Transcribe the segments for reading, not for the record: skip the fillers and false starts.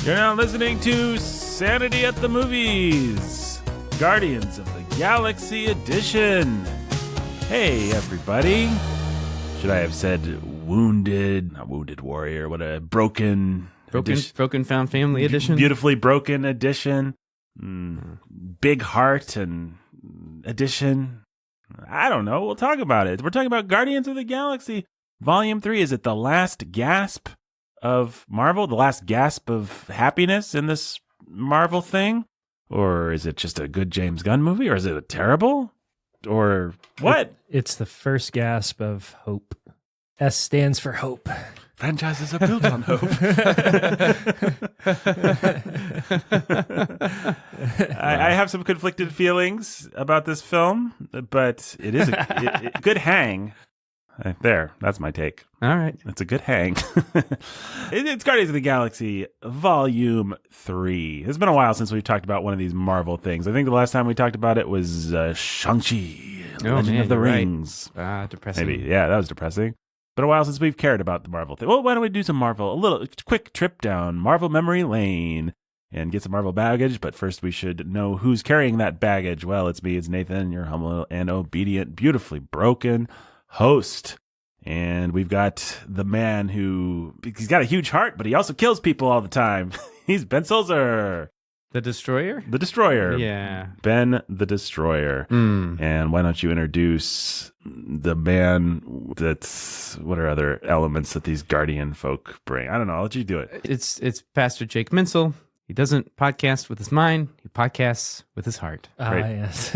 You're now listening to Sanity at the Movies, Guardians of the Galaxy Edition. Hey, everybody. Should I have said not wounded warrior, what a broken found family edition. Beautifully broken edition. Big heart and edition. I don't know. We'll talk about it. We're talking about Guardians of the Galaxy Volume 3. Is it the last gasp of Marvel? The last gasp of happiness in this Marvel thing? Or is it just a good James Gunn movie? Or is it a terrible? Or what? It's the first gasp of hope. S stands for hope. Franchises are built on hope. I have some conflicted feelings about this film, but it is a good hang. There, that's my take. All right. It's a good hang. It's Guardians of the Galaxy Volume 3. It's been a while since we've talked about one of these Marvel things. I think the last time we talked about it was Shang-Chi, Legend of the Rings. Right. Depressing. Maybe, yeah, that was depressing. Been a while since we've cared about the Marvel thing. Well, why don't we do some Marvel, a little quick trip down Marvel memory lane and get some Marvel baggage. But first we should know who's carrying that baggage. Well, it's me, it's Nathan, your humble and obedient, beautifully broken host. And we've got the man he's got a huge heart, but he also kills people all the time. He's Ben Sulzer. The Destroyer? The Destroyer. Yeah. Ben the Destroyer. And why don't you introduce the man what are other elements that these Guardian folk bring? I don't know. I'll let you do it. It's Pastor Jake Minsel. He doesn't podcast with his mind. He podcasts with his heart. Yes.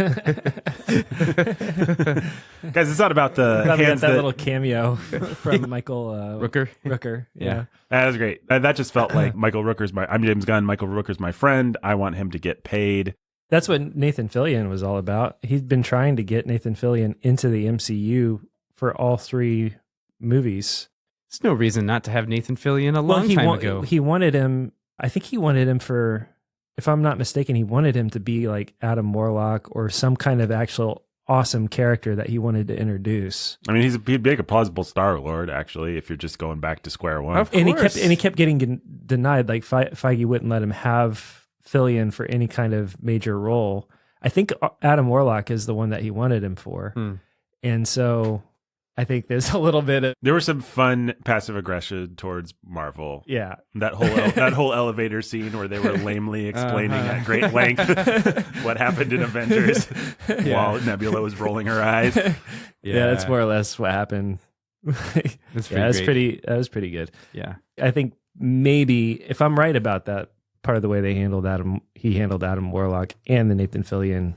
Guys, it's not about the hands that little cameo from Michael Rooker. Rooker. Yeah. That was great. That just felt like I'm James Gunn. Michael Rooker's my friend. I want him to get paid. That's what Nathan Fillion was all about. He'd been trying to get Nathan Fillion into the MCU for all three movies. There's no reason not to have Nathan Fillion a long time ago. He wanted him. I think he wanted him for, if I'm not mistaken, he wanted him to be like Adam Warlock or some kind of actual awesome character that he wanted to introduce. I mean, he'd make a plausible Star-Lord, actually, if you're just going back to square one. Of course. And he kept getting denied. Like Feige wouldn't let him have Fillion for any kind of major role. I think Adam Warlock is the one that he wanted him for. And so I think there's a little bit of... There was some fun passive aggression towards Marvel. Yeah. That whole elevator scene where they were lamely explaining at great length what happened in Avengers while Nebula was rolling her eyes. Yeah, that's more or less what happened. That was pretty good. Yeah. I think maybe, if I'm right about that, part of the way he handled Adam Warlock and the Nathan Fillion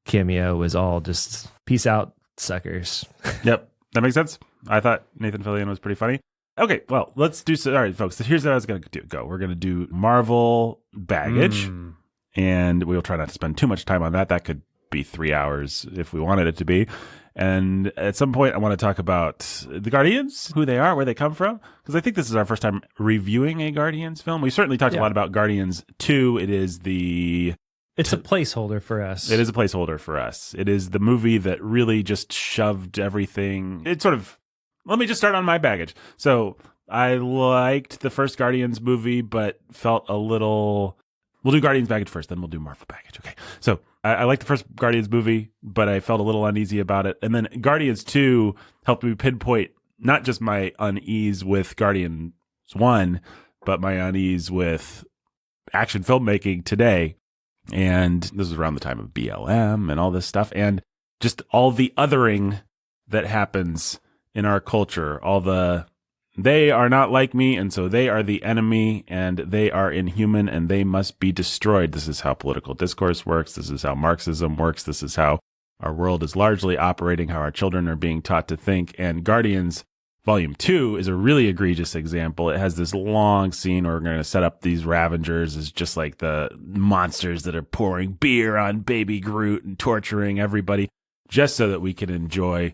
cameo was all just peace out, suckers. Yep. That makes sense. I thought Nathan Fillion was pretty funny. Okay, well, let's do so. All right, folks, here's what I was going to go. We're going to do Marvel baggage, and we'll try not to spend too much time on that. That could be 3 hours if we wanted it to be. And at some point, I want to talk about the Guardians, who they are, where they come from, because I think this is our first time reviewing a Guardians film. We certainly talked a lot about Guardians 2. It is It's a placeholder for us. It is a placeholder for us. It is the movie that really just shoved everything. Let me just start on my baggage. So I liked the first Guardians movie, but felt a little... We'll do Guardians baggage first, then we'll do Marvel baggage. Okay. So I liked the first Guardians movie, but I felt a little uneasy about it. And then Guardians 2 helped me pinpoint not just my unease with Guardians 1, but my unease with action filmmaking today. And this was around the time of BLM and all this stuff. And just all the othering that happens in our culture. They are not like me, and so they are the enemy, and they are inhuman, and they must be destroyed. This is how political discourse works. This is how Marxism works. This is how our world is largely operating, how our children are being taught to think. And Guardians Volume 2 is a really egregious example. It has this long scene where we're going to set up these Ravengers as just like the monsters that are pouring beer on baby Groot and torturing everybody just so that we can enjoy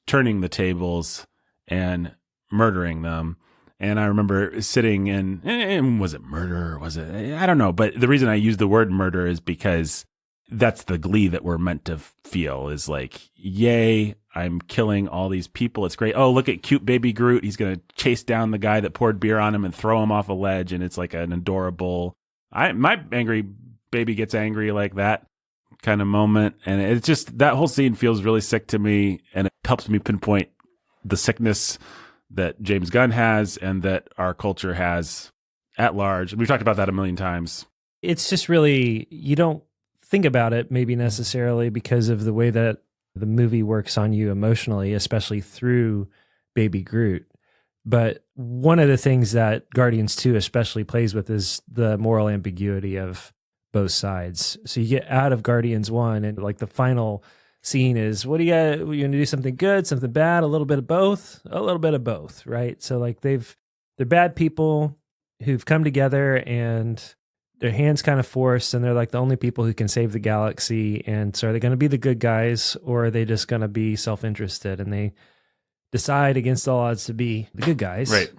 turning the tables and murdering them. And I remember sitting and was it murder or was it, I don't know. But the reason I use the word murder is because that's the glee that we're meant to feel, is like, yay, I'm killing all these people. It's great. Oh, look at cute baby Groot. He's going to chase down the guy that poured beer on him and throw him off a ledge. And it's like an adorable, my angry baby gets angry like that kind of moment. And it's just, that whole scene feels really sick to me. And it helps me pinpoint the sickness that James Gunn has and that our culture has at large. We've talked about that a million times. It's just really, you don't think about it maybe necessarily because of the way that the movie works on you emotionally, especially through Baby Groot. But one of the things that Guardians 2 especially plays with is the moral ambiguity of both sides. So you get out of Guardians 1 and like the final scene is, what do you got? You're going to do something good, something bad, a little bit of both, right? So like they're bad people who've come together and their hands kind of forced and they're like the only people who can save the galaxy. And so are they going to be the good guys or are they just going to be self-interested? And they decide against all odds to be the good guys. Right.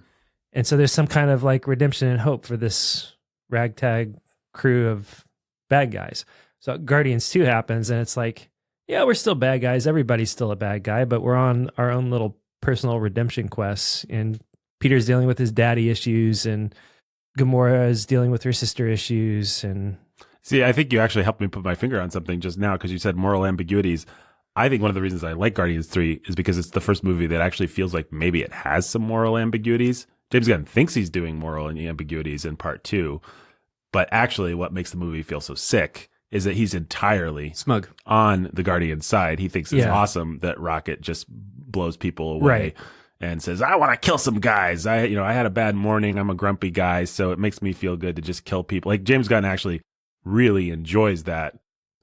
And so there's some kind of like redemption and hope for this ragtag crew of bad guys. So Guardians 2 happens and it's like, yeah, we're still bad guys. Everybody's still a bad guy, but we're on our own little personal redemption quests. And Peter's dealing with his daddy issues and Gamora is dealing with her sister issues. And see, I think you actually helped me put my finger on something just now because you said moral ambiguities. I think one of the reasons I like Guardians 3 is because it's the first movie that actually feels like maybe it has some moral ambiguities. James Gunn thinks he's doing moral ambiguities in part 2, but actually what makes the movie feel so sick is that he's entirely smug on the Guardian side. He thinks it's Yeah. awesome that Rocket just blows people away. Right. And says, I want to kill some guys. I had a bad morning. I'm a grumpy guy, so it makes me feel good to just kill people. Like James Gunn actually really enjoys that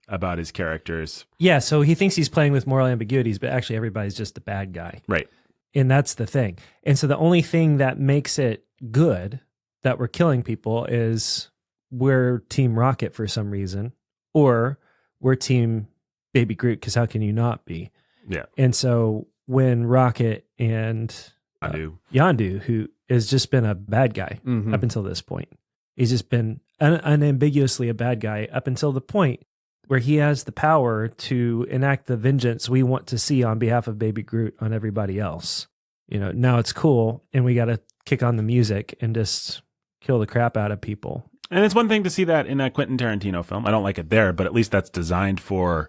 about his characters. yeah, so he thinks he's playing with moral ambiguities, but actually everybody's just a bad guy. Right. And that's the thing. And so the only thing that makes it good that we're killing people is we're Team Rocket for some reason, or we're Team Baby Groot, because how can you not be? Yeah. And so when Rocket and Yondu, who has just been a bad guy up until this point, he's just been unambiguously a bad guy up until the point where he has the power to enact the vengeance we want to see on behalf of Baby Groot on everybody else. Now it's cool, and we got to kick on the music and just kill the crap out of people. And it's one thing to see that in a Quentin Tarantino film. I don't like it there, but at least that's designed for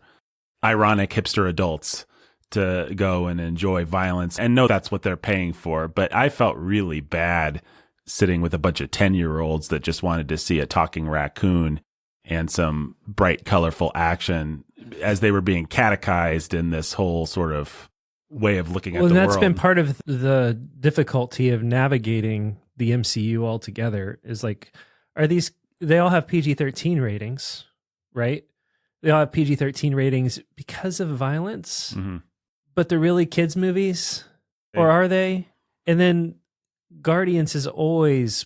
ironic hipster adults to go and enjoy violence and know that's what they're paying for. But I felt really bad sitting with a bunch of 10-year-olds that just wanted to see a talking raccoon and some bright, colorful action as they were being catechized in this whole sort of way of looking at the world. Well, that's been part of the difficulty of navigating the MCU altogether is like, they all have PG-13 ratings, right? They all have PG-13 ratings because of violence, but they're really kids' movies, or are they? And then Guardians has always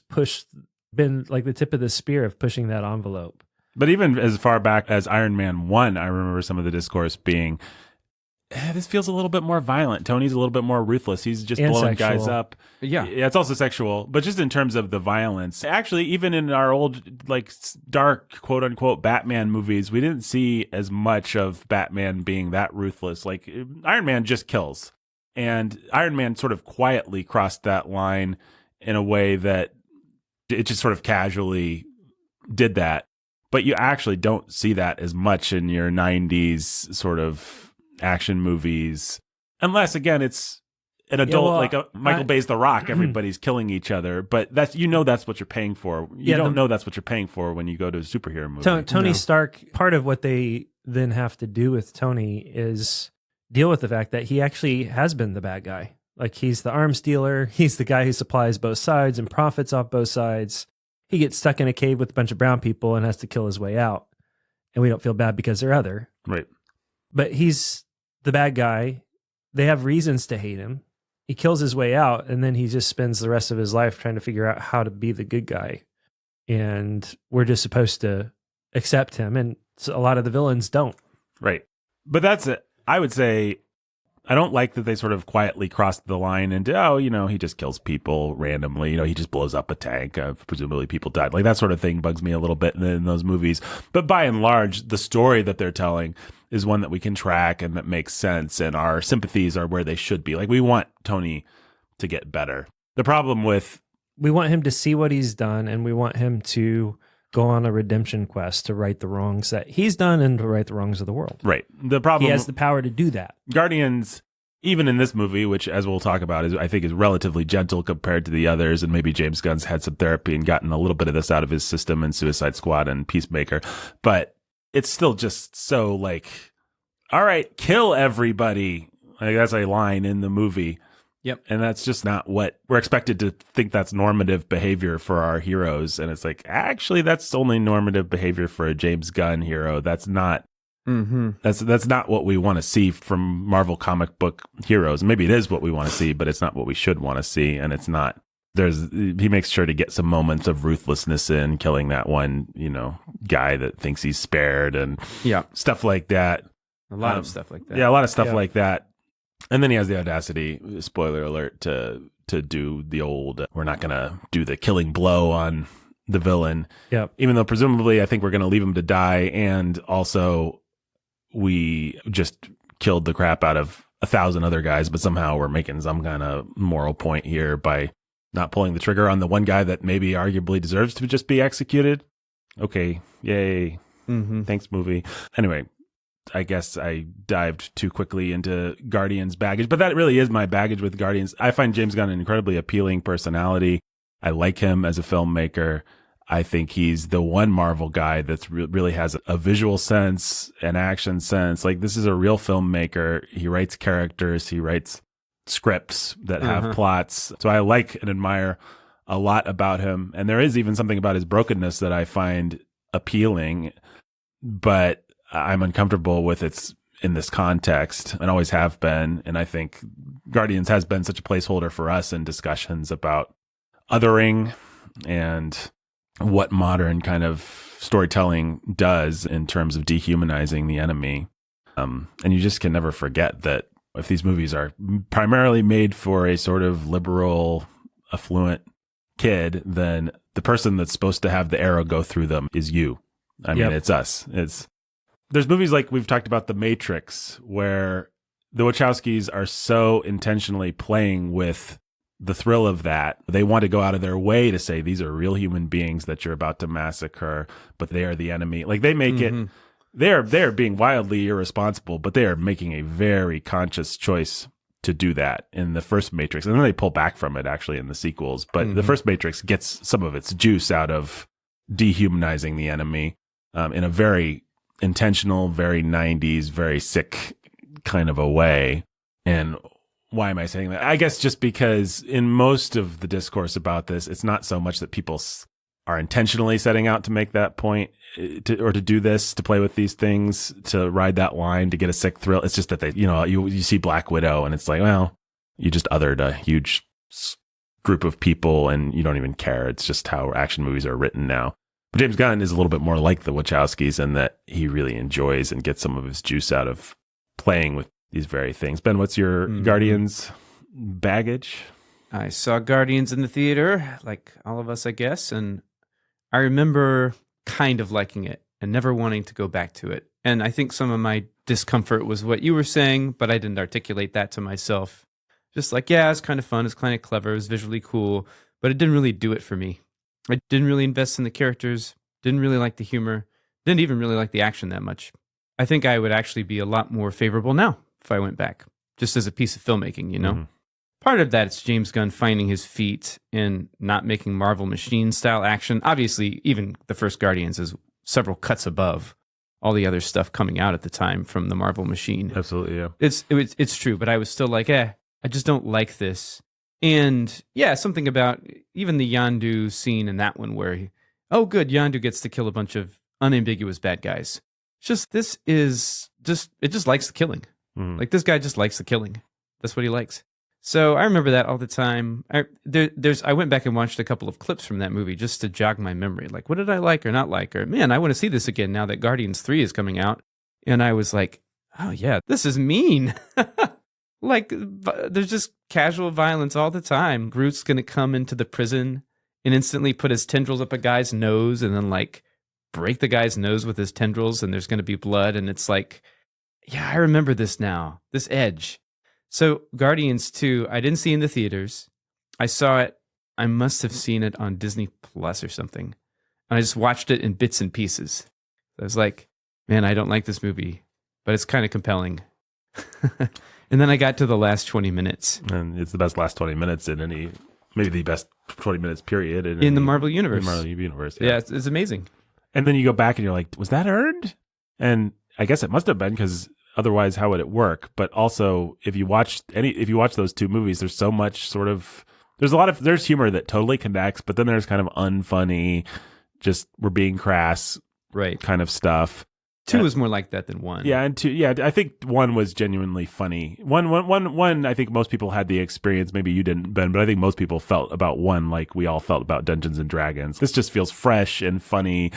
been like the tip of the spear of pushing that envelope. But even as far back as Iron Man 1, I remember some of the discourse being, this feels a little bit more violent. Tony's a little bit more ruthless. He's just blowing guys up. Yeah, it's also sexual, but just in terms of the violence. Actually, even in our old, like, dark, quote-unquote, Batman movies, we didn't see as much of Batman being that ruthless. Like, Iron Man just kills. And Iron Man sort of quietly crossed that line in a way that it just sort of casually did that. But you actually don't see that as much in your 90s sort of action movies. Unless, again, it's an adult, like Michael Bay's The Rock, everybody's killing each other. But that's what you're paying for. You don't know that's what you're paying for when you go to a superhero movie. Tony Stark, part of what they then have to do with Tony is deal with the fact that he actually has been the bad guy. Like, he's the arms dealer. He's the guy who supplies both sides and profits off both sides. He gets stuck in a cave with a bunch of brown people and has to kill his way out. And we don't feel bad because they're other. Right. But he's the bad guy. They have reasons to hate him. He kills his way out, and then he just spends the rest of his life trying to figure out how to be the good guy. And we're just supposed to accept him. And so a lot of the villains don't. Right. But that's it. I would say I don't like that they sort of quietly crossed the line into, he just kills people randomly. He just blows up a tank. Presumably people died. Like that sort of thing bugs me a little bit in those movies. But by and large, the story that they're telling is one that we can track and that makes sense. And our sympathies are where they should be. Like we want Tony to get better. The problem with... We want him to see what he's done, and we want him to go on a redemption quest to right the wrongs that he's done and to right the wrongs of the world. Right. The problem... He has the power to do that. Guardians, even in this movie, which as we'll talk about, I think is relatively gentle compared to the others, and maybe James Gunn's had some therapy and gotten a little bit of this out of his system in Suicide Squad and Peacemaker, but it's still just so like, all right, kill everybody. Like that's a line in the movie. Yep. And that's just not what we're expected to think that's normative behavior for our heroes. And it's like, actually, that's only normative behavior for a James Gunn hero. That's not, that's not what we want to see from Marvel comic book heroes. Maybe it is what we want to see, but it's not what we should want to see. And it's not, he makes sure to get some moments of ruthlessness in killing that one, guy that thinks he's spared and stuff like that. A lot of stuff like that. Yeah, a lot of stuff like that. And then he has the audacity, spoiler alert, to do the old, we're not going to do the killing blow on the villain. Yep. Even though presumably I think we're going to leave him to die. And also we just killed the crap out of 1,000 other guys, but somehow we're making some kind of moral point here by not pulling the trigger on the one guy that maybe arguably deserves to just be executed. Okay. Yay. Thanks, movie. Anyway. I guess I dived too quickly into Guardians baggage, but that really is my baggage with Guardians. I find James Gunn an incredibly appealing personality. I like him as a filmmaker. I think he's the one Marvel guy that's really has a visual sense, an action sense. Like this is a real filmmaker. He writes characters. He writes scripts that have plots. So I like and admire a lot about him. And there is even something about his brokenness that I find appealing, but I'm uncomfortable with it in this context and always have been. And I think Guardians has been such a placeholder for us in discussions about othering and what modern kind of storytelling does in terms of dehumanizing the enemy. And you just can never forget that if these movies are primarily made for a sort of liberal, affluent kid, then the person that's supposed to have the arrow go through them is you. I mean, it's us. There's movies like we've talked about The Matrix, where the Wachowskis are so intentionally playing with the thrill of that. They want to go out of their way to say these are real human beings that you're about to massacre, but they are the enemy. Like they make it, they're being wildly irresponsible, but they are making a very conscious choice to do that in the first Matrix. And then they pull back from it actually in the sequels. But the first Matrix gets some of its juice out of dehumanizing the enemy in a very intentional, very 90s, very sick kind of a way. And why am I saying that? I guess just because in most of the discourse about this, it's not so much that people are intentionally setting out to make that point or to do this, to play with these things, to ride that line, to get a sick thrill. It's just that they, you see Black Widow and it's like, well, you just othered a huge group of people and you don't even care. It's just how action movies are written now. But James Gunn is a little bit more like the Wachowskis in that he really enjoys and gets some of his juice out of playing with these very things. Ben, what's your Guardians baggage? I saw Guardians in the theater, like all of us, I guess, and I remember kind of liking it and never wanting to go back to it. And I think some of my discomfort was what you were saying, but I didn't articulate that to myself. Just like, yeah, it's kind of fun, it's kind of clever, it's visually cool, but it didn't really do it for me. I didn't really invest in the characters, didn't really like the humor, didn't even really like the action that much. I think I would actually be a lot more favorable now if I went back, just as a piece of filmmaking, Part of that is James Gunn finding his feet in not making Marvel Machine-style action. Obviously, even the first Guardians is several cuts above all the other stuff coming out at the time from the Marvel Machine. Absolutely, yeah. It's true, but I was still like, I just don't like this. And yeah, something about even the Yondu scene in that one where, Yondu gets to kill a bunch of unambiguous bad guys. It just likes the killing. Like this guy just likes the killing. That's what he likes. So I remember that all the time. I went back and watched a couple of clips from that movie just to jog my memory. Like, what did I like or not like? Or man, I want to see this again now that Guardians 3 is coming out. And I was like, oh yeah, this is mean. Like, there's just casual violence all the time. Groot's going to come into the prison and instantly put his tendrils up a guy's nose and then, like, break the guy's nose with his tendrils, and there's going to be blood. And it's like, yeah, I remember this now, this edge. So, Guardians 2, I didn't see in the theaters. I saw it, I must have seen it on Disney Plus or something. And I just watched it in bits and pieces. I was like, man, I don't like this movie, but it's kind of compelling. And then I got to the last 20 minutes. And it's the best last 20 minutes in any, maybe the best 20 minutes period in the Marvel Universe. In the Marvel Universe, yeah, it's amazing. And then you go back and you're like, was that earned? And I guess it must have been, because otherwise how would it work? But also, if you watch those two movies, there's so much sort of, there's humor that totally connects, but then there's kind of unfunny, just we're being crass right kind of stuff. 2 was more like that than 1. Yeah, and 2, yeah, I think 1 was genuinely funny. One, I think most people had the experience, maybe you didn't, Ben, but I think most people felt about 1 like we all felt about Dungeons and Dragons. This just feels fresh and funny,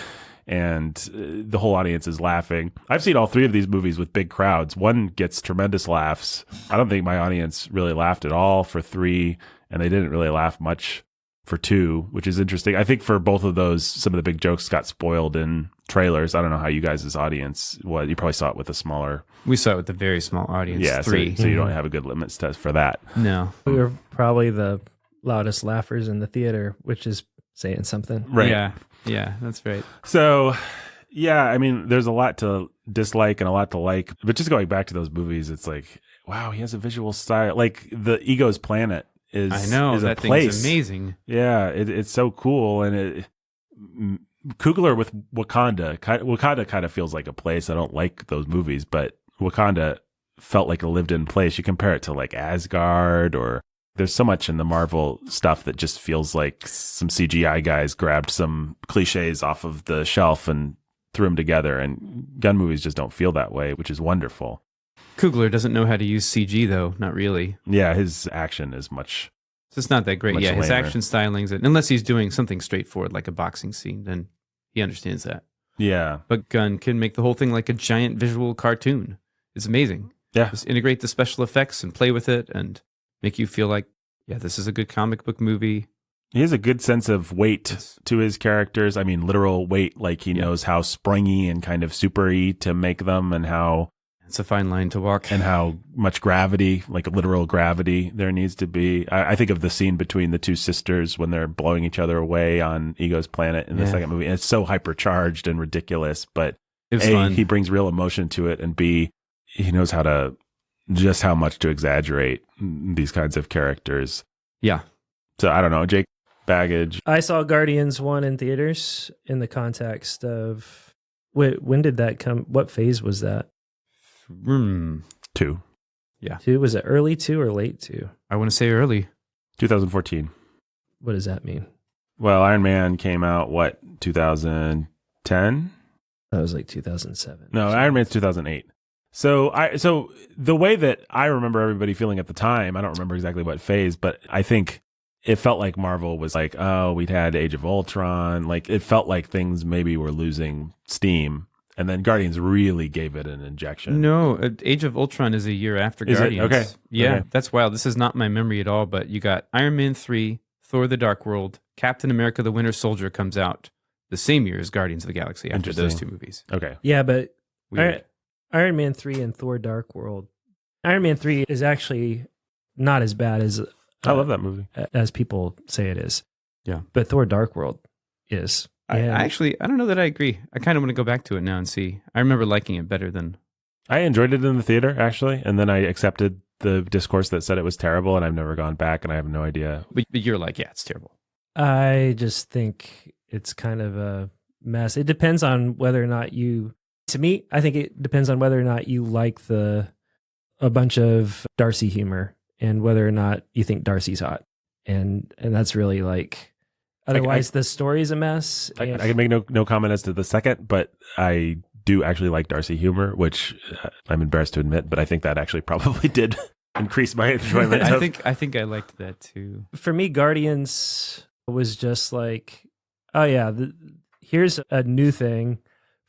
and the whole audience is laughing. I've seen all 3 of these movies with big crowds. 1 gets tremendous laughs. I don't think my audience really laughed at all for 3, and they didn't really laugh much for 2, which is interesting. I think for both of those, some of the big jokes got spoiled in trailers. I don't know how you guys' audience, you probably saw it with a smaller. We saw it with a very small audience. Yeah, 3. So you don't have a good limits test for that. No. We were probably the loudest laughers in the theater, which is saying something. Right. Yeah, that's right. So, yeah, I mean, there's a lot to dislike and a lot to like. But just going back to those movies, it's like, wow, he has a visual style. Like the Ego's Planet is, I know, is that a place. thing's amazing. Yeah, it's so cool. And Coogler with Wakanda kind of feels like a place. I don't like those movies, but Wakanda felt like a lived-in place. You compare it to like Asgard, or there's so much in the Marvel stuff that just feels like some CGI guys grabbed some cliches off of the shelf and threw them together. And Gunn movies just don't feel that way, which is wonderful. Coogler doesn't know how to use CG, though. Not really. Yeah, his action is much. So it's not that great. Yeah, his lamer. action stylings, unless he's doing something straightforward like a boxing scene, then he understands that. Yeah. But Gunn can make the whole thing like a giant visual cartoon. It's amazing. Yeah. Just integrate the special effects and play with it and make you feel like, yeah, this is a good comic book movie. He has a good sense of weight to his characters. I mean, literal weight, like he knows how springy and kind of super-y to make them, and how it's a fine line to walk. And how much gravity, like literal gravity, there needs to be. I think of the scene between the two sisters when they're blowing each other away on Ego's Planet in the second movie. And it's so hypercharged and ridiculous, but it was A, fun. He brings real emotion to it, and B, he knows how much to exaggerate these kinds of characters. Yeah. So I don't know, Jake, baggage. I saw Guardians 1 in theaters in the context of, when did that come? What phase was that? 2. Yeah. 2? Was it early 2 or late 2? I want to say early. 2014. What does that mean? Well, Iron Man came out, 2010? That was like 2007. No, Iron Man's 2008. So the way that I remember everybody feeling at the time, I don't remember exactly what phase, but I think it felt like Marvel was like, oh, we'd had Age of Ultron. Like, it felt like things maybe were losing steam. And then Guardians really gave it an injection. No, Age of Ultron is a year after Is Guardians. it? Okay. Yeah, Okay. That's wild. This is not my memory at all, but you got Iron Man 3, Thor the Dark World, Captain America the Winter Soldier comes out the same year as Guardians of the Galaxy after those two movies. Okay. Yeah, but Weird. Iron Man 3 and Thor Dark World. Iron Man 3 is actually not as bad as I love that movie. as people say it is. Yeah. But Thor Dark World is. I don't know that I agree. I kind of want to go back to it now and see. I remember liking it better than... I enjoyed it in the theater, actually, and then I accepted the discourse that said it was terrible, and I've never gone back, and I have no idea. But you're like, yeah, it's terrible. I just think it's kind of a mess. It depends on whether or not you... To me, I think it depends on whether or not you like a bunch of Darcy humor and whether or not you think Darcy's hot. And that's really like... Otherwise, the story's a mess. I can make no comment as to the second, but I do actually like Darcy humor, which I'm embarrassed to admit, but I think that actually probably did increase my enjoyment. I think I liked that too. For me, Guardians was just like, oh yeah, here's a new thing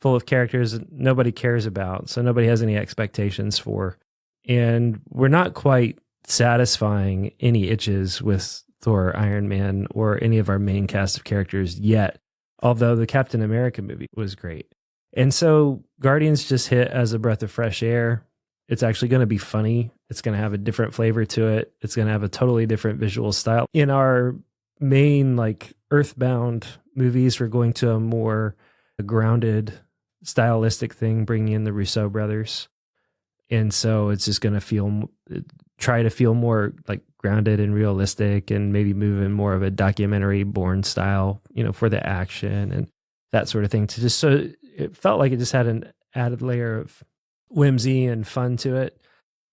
full of characters nobody cares about, so nobody has any expectations for. And we're not quite satisfying any itches with Thor, Iron Man, or any of our main cast of characters yet, although the Captain America movie was great. And so Guardians just hit as a breath of fresh air. It's actually going to be funny. It's going to have a different flavor to it. It's going to have a totally different visual style. In our main like Earthbound movies, we're going to a more grounded stylistic thing, bringing in the Russo brothers. And so it's just going to try to feel more like grounded and realistic, and maybe move in more of a documentary born style, for the action and that sort of thing, to just, so it felt like it just had an added layer of whimsy and fun to it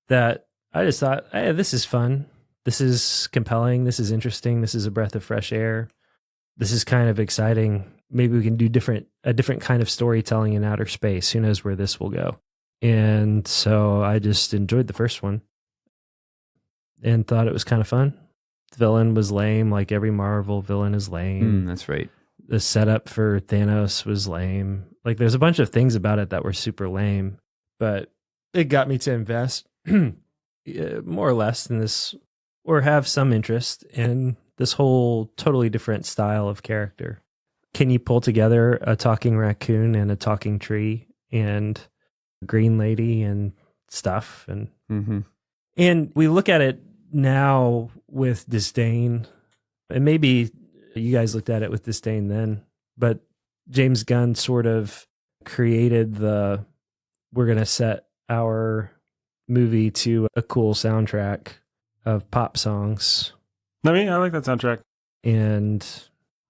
that I just thought, hey, this is fun. This is compelling. This is interesting. This is a breath of fresh air. This is kind of exciting. Maybe we can do a different kind of storytelling in outer space. Who knows where this will go? And so I just enjoyed the first one and thought it was kind of fun. The villain was lame, like every Marvel villain is lame. That's right. The setup for Thanos was lame. Like there's a bunch of things about it that were super lame, but it got me to invest more or less in this, or have some interest in this whole totally different style of character. Can you pull together a talking raccoon and a talking tree and a green lady and stuff? And and we look at it now with disdain, and maybe you guys looked at it with disdain then, but James Gunn sort of created we're going to set our movie to a cool soundtrack of pop songs. I mean, I like that soundtrack. And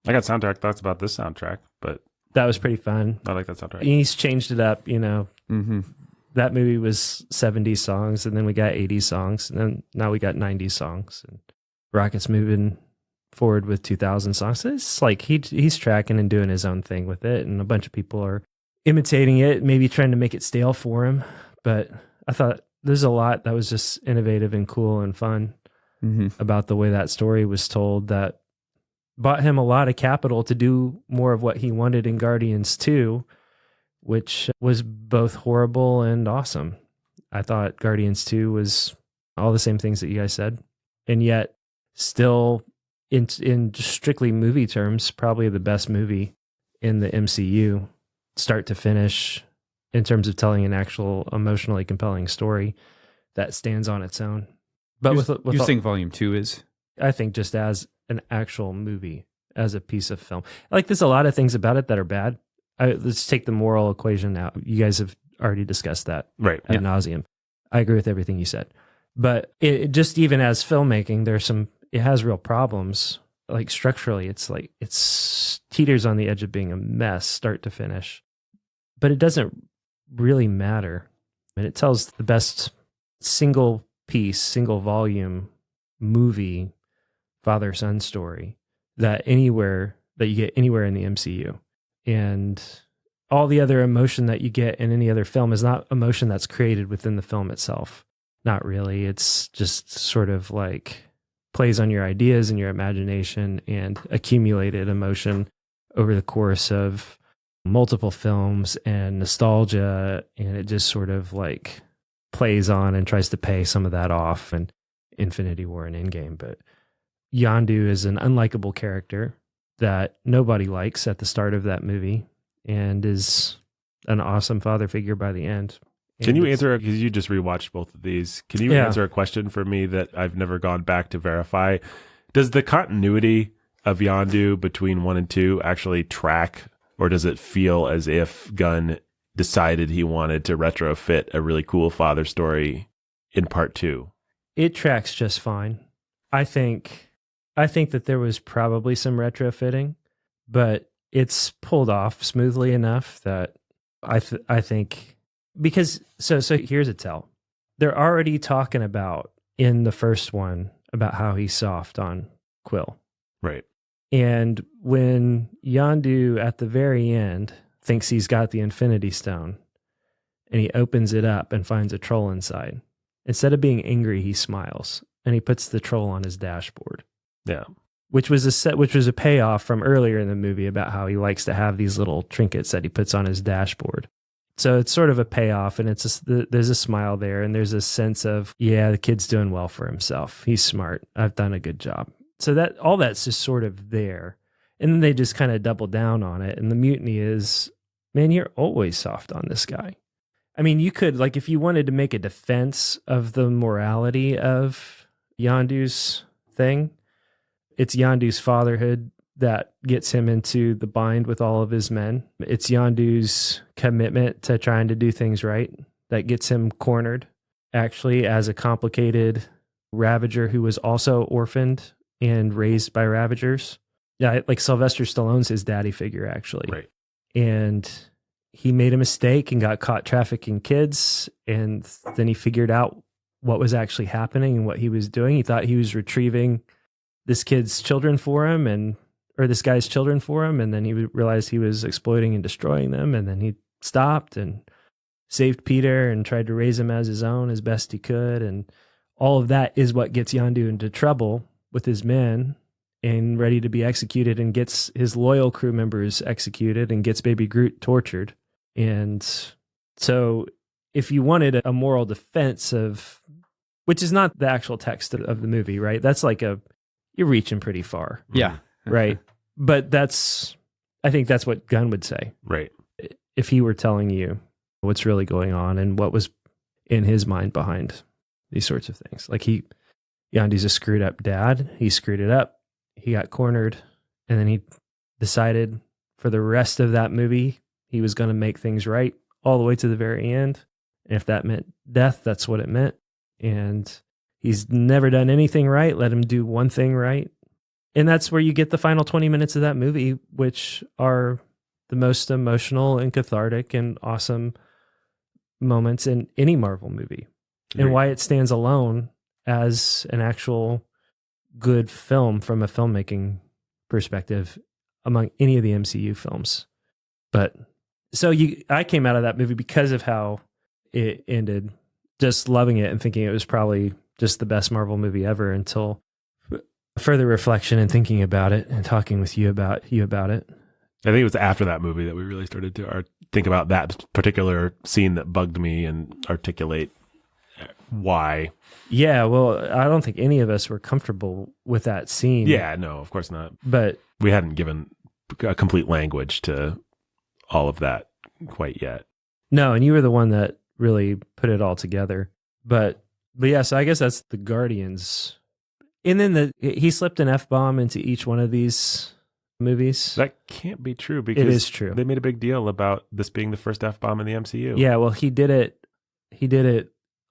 I got soundtrack thoughts about this soundtrack, but that was pretty fun. I like that soundtrack. He's changed it up, That movie was 70s songs, and then we got 80s songs, and then now we got 90s songs. And Rocket's moving forward with 2000 songs. So it's like he's tracking and doing his own thing with it, and a bunch of people are imitating it, maybe trying to make it stale for him. But I thought there's a lot that was just innovative and cool and fun about the way that story was told, that bought him a lot of capital to do more of what he wanted in Guardians 2, which was both horrible and awesome. I thought Guardians 2 was all the same things that you guys said, and yet still in strictly movie terms, probably the best movie in the MCU, start to finish, in terms of telling an actual emotionally compelling story that stands on its own. But you think Volume 2 is? I think just as an actual movie, as a piece of film. Like there's a lot of things about it that are bad. Let's take the moral equation out. You guys have already discussed that ad nauseum. I agree with everything you said. But it just, even as filmmaking, it has real problems. Like structurally, it's teeters on the edge of being a mess, start to finish. But it doesn't really matter. And it tells the best single volume movie, father-son story that you get anywhere in the MCU. And all the other emotion that you get in any other film is not emotion that's created within the film itself. Not really. It's just sort of like plays on your ideas and your imagination and accumulated emotion over the course of multiple films and nostalgia. And it just sort of like plays on and tries to pay some of that off in Infinity War and Endgame. But Yondu is an unlikable character that nobody likes at the start of that movie, and is an awesome father figure by the end. Can you answer, because you just rewatched both of these, can you answer a question for me that I've never gone back to verify? Does the continuity of Yondu between 1 and 2 actually track, or does it feel as if Gunn decided he wanted to retrofit a really cool father story in part 2? It tracks just fine. I think that there was probably some retrofitting, but it's pulled off smoothly enough that I think, because so here's a tell. They're already talking about in the first one about how he's soft on Quill. Right. And when Yondu at the very end thinks he's got the Infinity Stone and he opens it up and finds a troll inside, instead of being angry, he smiles and he puts the troll on his dashboard. Yeah. Which was a payoff from earlier in the movie about how he likes to have these little trinkets that he puts on his dashboard. So it's sort of a payoff, and there's a smile there, and there's a sense of, yeah, the kid's doing well for himself. He's smart. I've done a good job. So that all that's just sort of there. And then they just kind of double down on it. And the mutiny is, man, you're always soft on this guy. I mean, you could, like, if you wanted to make a defense of the morality of Yondu's thing, it's Yondu's fatherhood that gets him into the bind with all of his men. It's Yondu's commitment to trying to do things right that gets him cornered, actually, as a complicated Ravager who was also orphaned and raised by Ravagers. Yeah, like Sylvester Stallone's his daddy figure, actually. Right. And he made a mistake and got caught trafficking kids. And then he figured out what was actually happening and what he was doing. He thought he was retrieving this kid's children for him, or this guy's children for him. And then he realized he was exploiting and destroying them. And then he stopped and saved Peter and tried to raise him as his own as best he could. And all of that is what gets Yondu into trouble with his men and ready to be executed, and gets his loyal crew members executed, and gets Baby Groot tortured. And so if you wanted a moral defense of, which is not the actual text of the movie, right? That's like you're reaching pretty far. Yeah. Right. But I think that's what Gunn would say. Right. If he were telling you what's really going on and what was in his mind behind these sorts of things. Like Yondu's a screwed up dad. He screwed it up. He got cornered. And then he decided for the rest of that movie, he was going to make things right all the way to the very end. And if that meant death, that's what it meant. And he's never done anything right. Let him do one thing right. And that's where you get the final 20 minutes of that movie, which are the most emotional and cathartic and awesome moments in any Marvel movie. And why it stands alone as an actual good film from a filmmaking perspective among any of the MCU films. But so I came out of that movie because of how it ended, just loving it and thinking it was probably just the best Marvel movie ever, until further reflection and thinking about it and talking with you about it. I think it was after that movie that we really started to think about that particular scene that bugged me and articulate why. Yeah, well, I don't think any of us were comfortable with that scene. Yeah, no, of course not. But we hadn't given a complete language to all of that quite yet. No, and you were the one that really put it all together. But yeah, so I guess that's the Guardians. And then he slipped an F-bomb into each one of these movies. That can't be true, because it is true. They made a big deal about this being the first F-bomb in the MCU. Yeah, well, he did it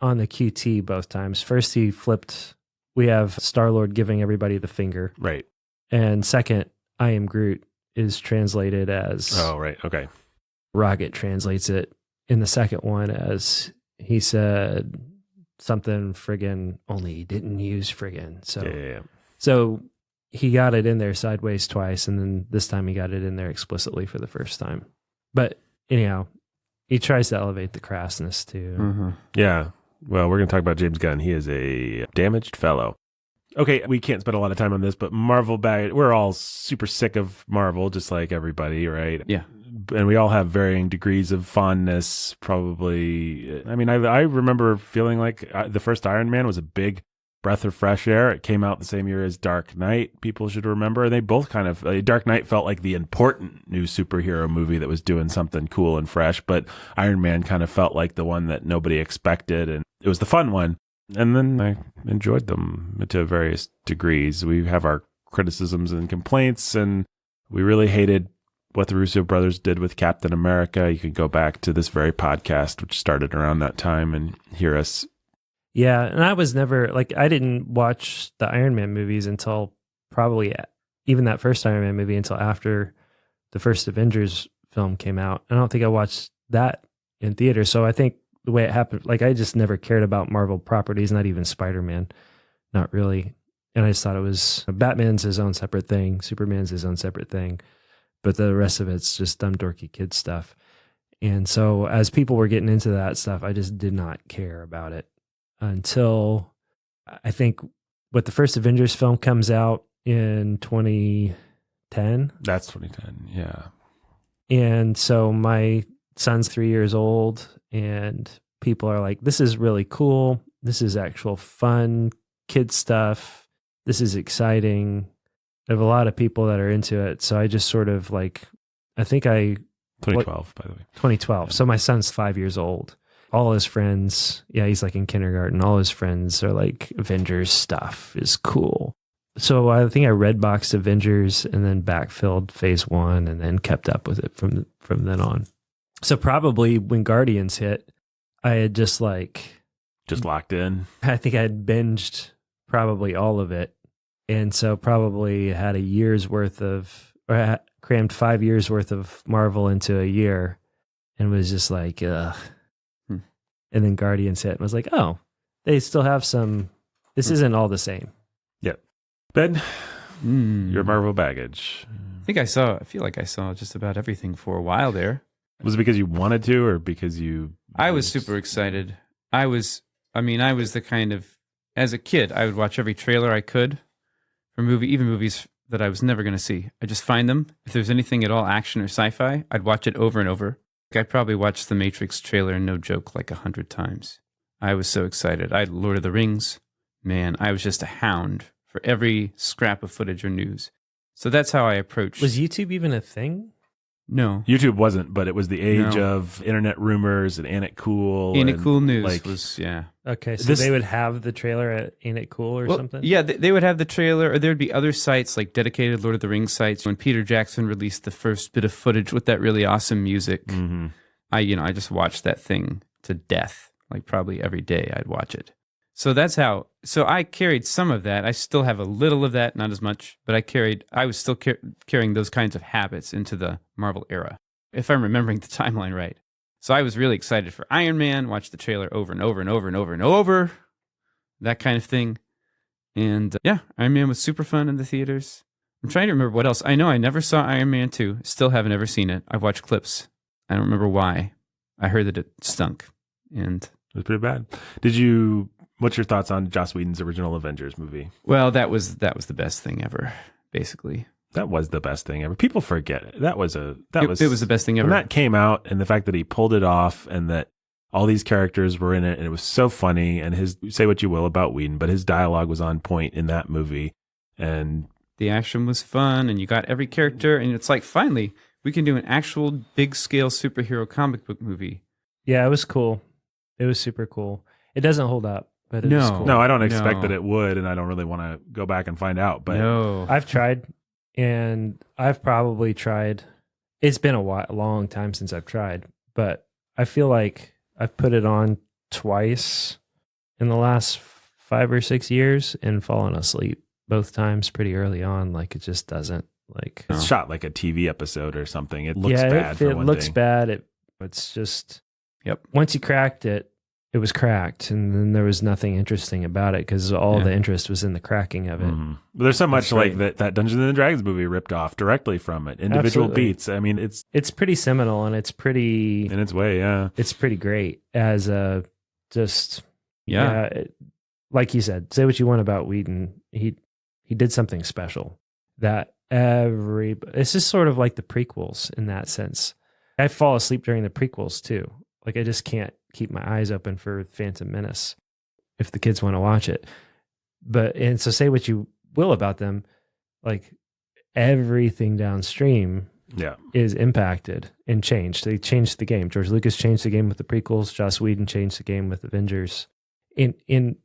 on the QT both times. First, he flipped, we have Star-Lord giving everybody the finger. Right. And second, I am Groot is translated as... Oh, right. Okay. Rocket translates it in the second one as, he said something friggin', only he didn't use friggin'. So, yeah. So he got it in there sideways twice, and then this time he got it in there explicitly for the first time. But anyhow, he tries to elevate the crassness too. Mm-hmm. Yeah. Well, we're going to talk about James Gunn. He is a damaged fellow. Okay, we can't spend a lot of time on this, but Marvel we're all super sick of Marvel, just like everybody, right? Yeah. And we all have varying degrees of fondness, probably. I mean, I remember feeling like the first Iron Man was a big breath of fresh air. It came out the same year as Dark Knight, people should remember. And they both kind of, Dark Knight felt like the important new superhero movie that was doing something cool and fresh, but Iron Man kind of felt like the one that nobody expected, and it was the fun one. And then I enjoyed them to various degrees. We have our criticisms and complaints, and we really hated what the Russo brothers did with Captain America. You could go back to this very podcast, which started around that time, and hear us. Yeah, and I was never, I didn't watch the Iron Man movies until probably even that first Iron Man movie until after the first Avengers film came out. I don't think I watched that in theater. So I think the way it happened, I just never cared about Marvel properties, not even Spider-Man, not really. And I just thought it was, Batman's his own separate thing, Superman's his own separate thing, but the rest of it's just dumb, dorky kid stuff. And so as people were getting into that stuff, I just did not care about it until I think the first Avengers film comes out in 2010. That's 2010, yeah. And so my son's 3 years old, and people are like, this is really cool. This is actual fun kid stuff. This is exciting. I have a lot of people that are into it. So I just sort of like, I think 2012, by the way. 2012. Yeah. So my son's 5 years old. All his friends, he's like in kindergarten. All his friends are like, Avengers stuff is cool. So I think I red boxed Avengers and then backfilled Phase 1 and then kept up with it from then on. So probably when Guardians hit, I had just locked in. I think I had binged probably all of it. And so probably had crammed 5 years worth of Marvel into a year and was just like, ugh. And then Guardians hit and was like, oh, they still have some, this isn't all the same. Yep. Ben, your Marvel baggage. I feel like I saw just about everything for a while there. Was it because you wanted to or because you... I was super excited. I was the kind of, as a kid, I would watch every trailer I could for even movies that I was never going to see. I just find them. If there's anything at all action or sci-fi, I'd watch it over and over. I probably watched the Matrix trailer, no joke, like 100 times. I was so excited. I had Lord of the Rings. Man, I was just a hound for every scrap of footage or news. So that's how I approached. Was YouTube even a thing? No. YouTube wasn't, but it was the age of internet rumors and Ain't It Cool. Ain't It Cool news was, yeah. Okay, so they would have the trailer at Ain't It Cool or something? Yeah, they would have the trailer, or there'd be other sites, like dedicated Lord of the Rings sites. When Peter Jackson released the first bit of footage with that really awesome music, I just watched that thing to death. Like probably every day I'd watch it. So so I carried some of that. I still have a little of that, not as much, but I was still carrying those kinds of habits into the Marvel era, if I'm remembering the timeline right. So I was really excited for Iron Man, watched the trailer over and over and over and over and over, that kind of thing. And Iron Man was super fun in the theaters. I'm trying to remember what else. I know I never saw Iron Man 2, still haven't ever seen it. I've watched clips. I don't remember why. I heard that it stunk. And it was pretty bad. What's your thoughts on Joss Whedon's original Avengers movie? Well, that was the best thing ever, basically. That was the best thing ever. People forget it. It was the best thing ever. When that came out, and the fact that he pulled it off, and that all these characters were in it, and it was so funny. And say what you will about Whedon, but his dialogue was on point in that movie, and the action was fun, and you got every character, and it's like finally we can do an actual big scale superhero comic book movie. Yeah, it was cool. It was super cool. It doesn't hold up. But no, cool. No, I don't expect that it would, and I don't really want to go back and find out. But no. I've tried, and I've probably tried. It's been a long time since I've tried, but I feel like I've put it on twice in the last 5 or 6 years and fallen asleep both times pretty early on. Like it just doesn't like. It's shot like a TV episode or something. It looks bad. It looks bad. It's just. Yep. Once you cracked it. It was cracked, and then there was nothing interesting about it because all the interest was in the cracking of it. Mm-hmm. But there's so much like that Dungeons and Dragons movie ripped off directly from it. Individual beats. I mean, it's pretty seminal, and it's pretty in its way. Yeah, it's pretty great as a like you said. Say what you want about Whedon, he did something special that it's just sort of like the prequels in that sense. I fall asleep during the prequels too. Like I just can't keep my eyes open for Phantom Menace if the kids want to watch it. And so say what you will about them, like everything downstream is impacted and changed. They changed the game. George Lucas changed the game with the prequels. Joss Whedon changed the game with Avengers. In you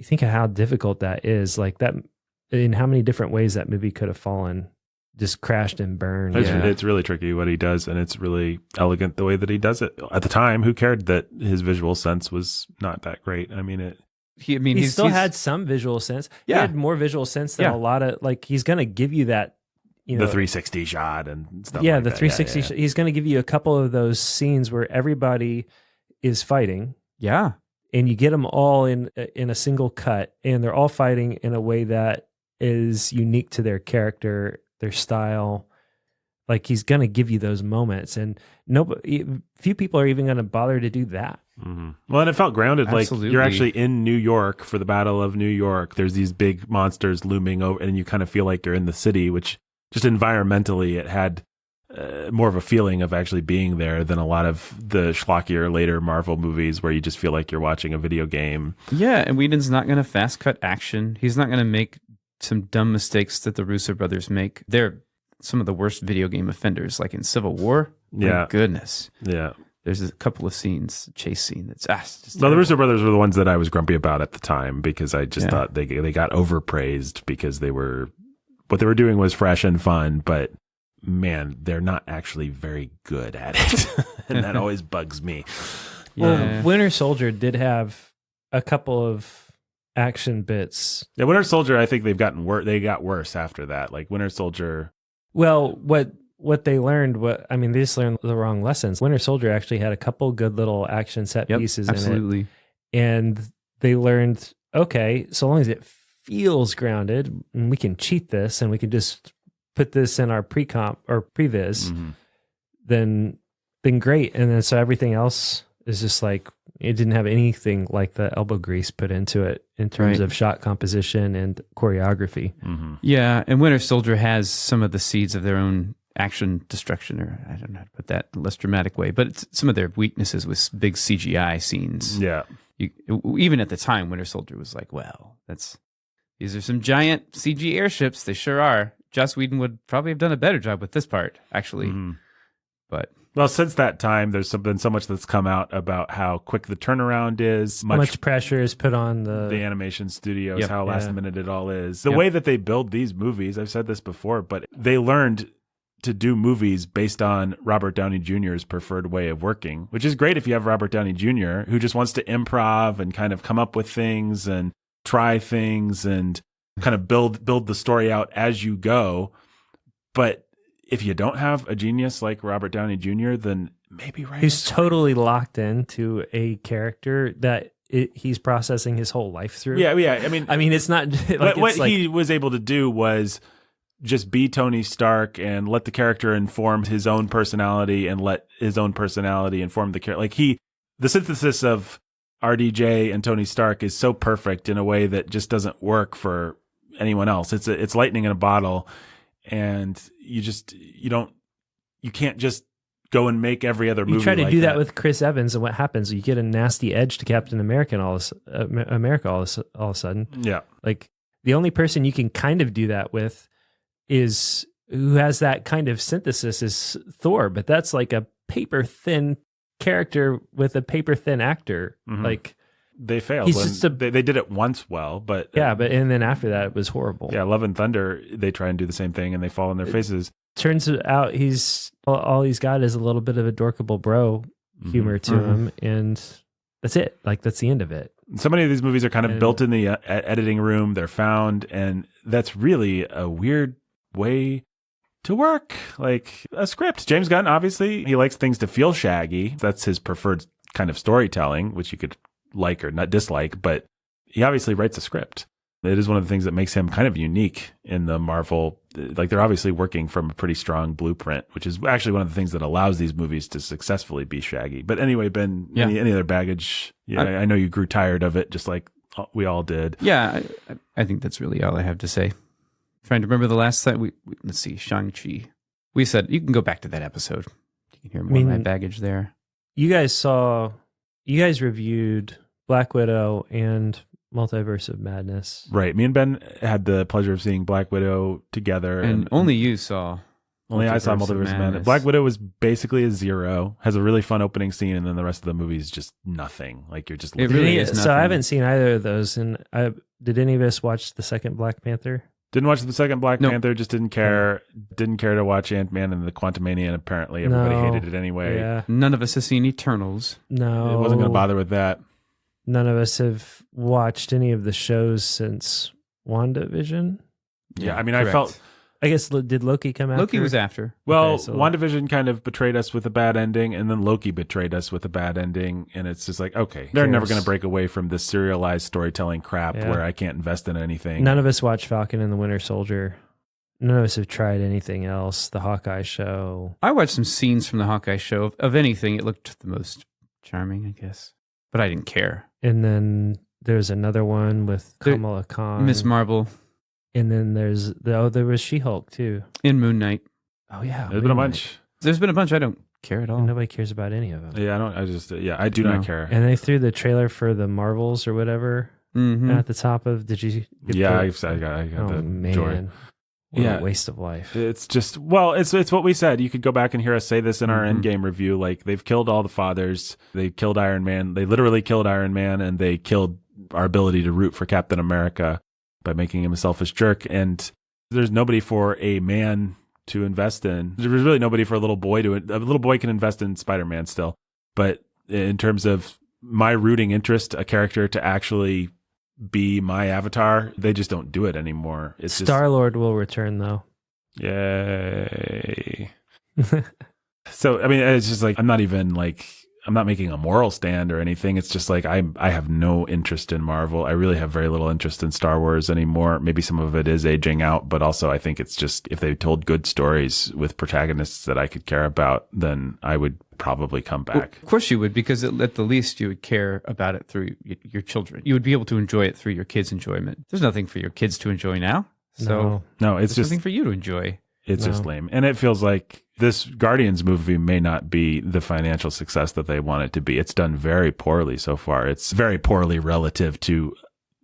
think of how difficult that is, like that, in how many different ways that movie could have fallen, just crashed and burned. It's really tricky what he does, and it's really elegant the way that he does it. At the time, who cared that his visual sense was not that great? I mean, he still had some visual sense. Yeah. He had more visual sense than a lot of, like, he's going to give you that, the 360 shot and stuff. Yeah, like the 360 shot. He's going to give you a couple of those scenes where everybody is fighting. Yeah. And you get them all in a single cut, and they're all fighting in a way that is unique to their character, their style. Like he's going to give you those moments, and few people are even going to bother to do that. Mm-hmm. Well, and it felt grounded. Absolutely. Like you're actually in New York for the Battle of New York. There's these big monsters looming over, and you kind of feel like you're in the city, which just environmentally, it had more of a feeling of actually being there than a lot of the schlockier later Marvel movies where you just feel like you're watching a video game. Yeah, and Whedon's not going to fast cut action. He's not going to make some dumb mistakes that the Russo brothers make. They're some of the worst video game offenders, like in Civil War. Yeah. My goodness. Yeah. There's a couple of scenes, chase scene that's just No, the terrible. Russo brothers were the ones that I was grumpy about at the time because I just thought they got overpraised because what they were doing was fresh and fun, but man, they're not actually very good at it. And that always bugs me. Well, Winter Soldier did have a couple of action bits. Yeah, Winter Soldier, I think they got worse after that. Like Winter Soldier. Well, what they learned, they just learned the wrong lessons. Winter Soldier actually had a couple good little action set pieces absolutely. in it. And they learned, okay, so long as it feels grounded, and we can cheat this and we can just put this in our pre-comp or previs, then great. And then so everything else is just like, it didn't have anything like the elbow grease put into it in terms of shot composition and choreography. Mm-hmm. Yeah, and Winter Soldier has some of the seeds of their own action destruction, or I don't know how to put that in a less dramatic way, but it's some of their weaknesses with big CGI scenes. Yeah. Even at the time, Winter Soldier was like, well, these are some giant CG airships. They sure are. Joss Whedon would probably have done a better job with this part, actually. But well, since that time, there's been so much that's come out about how quick the turnaround is, How much pressure is put on the animation studios, how last minute it all is. The Yep. way that they build these movies, I've said this before, but they learned to do movies based on Robert Downey Jr.'s preferred way of working, which is great if you have Robert Downey Jr., who just wants to improv and kind of come up with things and try things and kind of build the story out as you go. But if you don't have a genius like Robert Downey Jr., then maybe he's totally locked into a character that he's processing his whole life through. Yeah. I mean, it's not like what he was able to do was just be Tony Stark and let the character inform his own personality and let his own personality inform the character. Like the synthesis of RDJ and Tony Stark is so perfect in a way that just doesn't work for anyone else. It's lightning in a bottle, and you can't just go and make every other movie. You try to like do that with Chris Evans, and what happens? You get a nasty edge to Captain America all of a sudden. Yeah, like the only person you can kind of do that with is who has that kind of synthesis is Thor, but that's like a paper thin character with a paper thin actor. Like they failed. He's just they did it once well, but and then after that it was horrible. Yeah, Love and Thunder, they try and do the same thing and they fall on their faces. Turns out he's all he's got is a little bit of a dorkable bro humor to him, and that's it. Like that's the end of it. So many of these movies are kind of built in the editing room. They're found, and that's really a weird way to work. Like a script. James Gunn, obviously, he likes things to feel shaggy. That's his preferred kind of storytelling, which you could like or not dislike, but he obviously writes a script. It is one of the things that makes him kind of unique in the Marvel. Like they're obviously working from a pretty strong blueprint, which is actually one of the things that allows these movies to successfully be shaggy. But anyway, Ben, any other baggage? Yeah, I know you grew tired of it, just like we all did. Yeah, I think that's really all I have to say. Trying to remember the last time let's see, Shang-Chi. We said you can go back to that episode. You can hear more of my baggage there. You guys reviewed Black Widow and Multiverse of Madness. Right. Me and Ben had the pleasure of seeing Black Widow together. And only you saw. Only I saw Multiverse of Madness. Black Widow was basically a 0, has a really fun opening scene, and then the rest of the movie is just nothing. Like you're just It really is nothing. So I haven't seen either of those. And did any of us watch the second Black Panther? Didn't watch the second Black Panther, just didn't care. Didn't care to watch Ant-Man and the Quantumania, and apparently everybody hated it anyway. Yeah. None of us have seen Eternals. No. It wasn't going to bother with that. None of us have watched any of the shows since WandaVision. Yeah, I mean, correct. I guess, did Loki come after? Loki was after. Well, Okay, so WandaVision kind of betrayed us with a bad ending, and then Loki betrayed us with a bad ending, and it's just like, okay, they're never going to break away from this serialized storytelling crap where I can't invest in anything. None of us watched Falcon and the Winter Soldier. None of us have tried anything else. The Hawkeye show. I watched some scenes from the Hawkeye show. Of anything, it looked the most charming, I guess. But I didn't care. And then there's another one with Kamala Khan. Miss Marvel. And then there was She-Hulk too. In Moon Knight. Oh yeah, There's been a bunch. There's been a bunch I don't care at all. Nobody cares about any of them. Yeah, I don't. I just. Yeah, I do not care. And they threw the trailer for the Marvels or whatever at the top of. Did you? Yeah, I got oh the man, joy. What Yeah. a waste of life. It's just it's what we said. You could go back and hear us say this in our Endgame review. Like they've killed all the fathers. They killed Iron Man. They literally killed Iron Man, and they killed our ability to root for Captain America by making him a selfish jerk. And there's nobody for a man to invest in. There's really nobody for a little boy to. A little boy can invest in Spider-Man still, but in terms of my rooting interest, a character to actually be my avatar, they just don't do it anymore. It's Star-Lord will return though. Yay. So, I mean, it's just like, I'm not making a moral stand or anything. It's just like, I have no interest in Marvel. I really have very little interest in Star Wars anymore. Maybe some of it is aging out, but also I think it's just, if they told good stories with protagonists that I could care about, then I would probably come back. Well, of course you would, because at the least you would care about it through your children. You would be able to enjoy it through your kids' enjoyment. There's nothing for your kids to enjoy now. So no, it's there's just nothing for you to enjoy. It's just lame. And it feels like this Guardians movie may not be the financial success that they want it to be. It's done very poorly so far. It's very poorly relative to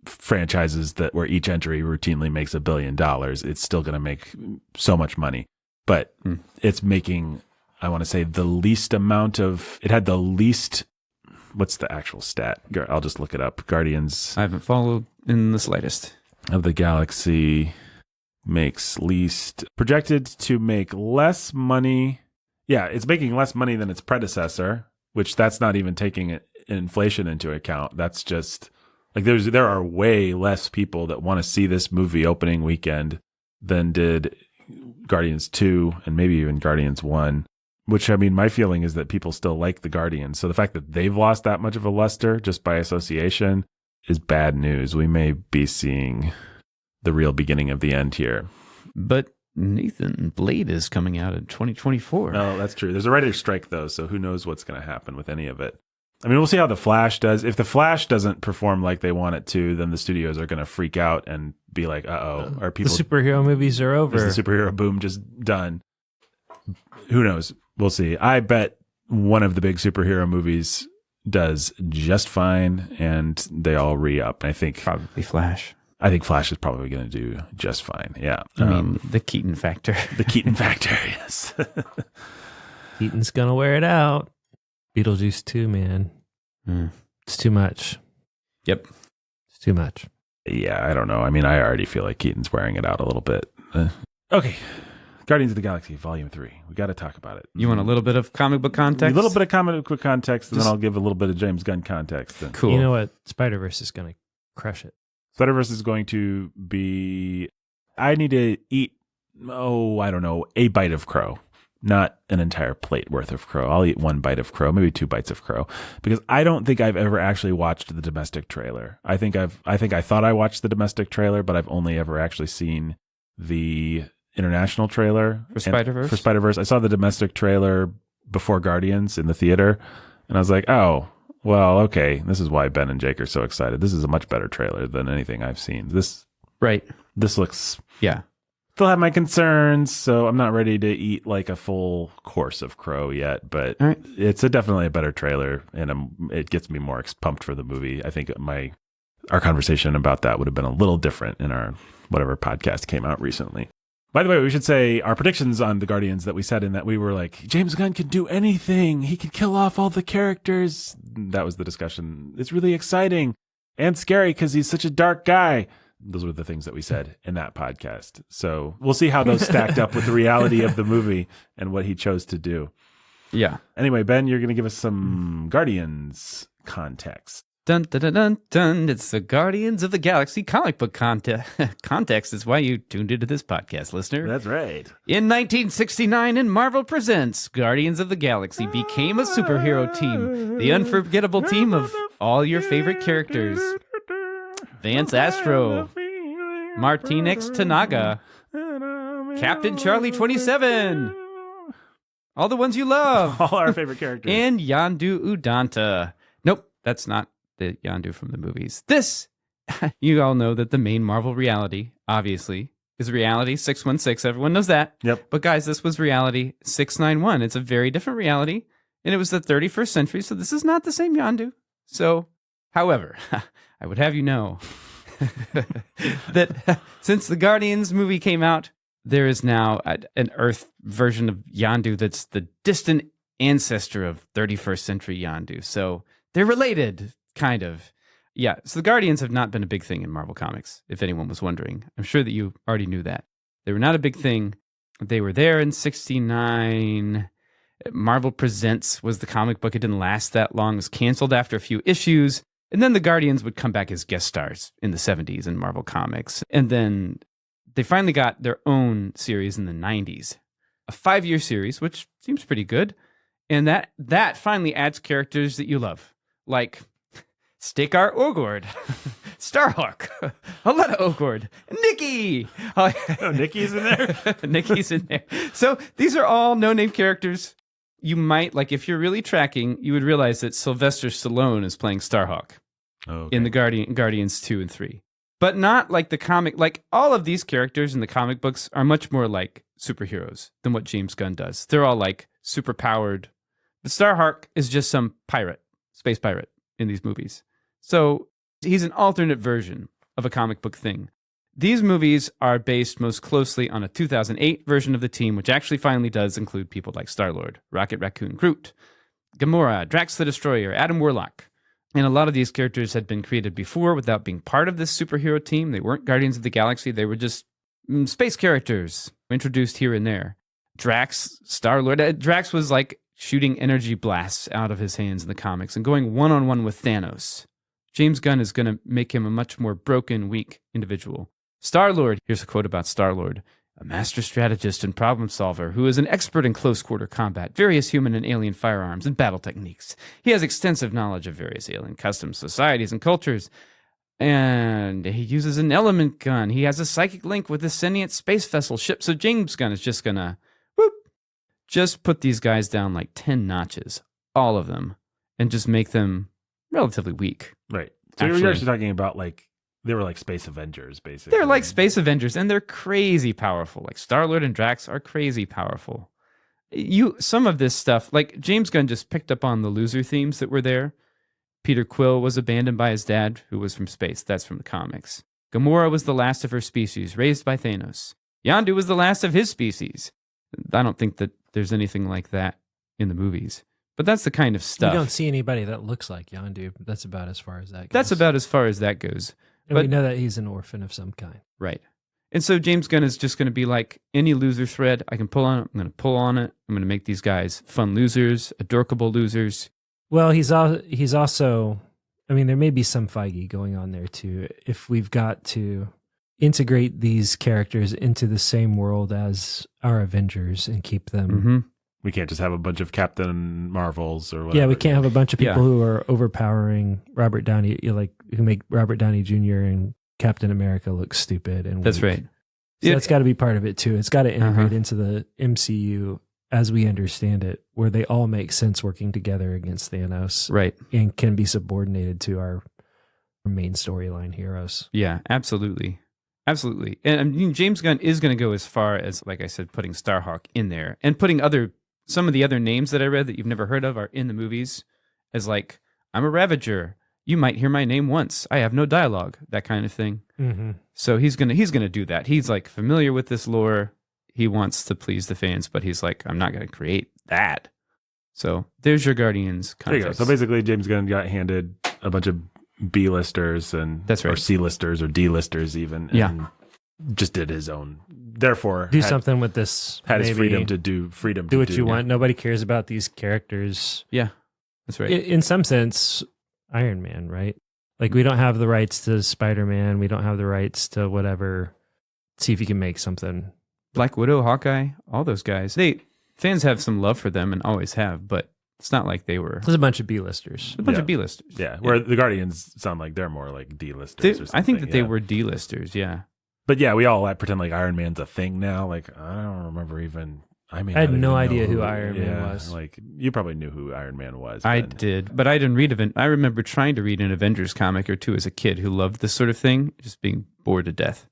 franchises where each entry routinely makes $1 billion. It's still going to make so much money, but it's making, I want to say, the least amount of, it had the least, what's the actual stat? I'll just look it up. Guardians I haven't followed in the slightest. of the Galaxy makes least, projected to make less money. Yeah, it's making less money than its predecessor, which that's not even taking inflation into account. That's just like there are way less people that want to see this movie opening weekend than did Guardians 2 and maybe even Guardians 1, which, I mean, my feeling is that people still like the Guardians. So the fact that they've lost that much of a luster just by association is bad news. We may be seeing the real beginning of the end here. But Nathan, Blade is coming out in 2024. No, that's true. There's a writer's strike, though, so who knows what's going to happen with any of it. I mean, we'll see how The Flash does. If The Flash doesn't perform like they want it to, then the studios are going to freak out and be like, uh-oh, are people... The superhero movies are over. Is the superhero boom just done? Who knows? We'll see. I bet one of the big superhero movies does just fine, and they all re-up. I think Probably Flash. I think Flash is probably going to do just fine. Yeah. I mean, the Keaton factor. The Keaton factor, yes. Keaton's gonna wear it out. Beetlejuice 2, man. It's too much. Yep. It's too much. Yeah, I don't know. I mean, I already feel like Keaton's wearing it out a little bit. Okay. Guardians of the Galaxy, Volume 3. We got to talk about it. You want a little bit of comic book context? A little bit of comic book context, and then I'll give a little bit of James Gunn context. And Cool. You know what? Spider-Verse is gonna crush it. Spider-Verse is going to be... I need to eat, I don't know, a bite of crow. Not an entire plate worth of crow. I'll eat one bite of crow, maybe 2 bites of crow, because I don't think I've ever actually watched the domestic trailer. I think I thought I watched the domestic trailer, but I've only ever actually seen the international trailer For Spider-Verse? For Spider-Verse. I saw the domestic trailer before Guardians in the theater, and I was like, oh, well, okay. This is why Ben and Jake are so excited. This is a much better trailer than anything I've seen. This looks... Yeah. Still have my concerns, so I'm not ready to eat like a full course of crow yet, but right. It's definitely a better trailer, and it gets me more pumped for the movie. I think our conversation about that would have been a little different in our whatever podcast came out recently. By the way, we should say our predictions on the Guardians that we said in that we were like, James Gunn can do anything. He can kill off all the characters. That was the discussion. It's really exciting and scary because he's such a dark guy. Those were the things that we said in that podcast. So we'll see how those stacked up with the reality of the movie and what he chose to do. Yeah. Anyway, Ben, you're going to give us some Guardians context. Dun, dun, dun, dun, dun. It's the Guardians of the Galaxy comic book context is why you tuned into this podcast, listener. That's right. In 1969, in Marvel Presents, Guardians of the Galaxy became a superhero team. The unforgettable team of all your favorite characters. Vance Astro, Martinex Tanaga, Captain Charlie 27, all the ones you love. All our favorite characters. And Yondu Udanta. Nope, that's not the Yondu from the movies. This, you all know that the main Marvel reality, obviously, is reality. 616, everyone knows that. Yep. But guys, this was reality 691. It's a very different reality. And it was the 31st century, so this is not the same Yondu. So, however, I would have you know that since the Guardians movie came out, there is now an Earth version of Yondu that's the distant ancestor of 31st century Yondu. So they're related, kind of. Yeah, so the Guardians have not been a big thing in Marvel Comics, if anyone was wondering. I'm sure that you already knew that. They were not a big thing. They were there in 69. Marvel Presents was the comic book. It didn't last that long. It was canceled after a few issues. And then the Guardians would come back as guest stars in the 70s in Marvel Comics. And then they finally got their own series in the 90s. A 5-year series, which seems pretty good. And that finally adds characters that you love. Like Stakar Ogord, Starhawk, Aletta Ogord, Nikki. Oh, Nikki's in there? Nikki's in there. So these are all no-name characters. You might, like, if you're really tracking, you would realize that Sylvester Stallone is playing Starhawk in the Guardians 2 and 3. But not like the comic. Like, all of these characters in the comic books are much more like superheroes than what James Gunn does. They're all, like, super-powered. But Starhawk is just some pirate, space pirate in these movies. So he's an alternate version of a comic book thing. These movies are based most closely on a 2008 version of the team, which actually finally does include people like Star-Lord, Rocket Raccoon Groot, Gamora, Drax the Destroyer, Adam Warlock. And a lot of these characters had been created before without being part of this superhero team. They weren't Guardians of the Galaxy. They were just space characters introduced here and there. Drax, Star-Lord. Drax was like shooting energy blasts out of his hands in the comics and going one-on-one with Thanos. James Gunn is going to make him a much more broken, weak individual. Star-Lord, here's a quote about Star-Lord, a master strategist and problem solver who is an expert in close-quarter combat, various human and alien firearms, and battle techniques. He has extensive knowledge of various alien customs, societies, and cultures, and he uses an element gun. He has a psychic link with the sentient space vessel ship, so James Gunn is just going to, just put these guys down like 10 notches, all of them, and just make them relatively weak. Right. So you're actually talking about, like, they were like Space Avengers, basically. They're like Space Avengers, and they're crazy powerful. Like Star-Lord and Drax are crazy powerful. Some of this stuff, like James Gunn just picked up on the loser themes that were there. Peter Quill was abandoned by his dad, who was from space. That's from the comics. Gamora was the last of her species, raised by Thanos. Yondu was the last of his species. I don't think that there's anything like that in the movies. But that's the kind of stuff. You don't see anybody that looks like Yondu. That's about as far as that goes. That's about as far as that goes. And we know that he's an orphan of some kind. Right. And so James Gunn is just going to be like, any loser thread I can pull on, I'm going to pull on it. I'm going to make these guys fun losers, adorkable losers. Well, he's also, I mean, there may be some Feige going on there too. If we've got to integrate these characters into the same world as our Avengers and keep them... Mm-hmm. We can't just have a bunch of Captain Marvels or whatever. Yeah, we can't have a bunch of people who are overpowering Robert Downey, who make Robert Downey Jr. and Captain America look stupid. And that's weak. right. So that's got to be part of it too. It's got to integrate into the MCU as we understand it, where they all make sense working together against Thanos, right? And can be subordinated to our main storyline heroes. Yeah, absolutely. Absolutely. And I mean, James Gunn is going to go as far as, like I said, putting Starhawk in there and putting some of the other names that I read that you've never heard of are in the movies as like, I'm a Ravager. You might hear my name once. I have no dialogue, that kind of thing. Mm-hmm. So he's gonna do that. He's like familiar with this lore. He wants to please the fans, but he's like, I'm not going to create that. So there's your Guardians context. There you go. So basically James Gunn got handed a bunch of B-listers and that's right. Or C-listers or D-listers even. And just did his own. Therefore, do something with this. Had his freedom to do what you want. Nobody cares about these characters. Yeah, that's right. In some sense, Iron Man, right? Like we don't have the rights to Spider-Man. We don't have the rights to whatever. See if you can make something. Black Widow, Hawkeye, all those guys. Fans have some love for them and always have, but it's not like they were. There's a bunch of B-listers. A bunch of B-listers. Yeah, where the Guardians sound like they're more like D-listers. I think that they were D-listers, yeah. But yeah, we all pretend like Iron Man's a thing now. Like, I don't remember even. I had no idea who Iron Man was. Like, you probably knew who Iron Man was. I did, but I didn't read I remember trying to read an Avengers comic or two as a kid who loved this sort of thing, just being bored to death.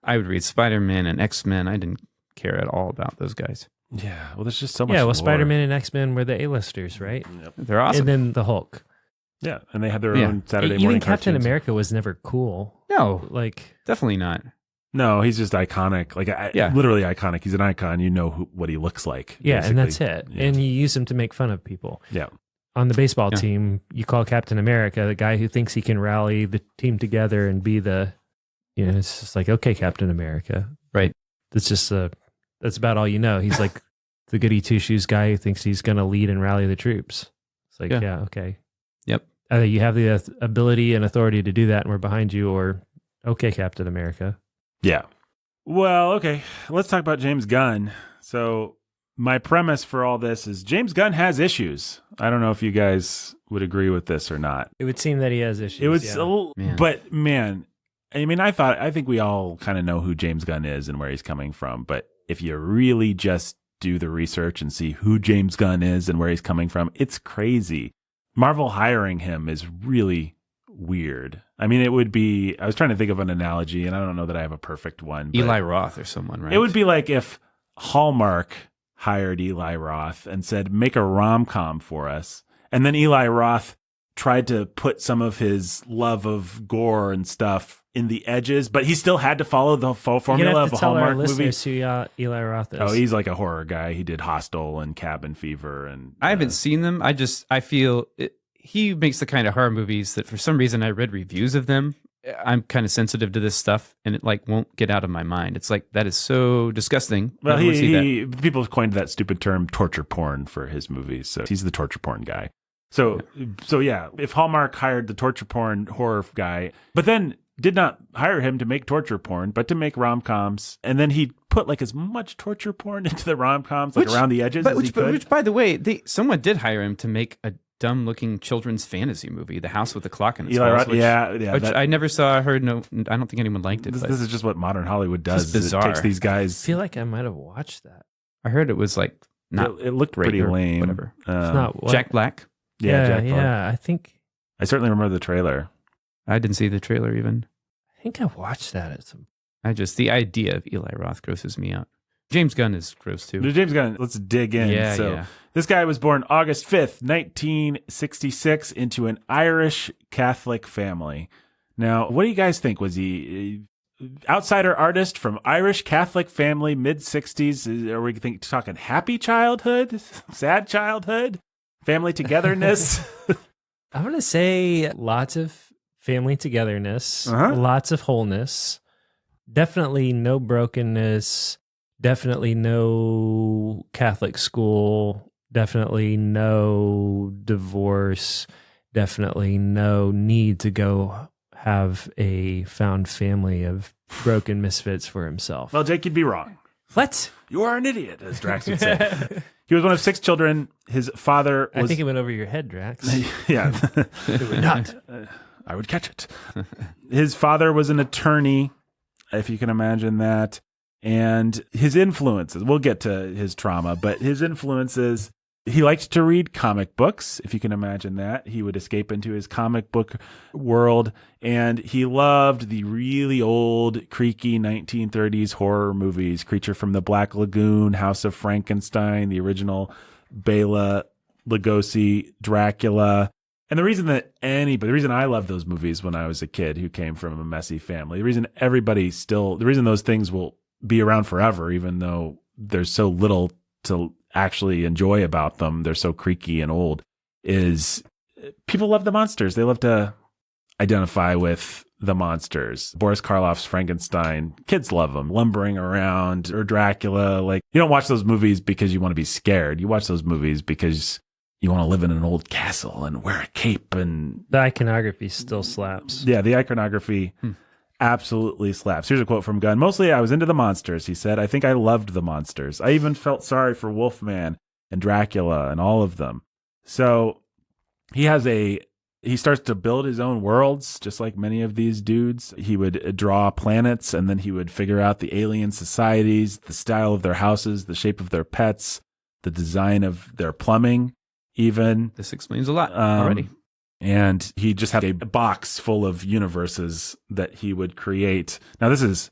I would read Spider-Man and X-Men. I didn't care at all about those guys. Yeah, well, there's just so much. Yeah, well, lore. Spider-Man and X-Men were the A-listers, right? Yep. They're awesome. And then the Hulk. Yeah, and they had their Yeah. own Saturday Even morning Captain cartoons. America was never cool. No, Like, definitely not. No, he's just iconic. Like, Yeah. literally iconic. He's an icon. You know what he looks like. yeah, and that's basically. it. Yeah. And you use him to make fun of people. Yeah. On the baseball Yeah. team, you call Captain America the guy who thinks he can rally the team together and be the, it's just like, okay, Captain America. Right. That's just that's about all you know. He's like the goody two shoes guy who thinks he's going to lead and rally the troops. It's like, Yeah. yeah okay. Yep. Either you have the ability and authority to do that and we're behind you, or okay, Captain America. Yeah. Well, okay. Let's talk about James Gunn. So my premise for all this is James Gunn has issues. I don't know if you guys would agree with this or not. It would seem that he has issues. It was yeah. a little, Man. but man, I mean, I think we all kind of know who James Gunn is and where he's coming from. But if you really just do the research and see who James Gunn is and where he's coming from, it's crazy. Marvel hiring him is really weird. I mean, it would be, I was trying to think of an analogy and I don't know that I have a perfect one. But Eli Roth or someone, right? it would be like if Hallmark hired Eli Roth and said, make a rom-com for us. And then Eli Roth tried to put some of his love of gore and stuff in the edges, but he still had to follow the full You're formula gonna of have a to tell our Hallmark movie. listeners who Eli Roth is. Oh, he's like a horror guy. He did Hostel and Cabin Fever. And I haven't seen them. I feel he makes the kind of horror movies that for some reason I read reviews of them. I'm kind of sensitive to this stuff and it like won't get out of my mind. It's like, that is so disgusting. Well, Never wanna see that. people have coined that stupid term torture porn for his movies. So he's the torture porn guy. So yeah, if Hallmark hired the torture porn horror guy, but then did not hire him to make torture porn, but to make rom-coms, and then he put like as much torture porn into the rom-coms, like around the edges as he could. Which, by the way, someone did hire him to make a dumb-looking children's fantasy movie, The House with the Clock in its Eli Walls, Roth, which that- I never saw, heard, no, I don't think anyone liked it. This, but this is just what modern Hollywood does. Just is bizarre. It takes these I guys. feel like I might have watched that. I heard it was like not It looked great pretty or lame. whatever. It's not what, Jack Black. Yeah, Jack Black. yeah. I think I certainly remember the trailer. I didn't see the trailer even. I watched that at some. The idea of Eli Roth grosses me out. James Gunn is gross too. James Gunn, let's dig in. Yeah, so yeah. this guy was born August 5th, 1966 into an Irish Catholic family. Now, what do you guys think? Was he outsider artist from Irish Catholic family, mid-60s? Are we talking happy childhood, sad childhood, family togetherness? I'm gonna say lots of family togetherness, Uh-huh. lots of wholeness, definitely no brokenness, definitely no Catholic school, definitely no divorce, definitely no need to go have a found family of broken misfits for himself. Well, Jake, you'd be wrong. What? You are an idiot, as Drax would say. He was one of 6 children. His father was... I think it went over your head, Drax. yeah. It would not. I would catch it. His father was an attorney, if you can imagine that. And his influences, we'll get to his trauma, but his influences, he liked to read comic books, if you can imagine that. He would escape into his comic book world, and he loved the really old, creaky 1930s horror movies, Creature from the Black Lagoon, House of Frankenstein, the original Bela Lugosi, Dracula. And the reason I loved those movies when I was a kid who came from a messy family, the reason those things will be around forever, even though there's so little to actually enjoy about them, they're so creaky and old, is people love the monsters. They love to identify with the monsters. Boris Karloff's Frankenstein, kids love them. Lumbering around, or Dracula. Like, you don't watch those movies because you want to be scared. You watch those movies because you want to live in an old castle and wear a cape. And The iconography still slaps. yeah, the iconography absolutely slaps. Here's a quote from Gunn. Mostly I was into the monsters, he said. I think I loved the monsters. I even felt sorry for Wolfman and Dracula and all of them. So he starts to build his own worlds, just like many of these dudes. He would draw planets, and then he would figure out the alien societies, the style of their houses, the shape of their pets, the design of their plumbing, even. This explains a lot already. And he just had a box full of universes that he would create. Now, this is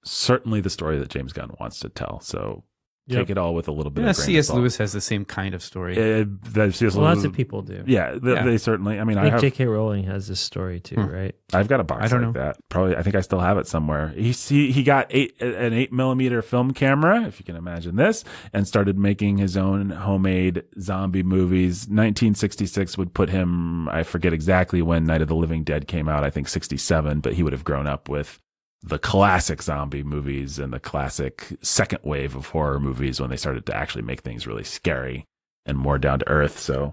certainly the story that James Gunn wants to tell. So take it all with a little bit Yeah, of grain C.S. of salt. Lewis has the same kind of story. Lots of people do. Yeah, they certainly. I mean, I think J.K. Rowling has this story too, right? I've got a box that. Probably, I think I still have it somewhere. He got an 8mm film camera, if you can imagine this, and started making his own homemade zombie movies. 1966 would put him, I forget exactly when Night of the Living Dead came out. I think 67, but he would have grown up with the classic zombie movies and the classic second wave of horror movies when they started to actually make things really scary and more down to earth. So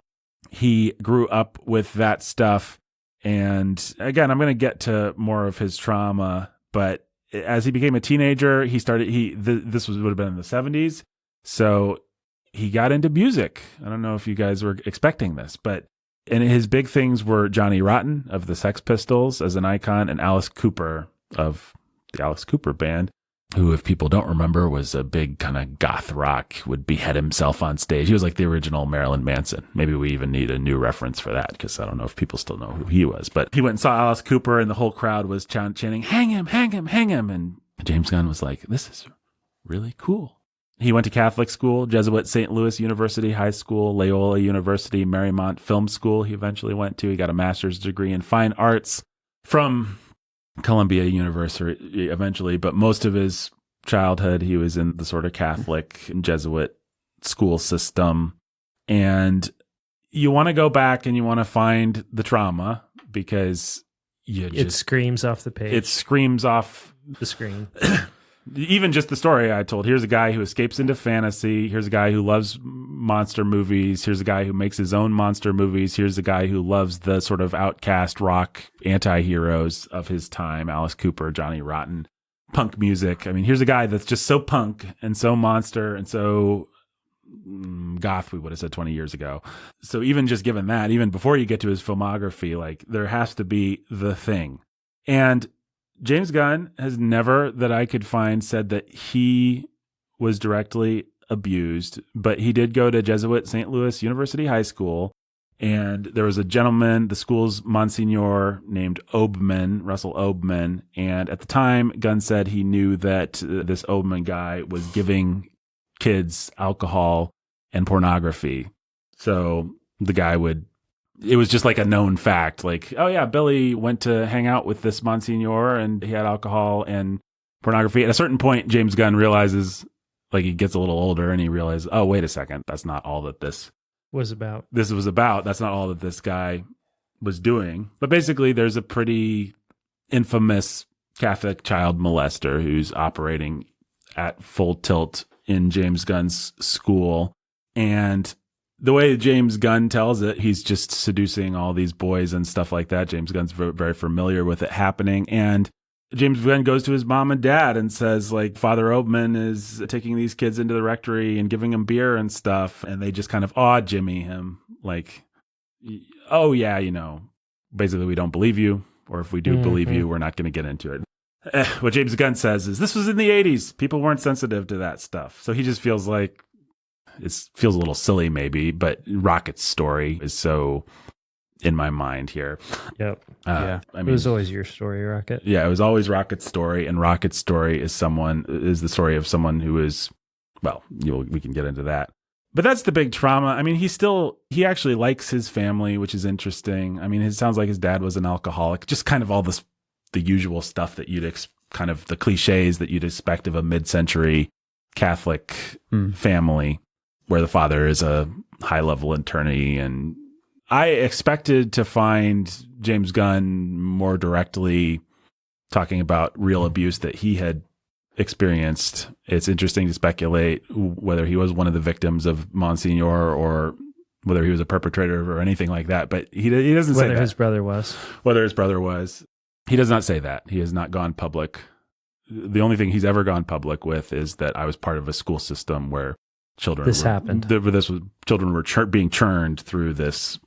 he grew up with that stuff. And again, I'm going to get to more of his trauma, but as he became a teenager, he started, this would have been in the 70s. So he got into music. I don't know if you guys were expecting this, but and his big things were Johnny Rotten of the Sex Pistols as an icon and Alice Cooper of the Alice Cooper Band, who, if people don't remember, was a big kind of goth rock, would behead himself on stage. He was like the original Marilyn Manson. Maybe we even need a new reference for that, because I don't know if people still know who he was. But he went and saw Alice Cooper, and the whole crowd was chanting, "Hang him, hang him, hang him." And James Gunn was like, this is really cool. He went to Catholic school, Jesuit St. Louis University High School, Loyola University, Marymount Film School he eventually went to. He got a master's degree in fine arts from Columbia University eventually, but most of his childhood he was in the sort of Catholic and Jesuit school system. And you want to go back and you want to find the trauma, because it screams off the page. It screams off the screen. Even just the story I told. Here's a guy who escapes into fantasy. Here's a guy who loves monster movies. Here's a guy who makes his own monster movies. Here's a guy who loves the sort of outcast rock anti-heroes of his time. Alice Cooper, Johnny Rotten, punk music. I mean, here's a guy that's just so punk and so monster and so goth, we would have said 20 years ago. So even just given that, even before you get to his filmography, like, there has to be the thing. And James Gunn has never, that I could find, said that he was directly abused, but he did go to Jesuit St. Louis University High School, and there was a gentleman, the school's Monsignor, named Obeman, Russell Obeman, and at the time, Gunn said he knew that this Obeman guy was giving kids alcohol and pornography. So the guy would, it was just like a known fact, like, oh yeah, Billy went to hang out with this Monsignor and he had alcohol and pornography. At a certain point, James Gunn realizes, like, he gets a little older and he realizes, oh, wait a second, that's not all that this was about. That's not all that this guy was doing. But basically, there's a pretty infamous Catholic child molester who's operating at full tilt in James Gunn's school. And the way James Gunn tells it, he's just seducing all these boys and stuff like that. James Gunn's very familiar with it happening. And James Gunn goes to his mom and dad and says, like, Father Obeman is taking these kids into the rectory and giving them beer and stuff. And they just kind of awe Jimmy him, like, oh yeah, you know, basically we don't believe you. Or if we do believe you, we're not going to get into it. What James Gunn says is, this was in the 80s. People weren't sensitive to that stuff. So he just feels like, it feels a little silly maybe, but Rocket's story is so in my mind here. Yep. I mean, it was always your story, Rocket. Yeah, it was always Rocket's story, and Rocket's story is the story of someone who is, well, we can get into that. But that's the big trauma. I mean, he actually likes his family, which is interesting. I mean, it sounds like his dad was an alcoholic, just kind of all this, the usual stuff that kind of the cliches that you'd expect of a mid-century Catholic family, where the father is a high-level attorney. And I expected to find James Gunn more directly talking about real abuse that he had experienced. It's interesting to speculate whether he was one of the victims of Monsignor or whether he was a perpetrator or anything like that. But he doesn't say that. Whether his brother was. Whether his brother was. He does not say that. He has not gone public. The only thing he's ever gone public with is that I was part of a school system where children children were being churned through this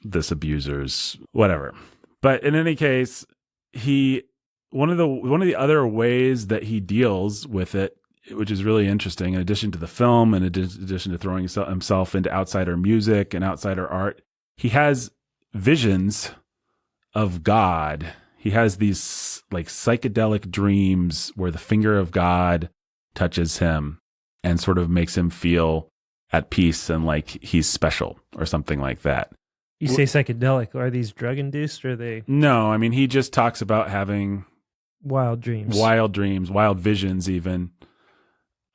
abuser's whatever. But in any case, one of the other ways that he deals with it, which is really interesting, in addition to the film, in addition to throwing himself into outsider music and outsider art, he has visions of God. he has these like psychedelic dreams where the finger of God touches him and sort of makes him feel at peace and like he's special or something like that. You say psychedelic. Are these drug induced or are they No, I mean, he just talks about having wild dreams, wild visions even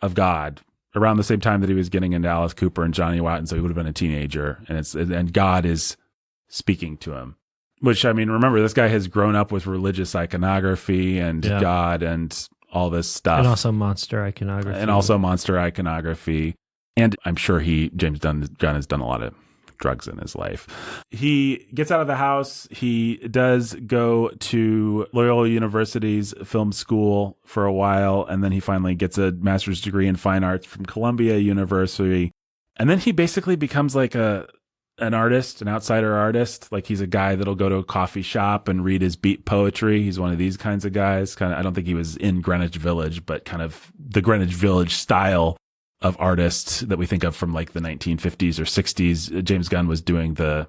of God around the same time that he was getting into Alice Cooper and Johnny Watson. So he would have been a teenager, and God is speaking to him, which, I mean, remember, this guy has grown up with religious iconography and God and all this stuff. And also monster iconography. And I'm sure James Gunn has done a lot of drugs in his life. He gets out of the house. He does go to Loyola University's film school for a while, and then he finally gets a master's degree in fine arts from Columbia University. And then he basically becomes like an outsider artist. Like, he's a guy that'll go to a coffee shop and read his beat poetry. He's one of these kinds of guys. I don't think he was in Greenwich Village, but kind of the Greenwich Village style of artists that we think of from like the 1950s or 60s. James Gunn was doing the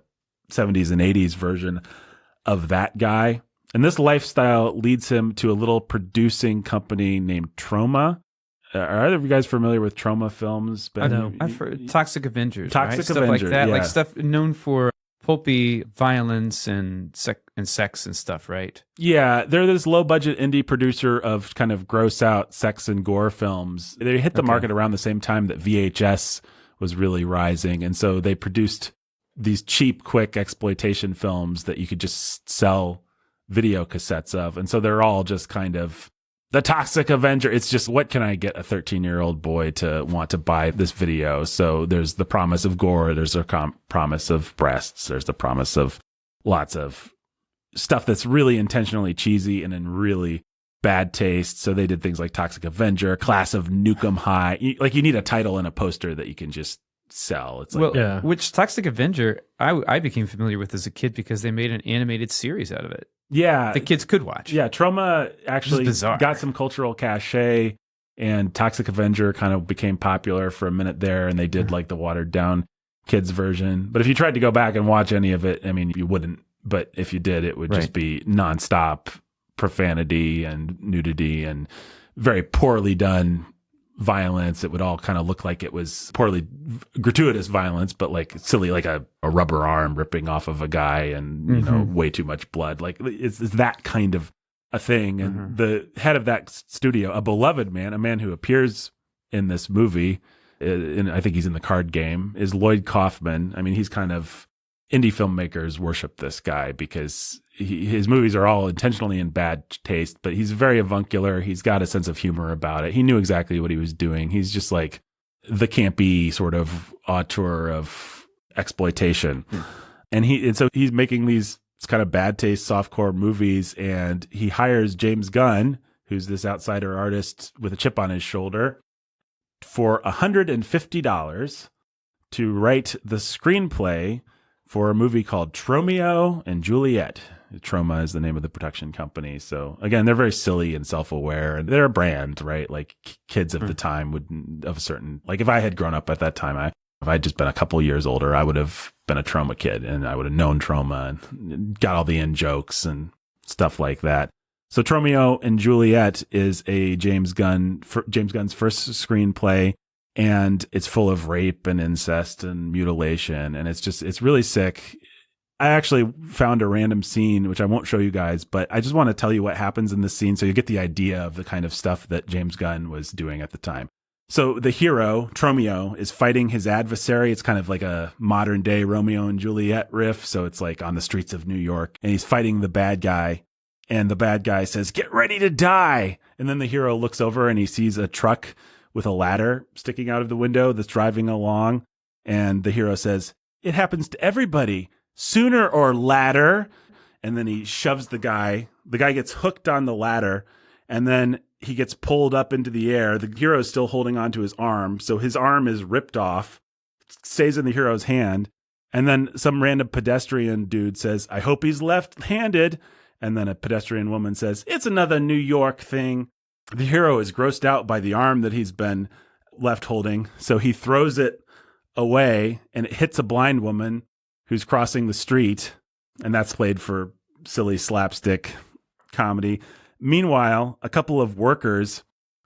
70s and 80s version of that guy. And this lifestyle leads him to a little producing company named Troma. Are either of you guys familiar with Troma Films? Ben? No, I've heard Toxic Avengers. Toxic right? Stuff Avenger, like that, yeah. like stuff known for pulpy violence and sex and stuff, right? Yeah, they're this low-budget indie producer of kind of gross-out sex and gore films. They hit the market around the same time that VHS was really rising, and so they produced these cheap, quick exploitation films that you could just sell video cassettes of, and so they're all just kind of the Toxic Avenger. It's just, what can I get a 13-year-old boy to want to buy this video? So there's the promise of gore, there's a promise of breasts, there's the promise of lots of stuff that's really intentionally cheesy and in really bad taste. So they did things like Toxic Avenger, Class of Nukem High. You need a title and a poster that you can just sell. It's like, which Toxic Avenger I became familiar with as a kid because they made an animated series out of it. Yeah, the kids could watch. Yeah, Troma actually got some cultural cachet, and Toxic Avenger kind of became popular for a minute there, and they did like the watered down kids version. But if you tried to go back and watch any of it, I mean, you wouldn't. But if you did, it would just be nonstop profanity and nudity and very poorly done violence. It would all kind of look like it was poorly gratuitous violence, but like silly, like a rubber arm ripping off of a guy and, you know, way too much blood. Like it's that kind of a thing. And the head of that studio, a beloved man, a man who appears in this movie, and I think he's in the card game, is Lloyd Kaufman. I mean, he's kind of, indie filmmakers worship this guy because his movies are all intentionally in bad taste, but he's very avuncular. He's got a sense of humor about it. He knew exactly what he was doing. He's just like the campy sort of auteur of exploitation. And so he's making these kind of bad taste softcore movies, and he hires James Gunn, who's this outsider artist with a chip on his shoulder, for $150 to write the screenplay for a movie called Tromeo and Juliet. Troma is the name of the production company. So again, they're very silly and self-aware, and they're a brand, right? Like kids of the time of a certain, like if I had grown up at that time, if I'd just been a couple years older, I would have been a Troma kid, and I would have known Troma and got all the in jokes and stuff like that. So Tromeo and Juliet is a James Gunn's first screenplay. And it's full of rape and incest and mutilation. And it's really sick. I actually found a random scene, which I won't show you guys, but I just want to tell you what happens in this scene so you get the idea of the kind of stuff that James Gunn was doing at the time. So the hero, Tromeo, is fighting his adversary. It's kind of like a modern day Romeo and Juliet riff. So it's like on the streets of New York, and he's fighting the bad guy. And the bad guy says, "Get ready to die." And then the hero looks over and he sees a truck with a ladder sticking out of the window that's driving along. And the hero says, "It happens to everybody, sooner or later." And then he shoves the guy. The guy gets hooked on the ladder, and then he gets pulled up into the air. The hero is still holding onto his arm. So his arm is ripped off, stays in the hero's hand. And then some random pedestrian dude says, "I hope he's left-handed." And then a pedestrian woman says, "It's another New York thing." The hero is grossed out by the arm that he's been left holding, so he throws it away, and it hits a blind woman who's crossing the street, and that's played for silly slapstick comedy. Meanwhile, a couple of workers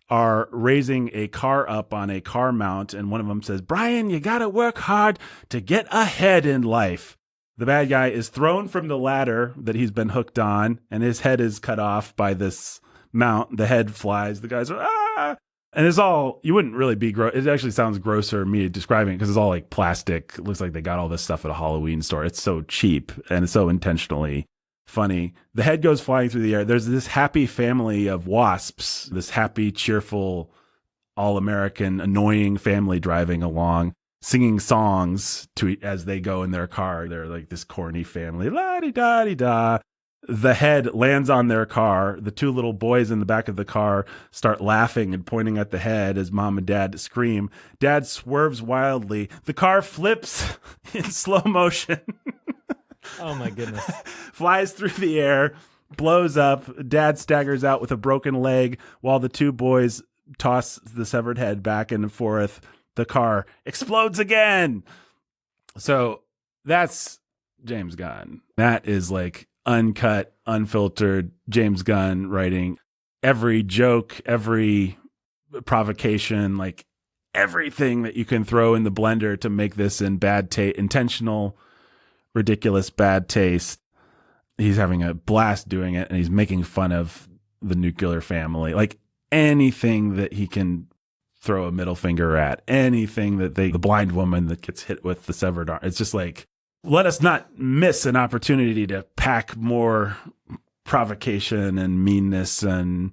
are raising a car up on a car mount, and one of them says, "Brian, you gotta work hard to get ahead in life." The bad guy is thrown from the ladder that he's been hooked on, and his head is cut off by this mount. The head flies. The guy's, ah! And it's all, you wouldn't really be gross. It actually sounds grosser me describing it because it's all like plastic. It looks like they got all this stuff at a Halloween store. It's so cheap and it's so intentionally funny. The head goes flying through the air. There's this happy family of wasps, this happy, cheerful, all-American, annoying family driving along, singing songs as they go in their car. They're like this corny family, la-di-da-di-da. The head lands on their car. The two little boys in the back of the car start laughing and pointing at the head as mom and dad scream. Dad swerves wildly. The car flips in slow motion. Oh my goodness. Flies through the air, blows up. Dad staggers out with a broken leg while the two boys toss the severed head back and forth. The car explodes again. So that's James Gunn. That is like uncut, unfiltered James Gunn writing. Every joke, every provocation, like everything that you can throw in the blender to make this in bad taste, intentional, ridiculous bad taste. He's having a blast doing it, and he's making fun of the nuclear family. Like anything that he can throw a middle finger at, anything that the blind woman that gets hit with the severed arm. It's just like, let us not miss an opportunity to pack more provocation and meanness and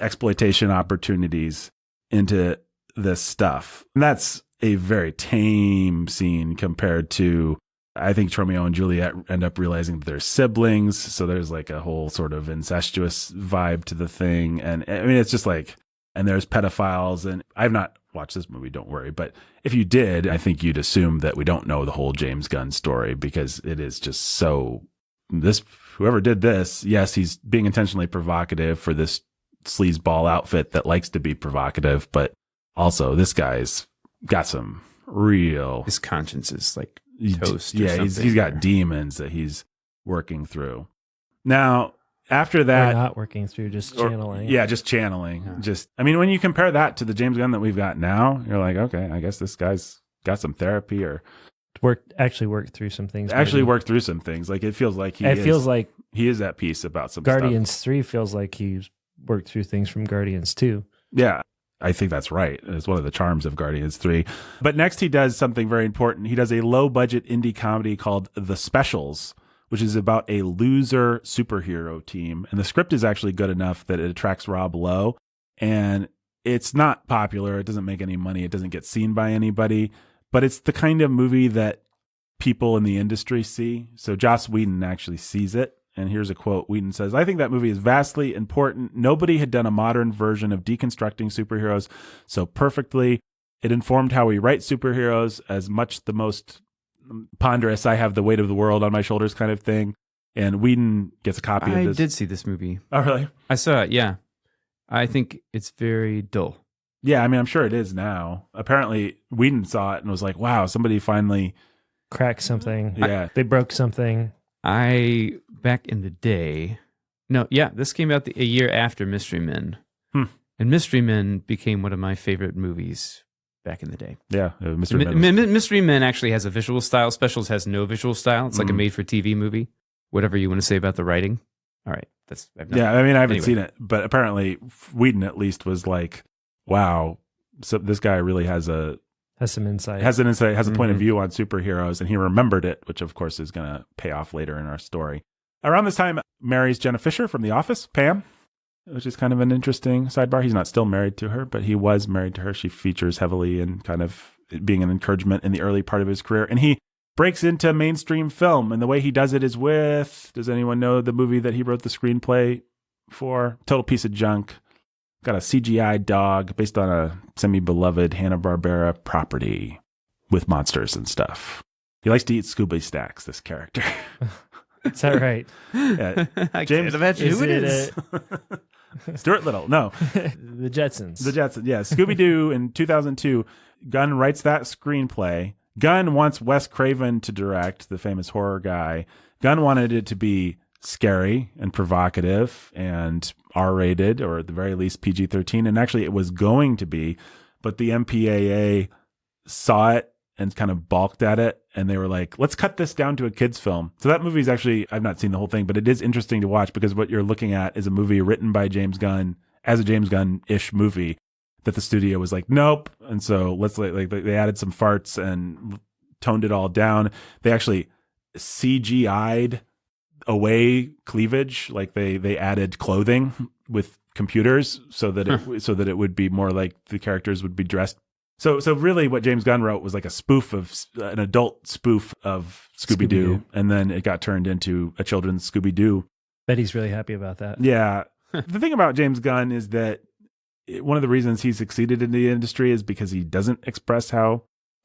exploitation opportunities into this stuff. And that's a very tame scene compared to, I think Romeo and Juliet end up realizing that they're siblings. So there's like a whole sort of incestuous vibe to the thing. And I mean, it's just like, and there's pedophiles, and I've not watched this movie, don't worry. But if you did, I think you'd assume that we don't know the whole James Gunn story because it is just so, whoever did this, yes, he's being intentionally provocative for this sleazeball outfit that likes to be provocative, but also this guy's got some real, His conscience is like toast. Yeah, he's got demons that he's working through. Now, after that, not working through, just channeling. Just channeling. Yeah. Just, I mean, when you compare that to the James Gunn that we've got now, you're like, okay, I guess this guy's got some therapy or Actually worked through some things. Worked through some things. Like it feels like he is at peace about some Guardians stuff. 3 feels like he's worked through things from Guardians 2. Yeah, I think that's right. It's one of the charms of Guardians 3. But next he does something very important. He does a low budget indie comedy called The Specials, which is about a loser superhero team. And the script is actually good enough that it attracts Rob Lowe. And it's not popular. It doesn't make any money. It doesn't get seen by anybody. But it's the kind of movie that people in the industry see. So Joss Whedon actually sees it. And here's a quote. Whedon says, "I think that movie is vastly important. Nobody had done a modern version of deconstructing superheroes so perfectly. It informed how we write superheroes as much the most ponderous, I have the weight of the world on my shoulders kind of thing." And Whedon gets a copy of this. I did see this movie. Oh, really? I saw it, yeah. I think it's very dull. Yeah, I mean, I'm sure it is now. Apparently, Whedon saw it and was like, wow, somebody finally cracked something. Yeah. They broke something. Back in the day, this came out a year after Mystery Men. And Mystery Men became one of my favorite movies back in the day. Yeah, Mystery Men actually has a visual style. Specials has no visual style. It's like a made-for-TV movie. Whatever you want to say about the writing. All right, I mean, I haven't seen it, but apparently Whedon at least was like, "Wow, so this guy really has some insight, has a point of view on superheroes," and he remembered it, which of course is going to pay off later in our story. Around this time, marries Jenna Fisher from The Office, Pam, which is kind of an interesting sidebar. He's not still married to her, but he was married to her. She features heavily in kind of being an encouragement in the early part of his career. And he breaks into mainstream film. And the way he does it is with, does anyone know the movie that he wrote the screenplay for? Total piece of junk. Got a CGI dog based on a semi-beloved Hanna-Barbera property with monsters and stuff. He likes to eat Scooby Stacks, this character. Is that right? Yeah. I James, can't imagine who it is. Stuart Little. No. The Jetsons. Yeah. Scooby-Doo in 2002. Gunn writes that screenplay. Gunn wants Wes Craven to direct, the famous horror guy. Gunn wanted it to be scary and provocative and R-rated, or at the very least PG-13. And actually it was going to be, but the MPAA saw it and kind of balked at it. And they were like, let's cut this down to a kid's film. So that movie is actually, I've not seen the whole thing, but it is interesting to watch because what you're looking at is a movie written by James Gunn as a James Gunn-ish movie that the studio was like, nope. And so they added some farts and toned it all down. They actually CGI'd away cleavage. Like they added clothing with computers so that it would be more like the characters would be dressed. So really what James Gunn wrote was like an adult spoof of Scooby-Doo. And then it got turned into a children's Scooby-Doo. Bet he's really happy about that. Yeah. The thing about James Gunn is that one of the reasons he succeeded in the industry is because he doesn't express how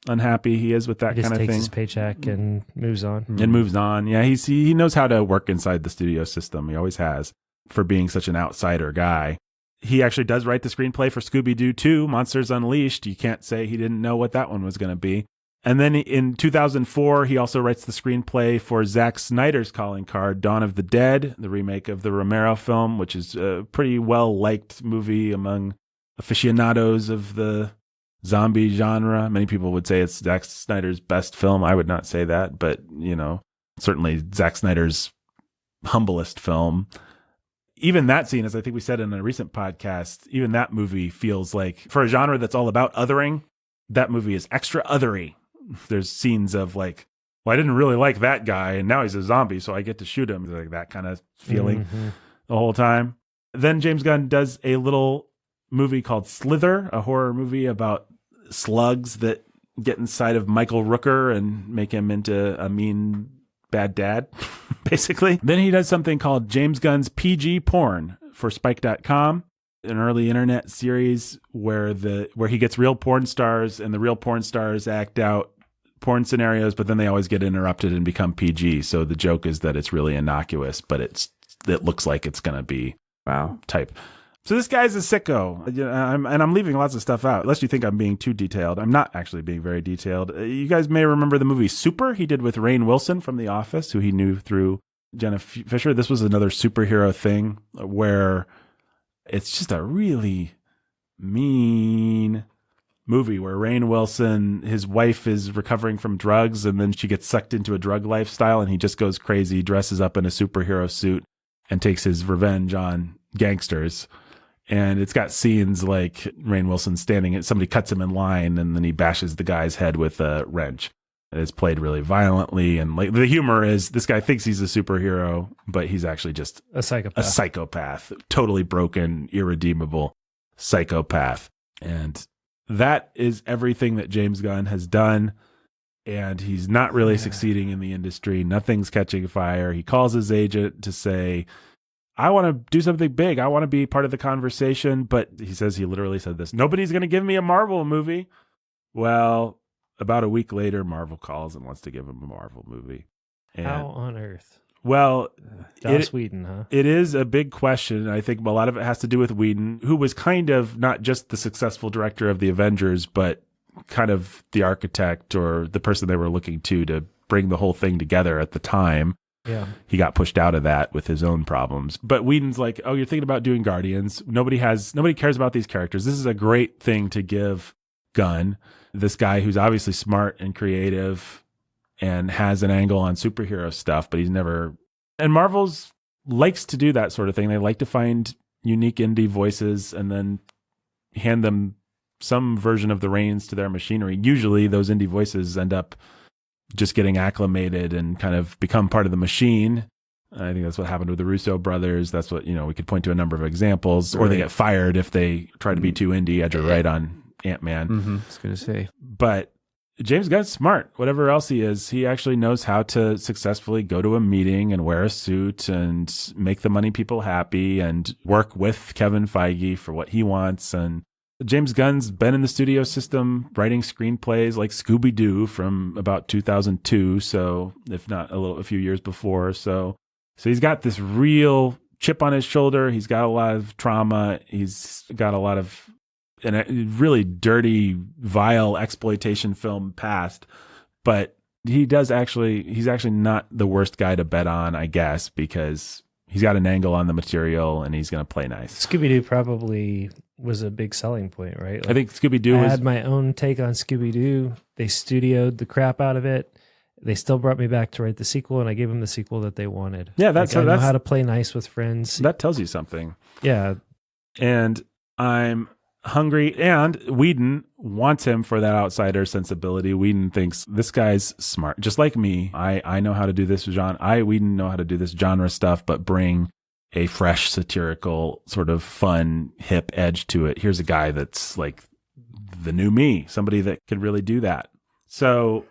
unhappy he is with that kind of thing. He just takes his paycheck and moves on. And moves on. Yeah, he knows how to work inside the studio system. He always has, for being such an outsider guy. He actually does write the screenplay for Scooby-Doo 2, Monsters Unleashed. You can't say he didn't know what that one was going to be. And then in 2004, he also writes the screenplay for Zack Snyder's calling card, Dawn of the Dead, the remake of the Romero film, which is a pretty well-liked movie among aficionados of the zombie genre. Many people would say it's Zack Snyder's best film. I would not say that, but, certainly Zack Snyder's humblest film. Even that scene, as I think we said in a recent podcast, even that movie feels like, for a genre that's all about othering, that movie is extra othery. There's scenes of like, well, I didn't really like that guy, and now he's a zombie, so I get to shoot him. Like that kind of feeling the whole time. Then James Gunn does a little movie called Slither, a horror movie about slugs that get inside of Michael Rooker and make him into a mean bad dad, basically. Then he does something called James Gunn's PG Porn for Spike.com, an early internet series where he gets real porn stars, and the real porn stars act out porn scenarios, but then they always get interrupted and become PG. So the joke is that it's really innocuous, but it looks like it's going to be type. So this guy's a sicko, and I'm leaving lots of stuff out, unless you think I'm being too detailed. I'm not actually being very detailed. You guys may remember the movie Super he did with Rainn Wilson from The Office, who he knew through Jenna Fisher. This was another superhero thing where it's just a really mean movie where Rainn Wilson, his wife is recovering from drugs, and then she gets sucked into a drug lifestyle, and he just goes crazy, dresses up in a superhero suit, and takes his revenge on gangsters. And it's got scenes like Rainn Wilson somebody cuts him in line, and then he bashes the guy's head with a wrench. It's played really violently, and like the humor is this guy thinks he's a superhero, but he's actually just a psychopath, totally broken, irredeemable psychopath. And that is everything that James Gunn has done. And he's not really succeeding in the industry. Nothing's catching fire. He calls his agent to say, I want to do something big. I want to be part of the conversation. But he literally said this, nobody's going to give me a Marvel movie. Well, about a week later, Marvel calls and wants to give him a Marvel movie. And, how on earth? Well, Joss Whedon, huh? It is a big question. I think a lot of it has to do with Whedon, who was kind of not just the successful director of the Avengers, but kind of the architect or the person they were looking to bring the whole thing together at the time. Yeah. He got pushed out of that with his own problems. But Whedon's like, oh, you're thinking about doing Guardians. Nobody cares about these characters. This is a great thing to give Gunn, this guy who's obviously smart and creative and has an angle on superhero stuff, but he's never... And Marvel's likes to do that sort of thing. They like to find unique indie voices and then hand them some version of the reins to their machinery. Usually those indie voices end up just getting acclimated and kind of become part of the machine. I think that's what happened with the Russo brothers. That's what, we could point to a number of examples. Or they get fired if they try to be too indie. Edgar Wright on Ant-Man. I was going to say. But James Gunn's smart. Whatever else he is, he actually knows how to successfully go to a meeting and wear a suit and make the money people happy and work with Kevin Feige for what he wants. And James Gunn's been in the studio system writing screenplays like Scooby-Doo from about 2002. So if not a few years before. So he's got this real chip on his shoulder. He's got a lot of trauma. He's got a lot of a really dirty, vile exploitation film past, but he's actually not the worst guy to bet on, I guess, because he's got an angle on the material and he's going to play nice. Scooby-Doo probably was a big selling point, right? Like, I think Scooby-Doo I had my own take on Scooby-Doo. They studioed the crap out of it. They still brought me back to write the sequel, and I gave them the sequel that they wanted. Yeah, I know how to play nice with friends. That tells you something. Yeah. And I'm hungry, and Whedon wants him for that outsider sensibility. Whedon thinks this guy's smart, just like me. I know how to do this genre. Whedon know how to do this genre stuff, but bring a fresh, satirical, sort of fun, hip edge to it. Here's a guy that's like the new me, somebody that could really do that. So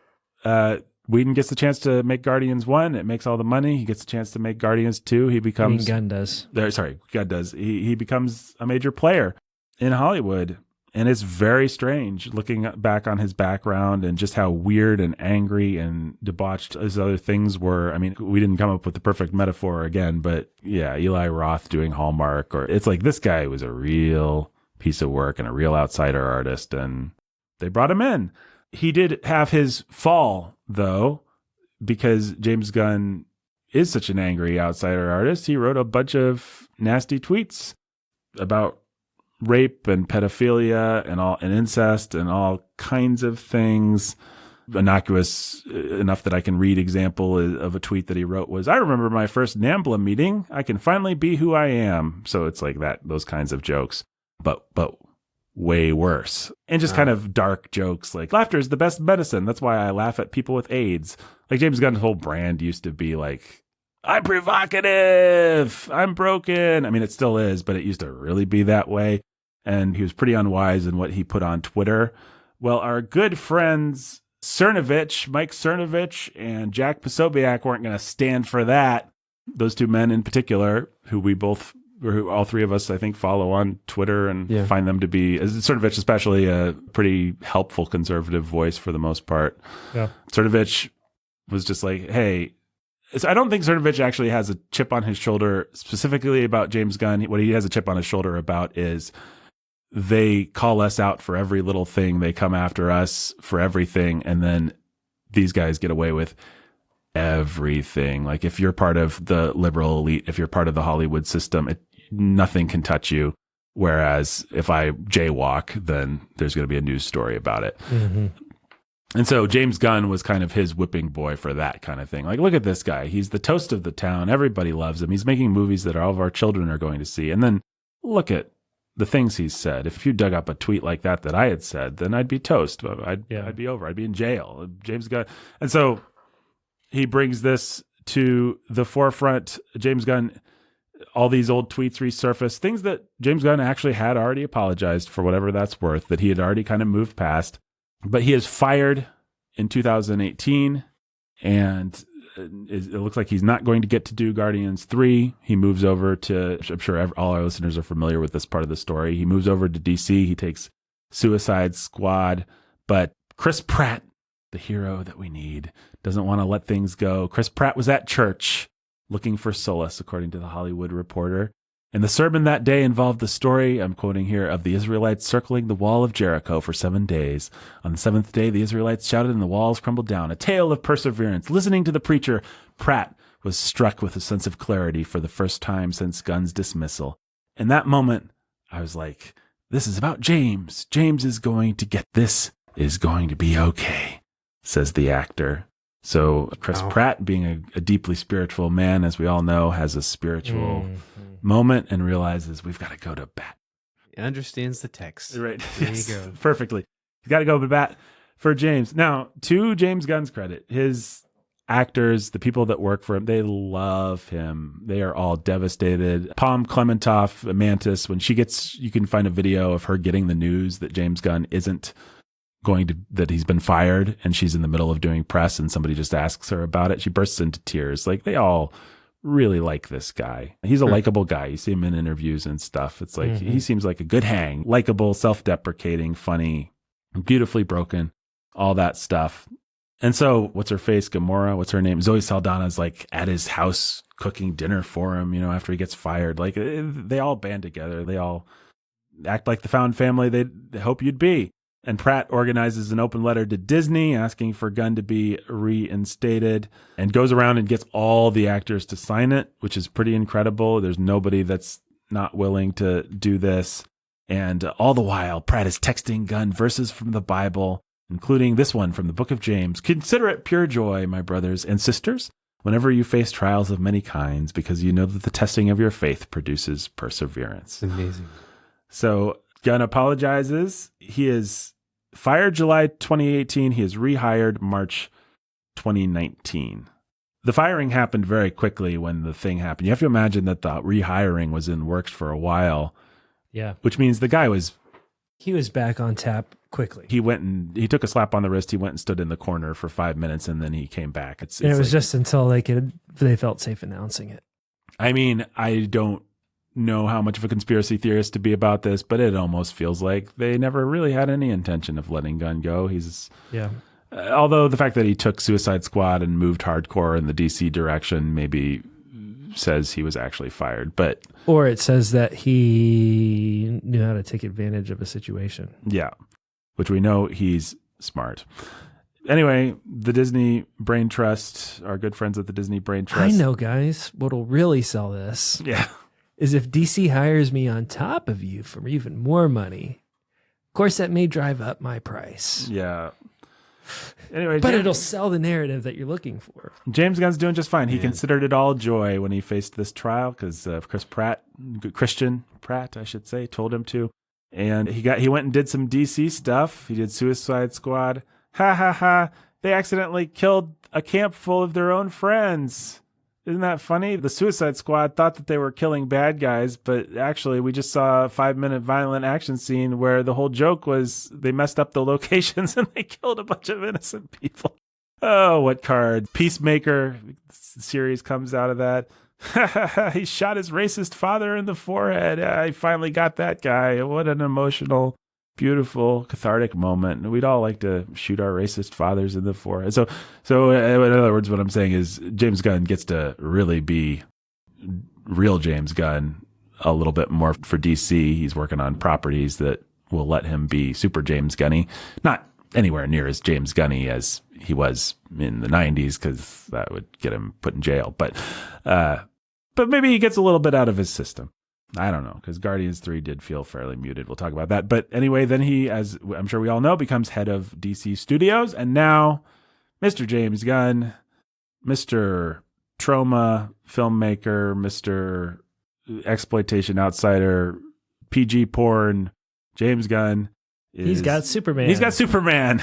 Whedon gets the chance to make Guardians 1. It makes all the money. He gets a chance to make Guardians 2. He becomes... Gunn does. Gunn does. He becomes a major player in Hollywood. And it's very strange looking back on his background and just how weird and angry and debauched his other things were. I mean, we didn't come up with the perfect metaphor again, but yeah, Eli Roth doing Hallmark, or it's like this guy was a real piece of work and a real outsider artist, and they brought him in. He did have his fall, though, because James Gunn is such an angry outsider artist. He wrote a bunch of nasty tweets about rape and pedophilia and incest and all kinds of things. Innocuous enough that I can read example of a tweet that he wrote was, "I remember my first NAMBLA meeting. I can finally be who I am." So it's like that, those kinds of jokes, but way worse. And just kind of dark jokes like, laughter is the best medicine. That's why I laugh at people with AIDS. Like James Gunn's whole brand used to be like, I'm provocative, I'm broken. I mean, it still is, but it used to really be that way. And he was pretty unwise in what he put on Twitter. Well, our good friends Mike Cernovich and Jack Posobiec weren't going to stand for that. Those two men in particular, who all three of us, I think, follow on Twitter and find them to be, Cernovich especially, a pretty helpful conservative voice for the most part. Yeah. Cernovich was just like, hey, I don't think Cernovich actually has a chip on his shoulder specifically about James Gunn. What he has a chip on his shoulder about is they call us out for every little thing. They come after us for everything. And then these guys get away with everything. Like if you're part of the liberal elite, if you're part of the Hollywood system, nothing can touch you. Whereas if I jaywalk, then there's going to be a news story about it. Mm-hmm. And so James Gunn was kind of his whipping boy for that kind of thing. Like, look at this guy. He's the toast of the town. Everybody loves him. He's making movies that all of our children are going to see. And then look at the things he's said. If you dug up a tweet like that I had said, then I'd be toast. I'd be over. I'd be in jail. James Gunn. And so he brings this to the forefront. James Gunn, all these old tweets resurface, things that James Gunn actually had already apologized for, whatever that's worth, that he had already kind of moved past. But he is fired in 2018, and it looks like he's not going to get to do Guardians 3. He moves over to, I'm sure all our listeners are familiar with this part of the story. He moves over to DC. He takes Suicide Squad. But Chris Pratt, the hero that we need, doesn't want to let things go. Chris Pratt was at church looking for solace, according to the Hollywood Reporter. And the sermon that day involved the story, I'm quoting here, of the Israelites circling the wall of Jericho for 7 days. On the seventh day, the Israelites shouted and the walls crumbled down. A tale of perseverance. Listening to the preacher, Pratt was struck with a sense of clarity for the first time since Gunn's dismissal. In that moment, I was like, this is about James. James is going to get this. Is going to be okay, says the actor. So Chris Pratt, being a deeply spiritual man, as we all know, has a spiritual moment and realizes we've got to go to bat. He understands the text. Right. There Yes, you go. Perfectly. He's got to go to bat for James. Now, to James Gunn's credit, his actors, the people that work for him, they love him. They are all devastated. Palm Clementoff, Mantis, when she gets, you can find a video of her getting the news that James Gunn isn't going to, that he's been fired, and she's in the middle of doing press and somebody just asks her about it. She bursts into tears. Like, they all really like this guy. He's a likable guy. You see him in interviews and stuff. It's like, he seems like a good hang, likable, self-deprecating, funny, beautifully broken, all that stuff. And so what's her face? Gamora, what's her name? Zoe Saldana's like at his house cooking dinner for him, after he gets fired. Like, they all band together. They all act like the found family they hope you'd be. And Pratt organizes an open letter to Disney asking for Gunn to be reinstated and goes around and gets all the actors to sign it, which is pretty incredible. There's nobody that's not willing to do this. And all the while, Pratt is texting Gunn verses from the Bible, including this one from the book of James. Consider it pure joy, my brothers and sisters, whenever you face trials of many kinds, because you know that the testing of your faith produces perseverance. Amazing. So Gunn apologizes. He is fired July 2018. He is rehired March 2019. The firing happened very quickly when the thing happened. You have to imagine that the rehiring was in works for a while. Yeah. Which means the guy was... He was back on tap quickly. He went and he took a slap on the wrist. He went and stood in the corner for 5 minutes and then he came back. And it was just until they felt safe announcing it. I mean, I don't know how much of a conspiracy theorist to be about this, but it almost feels like they never really had any intention of letting Gunn go. Yeah. Although the fact that he took Suicide Squad and moved hardcore in the DC direction maybe says he was actually fired, or it says that he knew how to take advantage of a situation. Yeah, which we know he's smart. Anyway, the Disney Brain Trust, our good friends at the Disney Brain Trust. I know, guys, what'll really sell this is if DC hires me on top of you for even more money. Of course, that may drive up my price. Yeah. Anyway, but it'll sell the narrative that you're looking for. James Gunn's doing just fine. He considered it all joy when he faced this trial because Christian Pratt, I should say, told him to. And he went and did some DC stuff. He did Suicide Squad. Ha ha ha. They accidentally killed a camp full of their own friends. Isn't that funny? The Suicide Squad thought that they were killing bad guys, but actually we just saw a 5-minute violent action scene where the whole joke was they messed up the locations and they killed a bunch of innocent people. Oh, what card? Peacemaker series comes out of that. He shot his racist father in the forehead. I finally got that guy. What an emotional, beautiful, cathartic moment. We'd all like to shoot our racist fathers in the forehead. So in other words, what I'm saying is James Gunn gets to really be real James Gunn a little bit more for DC. He's working on properties that will let him be super James Gunny. Not anywhere near as James Gunny as he was in the 90s, because that would get him put in jail. But maybe he gets a little bit out of his system. I don't know, because Guardians 3 did feel fairly muted. We'll talk about that. But anyway, then he, as I'm sure we all know, becomes head of DC Studios. And now Mr. James Gunn, Mr. Trauma filmmaker, Mr. Exploitation outsider, PG porn, James Gunn. He's got Superman. He's got Superman.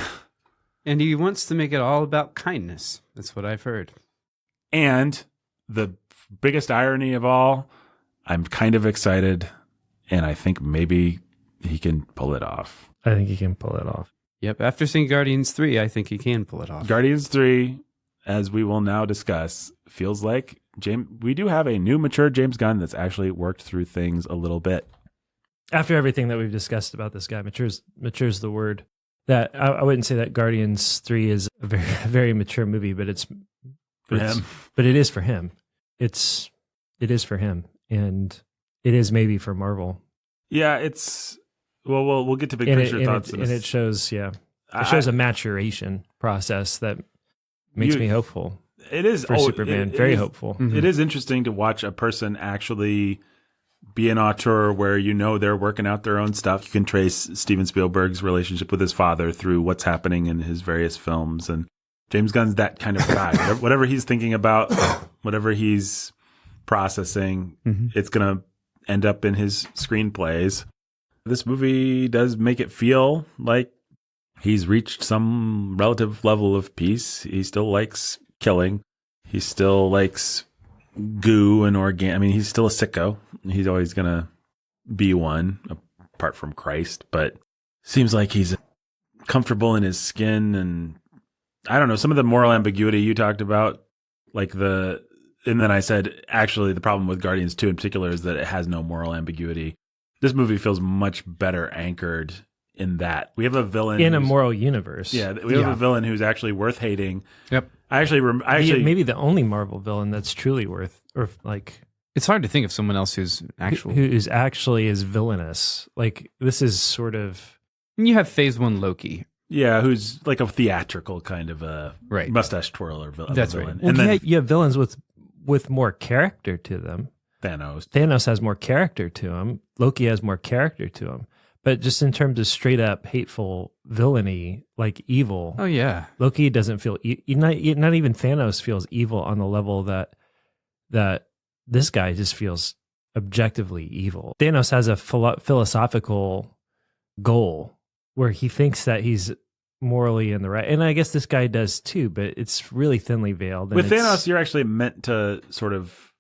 And he wants to make it all about kindness. That's what I've heard. And the biggest irony of all, I'm kind of excited, and I think maybe he can pull it off. I think he can pull it off. Yep. After seeing Guardians 3, I think he can pull it off. Guardians 3, as we will now discuss, feels like we do have a new mature James Gunn that's actually worked through things a little bit. After everything that we've discussed about this guy, matures the word. That I wouldn't say that Guardians 3 is a very, very mature movie, but it's for him. But it is for him. It is for him. And it is maybe for Marvel. Yeah, it's we'll get to big picture thoughts. And it shows, it shows a maturation process that makes me hopeful. It is for Superman, very hopeful. Mm-hmm. It is interesting to watch a person actually be an auteur where they're working out their own stuff. You can trace Steven Spielberg's relationship with his father through what's happening in his various films, and James Gunn's that kind of guy. Whatever he's thinking about, whatever he's processing, it's going to end up in his screenplays. This movie does make it feel like he's reached some relative level of peace. He still likes killing. He still likes goo and he's still a sicko. He's always going to be one, apart from Christ, but seems like he's comfortable in his skin. And I don't know, some of the moral ambiguity you talked about, and then I said, actually, the problem with Guardians 2 in particular is that it has no moral ambiguity. This movie feels much better anchored in that. We have a villain in a moral universe. Yeah, we have a villain who's actually worth hating. Yep. I actually maybe the only Marvel villain that's truly worth, or like, it's hard to think of someone else who's actually is villainous. Like, this is sort of And you have Phase 1 Loki. Yeah, who's like a theatrical kind of a Right. mustache twirler. That's villain. right. Well, And then you have villains with more character to them. Thanos. Thanos has more character to him. Loki has more character to him. But just in terms of straight up hateful villainy, like evil, Oh, yeah. Loki doesn't feel not even Thanos feels evil on the level that this guy just feels objectively evil. Thanos has a philosophical goal where he thinks that he's morally in the right, and I guess this guy does too. But it's really thinly veiled. With Thanos, you're actually meant to sort of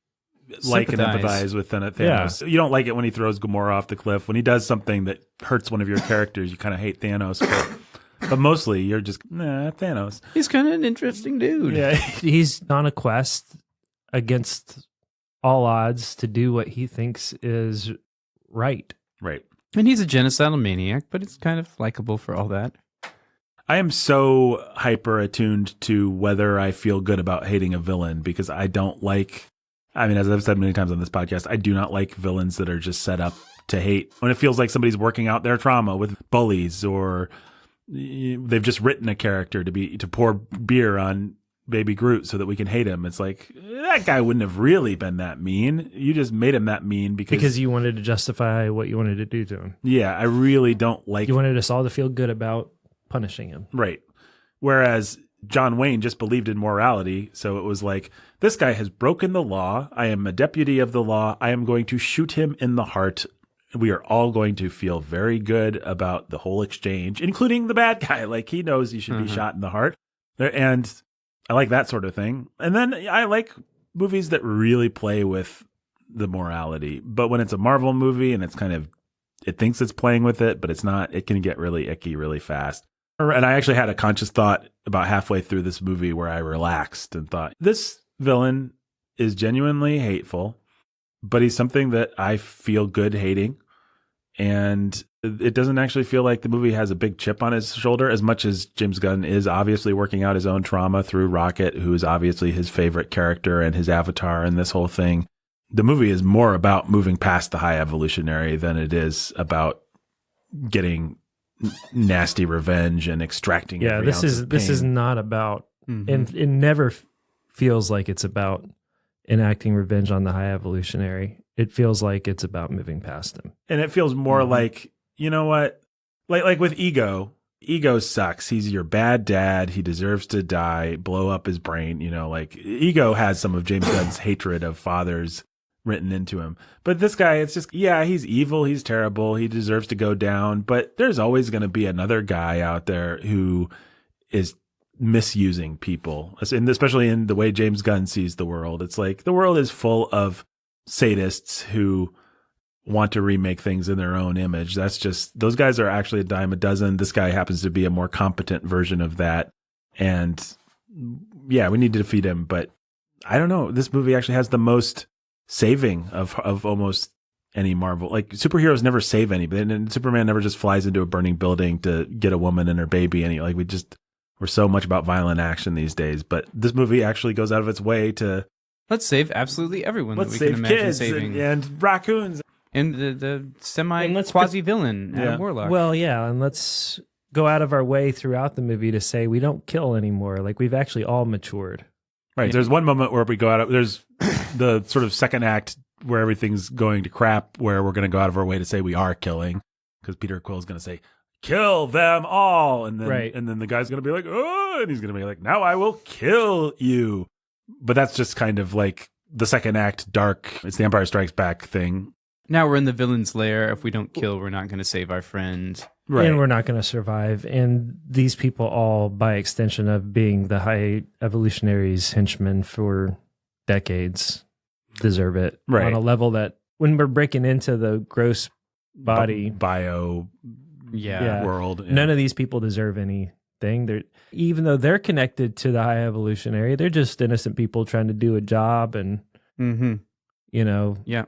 like and empathize with Thanos. You don't like it when he throws Gamora off the cliff. When he does something that hurts one of your characters, you kind of hate Thanos. But mostly, you're just, Thanos. He's kind of an interesting dude. Yeah. He's on a quest against all odds to do what he thinks is right. Right. And he's a genocidal maniac, but it's kind of likable for all that. I am so hyper attuned to whether I feel good about hating a villain because I don't like, as I've said many times on this podcast, I do not like villains that are just set up to hate. When it feels like somebody's working out their trauma with bullies, or they've just written a character to pour beer on Baby Groot so that we can hate him. It's like, that guy wouldn't have really been that mean. You just made him that mean because you wanted to justify what you wanted to do to him. Yeah, I really don't like. You wanted us all to feel good about punishing him. Right. Whereas John Wayne just believed in morality. So it was like, this guy has broken the law. I am a deputy of the law. I am going to shoot him in the heart. We are all going to feel very good about the whole exchange, including the bad guy. Like, he knows he should be shot in the heart. And I like that sort of thing. And then I like movies that really play with the morality. But when it's a Marvel movie and it's kind of, it thinks it's playing with it, but it's not, it can get really icky really fast. And I actually had a conscious thought about halfway through this movie where I relaxed and thought, this villain is genuinely hateful, but he's something that I feel good hating. And it doesn't actually feel like the movie has a big chip on his shoulder, as much as James Gunn is obviously working out his own trauma through Rocket, who is obviously his favorite character and his avatar and this whole thing. The movie is more about moving past the high evolutionary than it is about getting nasty revenge and extracting. Yeah, this is not about, and it never feels like it's about enacting revenge on the high evolutionary. It feels like it's about moving past him. And it feels more like, you know what? Like with Ego sucks. He's your bad dad. He deserves to die, blow up his brain. Like Ego has some of James Gunn's hatred of fathers written into him. But this guy, it's just, he's evil. He's terrible. He deserves to go down. But there's always going to be another guy out there who is misusing people, and especially in the way James Gunn sees the world. It's like the world is full of sadists who want to remake things in their own image. That's just, those guys are actually a dime a dozen. This guy happens to be a more competent version of that. And we need to defeat him. But I don't know. This movie actually has the most saving of almost any Marvel. Like, superheroes never save anybody. And Superman never just flies into a burning building to get a woman and her baby. We're so much about violent action these days. But this movie actually goes out of its way to, let's save absolutely everyone let's that we save can imagine kids saving. and raccoons. And the semi-quasi-villain, Adam Warlock. Well, yeah, and let's go out of our way throughout the movie to say we don't kill anymore. Like, we've actually all matured. Right. Yeah. There's one moment where we go out of, there's the sort of second act where everything's going to crap, where we're going to go out of our way to say we are killing, because Peter Quill's going to say, kill them all. And then the guy's going to be like, oh, and he's going to be like, now I will kill you. But that's just kind of like the second act dark. It's the Empire Strikes Back thing. Now we're in the villain's lair. If we don't kill, we're not going to save our friend. Right. And we're not going to survive. And these people all, by extension of being the high evolutionaries' henchmen for decades, deserve it. Right. On a level that, when we're breaking into the gross body bio world. Yeah. None of these people deserve anything. Even though they're connected to the high evolutionary, they're just innocent people trying to do a job. And,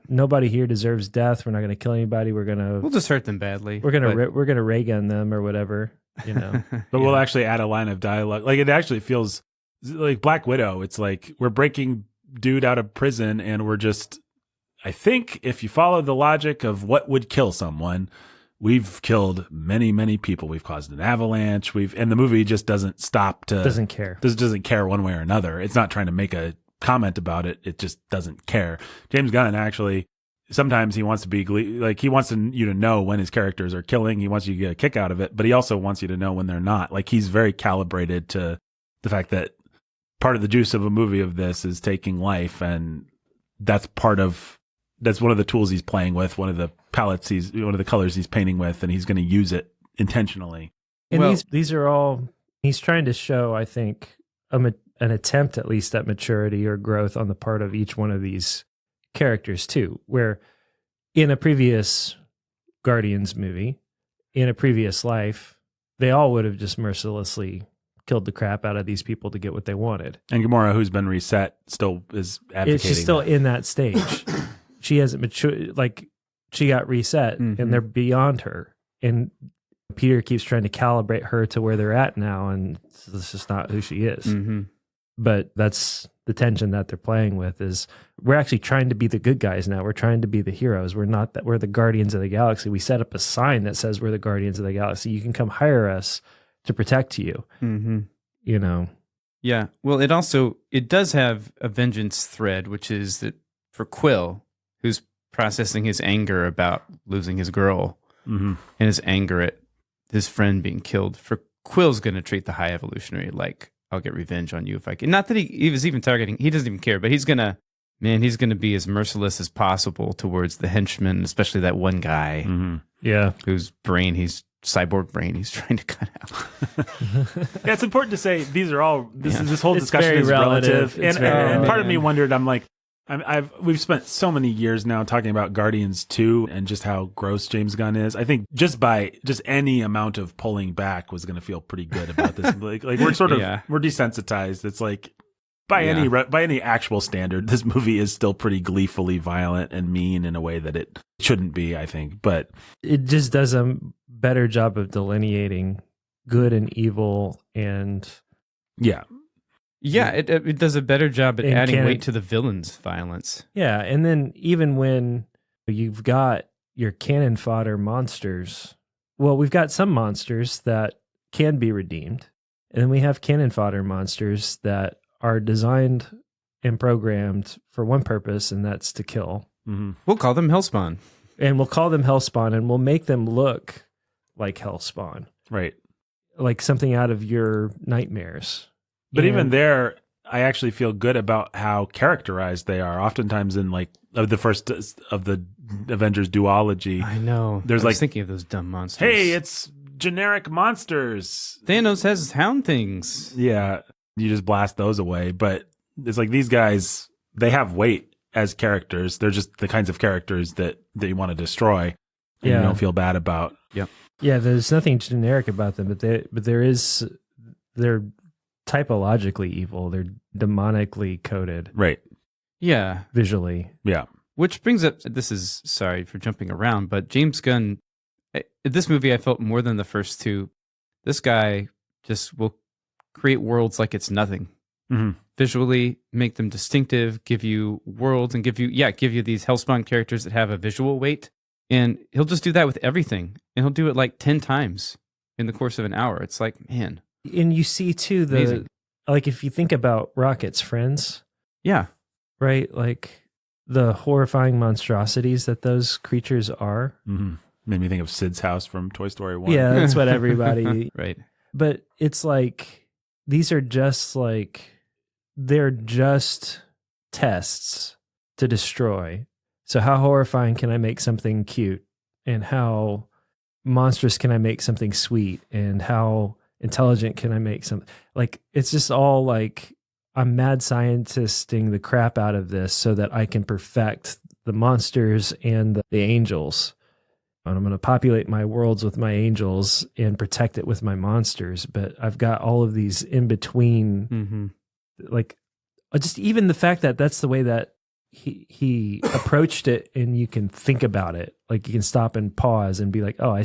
nobody here deserves death. We're not going to kill anybody. We'll just hurt them badly. We're going to ray gun them or whatever, But we'll actually add a line of dialogue. Like, it actually feels like Black Widow. It's like we're breaking dude out of prison, and we're just, I think if you follow the logic of what would kill someone, we've killed many, many people. We've caused an avalanche. And the movie just doesn't stop to Doesn't care. Doesn't care one way or another. It's not trying to make a comment about it. It just doesn't care. James Gunn actually, sometimes he wants to be like, he wants you to know when his characters are killing. He wants you to get a kick out of it, but he also wants you to know when they're not. Like, he's very calibrated to the fact that part of the juice of a movie of this is taking life, and that's one of the tools he's playing with, one of the colors he's painting with, and he's going to use it intentionally. And these are all, he's trying to show, I think, an attempt at least at maturity or growth on the part of each one of these characters too, where in a previous Guardians movie, in a previous life, they all would have just mercilessly killed the crap out of these people to get what they wanted. And Gamora, who's been reset, still is advocating. She's still in that stage. She hasn't matured. Like, she got reset, and they're beyond her. And Peter keeps trying to calibrate her to where they're at now, and this is not who she is. Mm-hmm. But that's the tension that they're playing with, is we're actually trying to be the good guys now. We're trying to be the heroes. We're not that. We're the Guardians of the Galaxy. We set up a sign that says we're the Guardians of the Galaxy. You can come hire us to protect you. Mm-hmm. You know. Yeah. Well, it does have a vengeance thread, which is that for Quill, who's processing his anger about losing his girl and his anger at his friend being killed, for Quill's going to treat the High Evolutionary like, I'll get revenge on you if I can. Not that he was even targeting, he doesn't even care, but he's going to be as merciless as possible towards the henchmen, especially that one guy whose cyborg brain he's trying to cut out. Yeah, it's important to say this whole discussion is relative. And part of me wondered, I'm like, we've spent so many years now talking about Guardians 2 and just how gross James Gunn is. I think just any amount of pulling back was going to feel pretty good about this. like we're sort of we're desensitized. It's like by any actual standard, this movie is still pretty gleefully violent and mean in a way that it shouldn't be, I think. But it just does a better job of delineating good and evil, and it does a better job at adding weight to the villain's violence. Yeah, and then even when you've got your cannon fodder monsters, well, we've got some monsters that can be redeemed, and then we have cannon fodder monsters that are designed and programmed for one purpose, and that's to kill. Mm-hmm. We'll call them Hellspawn. And we'll call them Hellspawn, and we'll make them look like Hellspawn. Right. Like something out of your nightmares. But even there, I actually feel good about how characterized they are. Oftentimes in the first of the Avengers duology. I know. I was thinking of those dumb monsters. Hey, it's generic monsters. Thanos has hound things. Yeah. You just blast those away. But it's like these guys, they have weight as characters. They're just the kinds of characters that you want to destroy and you don't feel bad about. Yep. Yeah, there's nothing generic about them, but they're typologically evil. They're demonically coded. Right. Yeah. Visually. Yeah. Which brings up, sorry for jumping around, but James Gunn, this movie I felt more than the first two. This guy just will create worlds like it's nothing. Mm-hmm. Visually, make them distinctive, give you worlds, and give you these Hellspawn characters that have a visual weight. And he'll just do that with everything. And he'll do it like 10 times in the course of an hour. It's like, man. And you see too, like if you think about Rocket's friends. Yeah. Right? Like the horrifying monstrosities that those creatures are. Mm-hmm. Made me think of Sid's house from Toy Story 1. Yeah, that's what everybody... Right. But it's like, these are just they're just tests to destroy. So how horrifying can I make something cute? And how monstrous can I make something sweet? And how intelligent can I make something? Like, it's just all like, I'm mad scientisting the crap out of this so that I can perfect the monsters and the angels. And I'm going to populate my worlds with my angels and protect it with my monsters. But I've got all of these in between, like, just even the fact that that's the way that he approached it, and you can think about it. Like, you can stop and pause and be like, oh,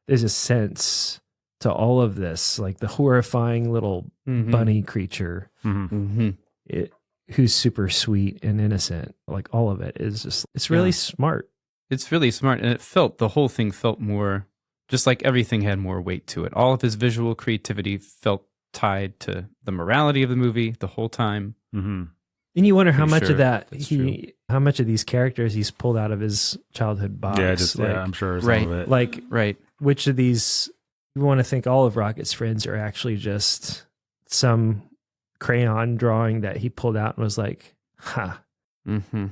there's a sense to all of this, like the horrifying little bunny creature who's super sweet and innocent. Like, all of it is just, it's really smart. It's really smart, and the whole thing felt more, just like everything had more weight to it. All of his visual creativity felt tied to the morality of the movie the whole time. Mm-hmm. And you wonder how much sure of that true. how much of these characters he's pulled out of his childhood box. I'm sure some of it. Like, Right. which of these, you want to think all of Rocket's friends are actually just some crayon drawing that he pulled out and was like, Mm-hmm.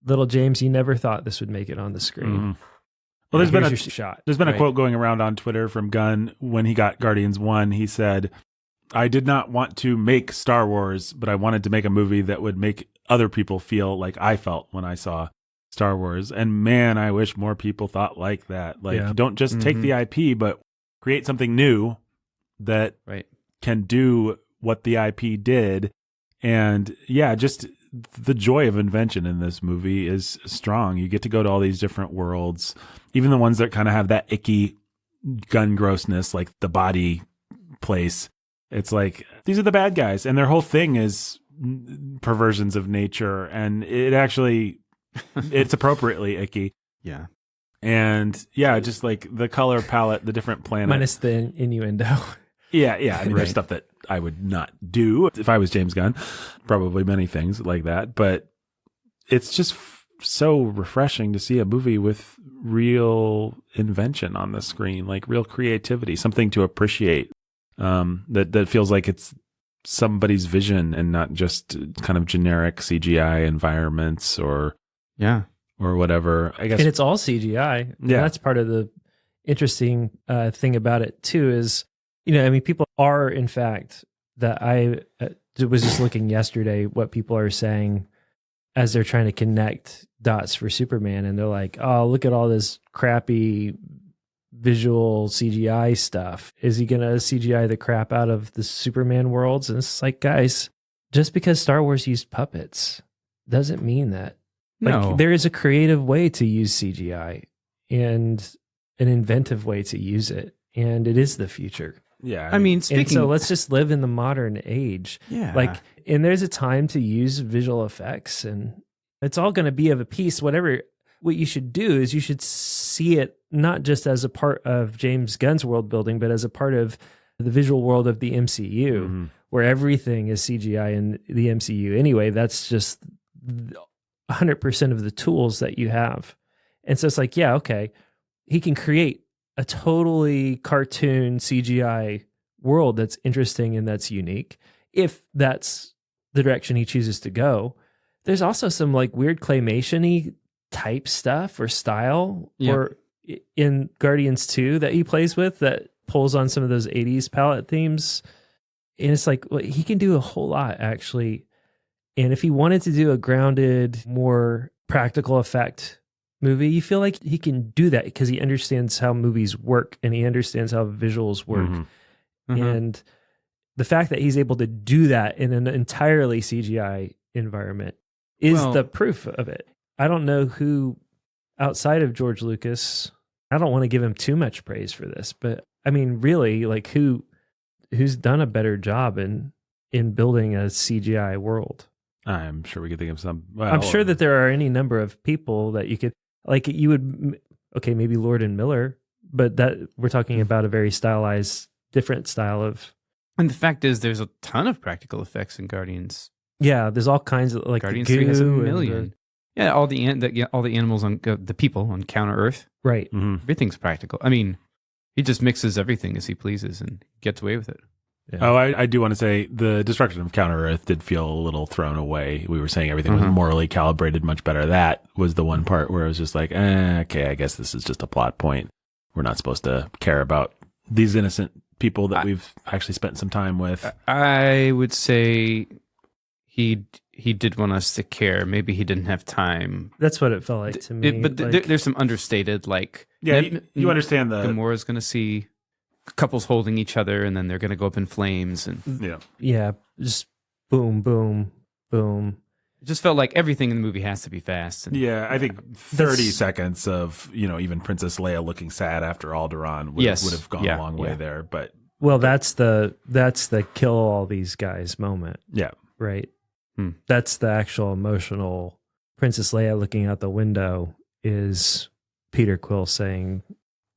little James, you never thought this would make it on the screen. Mm-hmm. Well, there's been Here's a your shot. There's been a Right. quote going around on Twitter from Gunn when he got Guardians 1. He said, I did not want to make Star Wars, but I wanted to make a movie that would make other people feel like I felt when I saw Star Wars. And man, I wish more people thought like that. Like, Yeah. don't just take the IP, but create something new that Right. can do what the IP did. And yeah, just the joy of invention in this movie is strong. You get to go to all these different worlds, even the ones that kind of have that icky gun grossness, like the body place. It's like, these are the bad guys, and their whole thing is perversions of nature, and it actually, it's appropriately icky. Yeah. And yeah, just like the color palette, the different planets. Minus the innuendo. Yeah. I mean, Right. there's stuff that I would not do if I was James Gunn. Probably many things like that. But it's just so refreshing to see a movie with real invention on the screen, like real creativity, something to appreciate. That feels like it's somebody's vision and not just kind of generic CGI environments or whatever. I guess, And it's all CGI. And Yeah. that's part of the interesting thing about it too is, I mean, people are, in fact, that I was just looking yesterday what people are saying as they're trying to connect dots for Superman. And they're like, oh, look at all this crappy visual CGI stuff. Is he going to CGI the crap out of the Superman worlds? And it's like, guys, just because Star Wars used puppets doesn't mean that. No. There is a creative way to use CGI and an inventive way to use it. And it is the future. yeah. I mean, And speaking. so let's just live in the modern age. Yeah. And there's a time to use visual effects, and it's all going to be of a piece. What you should do is you should see it not just as a part of James Gunn's world building, but as a part of the visual world of the MCU, where everything is CGI in the MCU. Anyway, that's just 100% of the tools that you have. And so it's like, yeah, okay, he can create a totally cartoon CGI world that's interesting and that's unique, if that's the direction he chooses to go. There's also some like weird claymation-y type stuff or style or in Guardians 2 that he plays with that pulls on some of those 80s palette themes. And it's like, well, he can do a whole lot actually. And if he wanted to do a grounded, more practical effect movie, you feel like he can do that because he understands how movies work and he understands how visuals work. And the fact that he's able to do that in an entirely CGI environment is the proof of it. I don't know who outside of George Lucas, I don't want to give him too much praise for this, but I mean, really, like who's done a better job in building a CGI world? I'm sure we could think of some. Well, I'm sure that there are any number of people that you could, like you would, okay, maybe Lord and Miller, but that we're talking about a very stylized, different style of. And the fact is, there's a ton of practical effects in Guardians. Yeah, there's all kinds of like Guardians the 3 has a goo and million. All the animals on the people on Counter Earth. Right. Everything's practical. I mean, he just mixes everything as he pleases and gets away with it. Yeah. Oh, I do want to say the destruction of Counter Earth did feel a little thrown away. We were saying everything was morally calibrated much better. That was the one part where I was just like, okay, I guess this is just a plot point. We're not supposed to care about these innocent people that we've actually spent some time with. I would say he did want us to care. Maybe he didn't have time. That's what it felt like to me. But like, there's some understated, like... Yeah, you understand the... Gamora's going to see couples holding each other, and then they're going to go up in flames. And yeah, just boom, boom, boom. it just felt like everything in the movie has to be fast. And, Yeah, I think 30 seconds of, even Princess Leia looking sad after Alderaan would have gone a long way there. But well, that's the kill all these guys moment. yeah. Right. That's the actual emotional Princess Leia looking out the window is Peter Quill saying,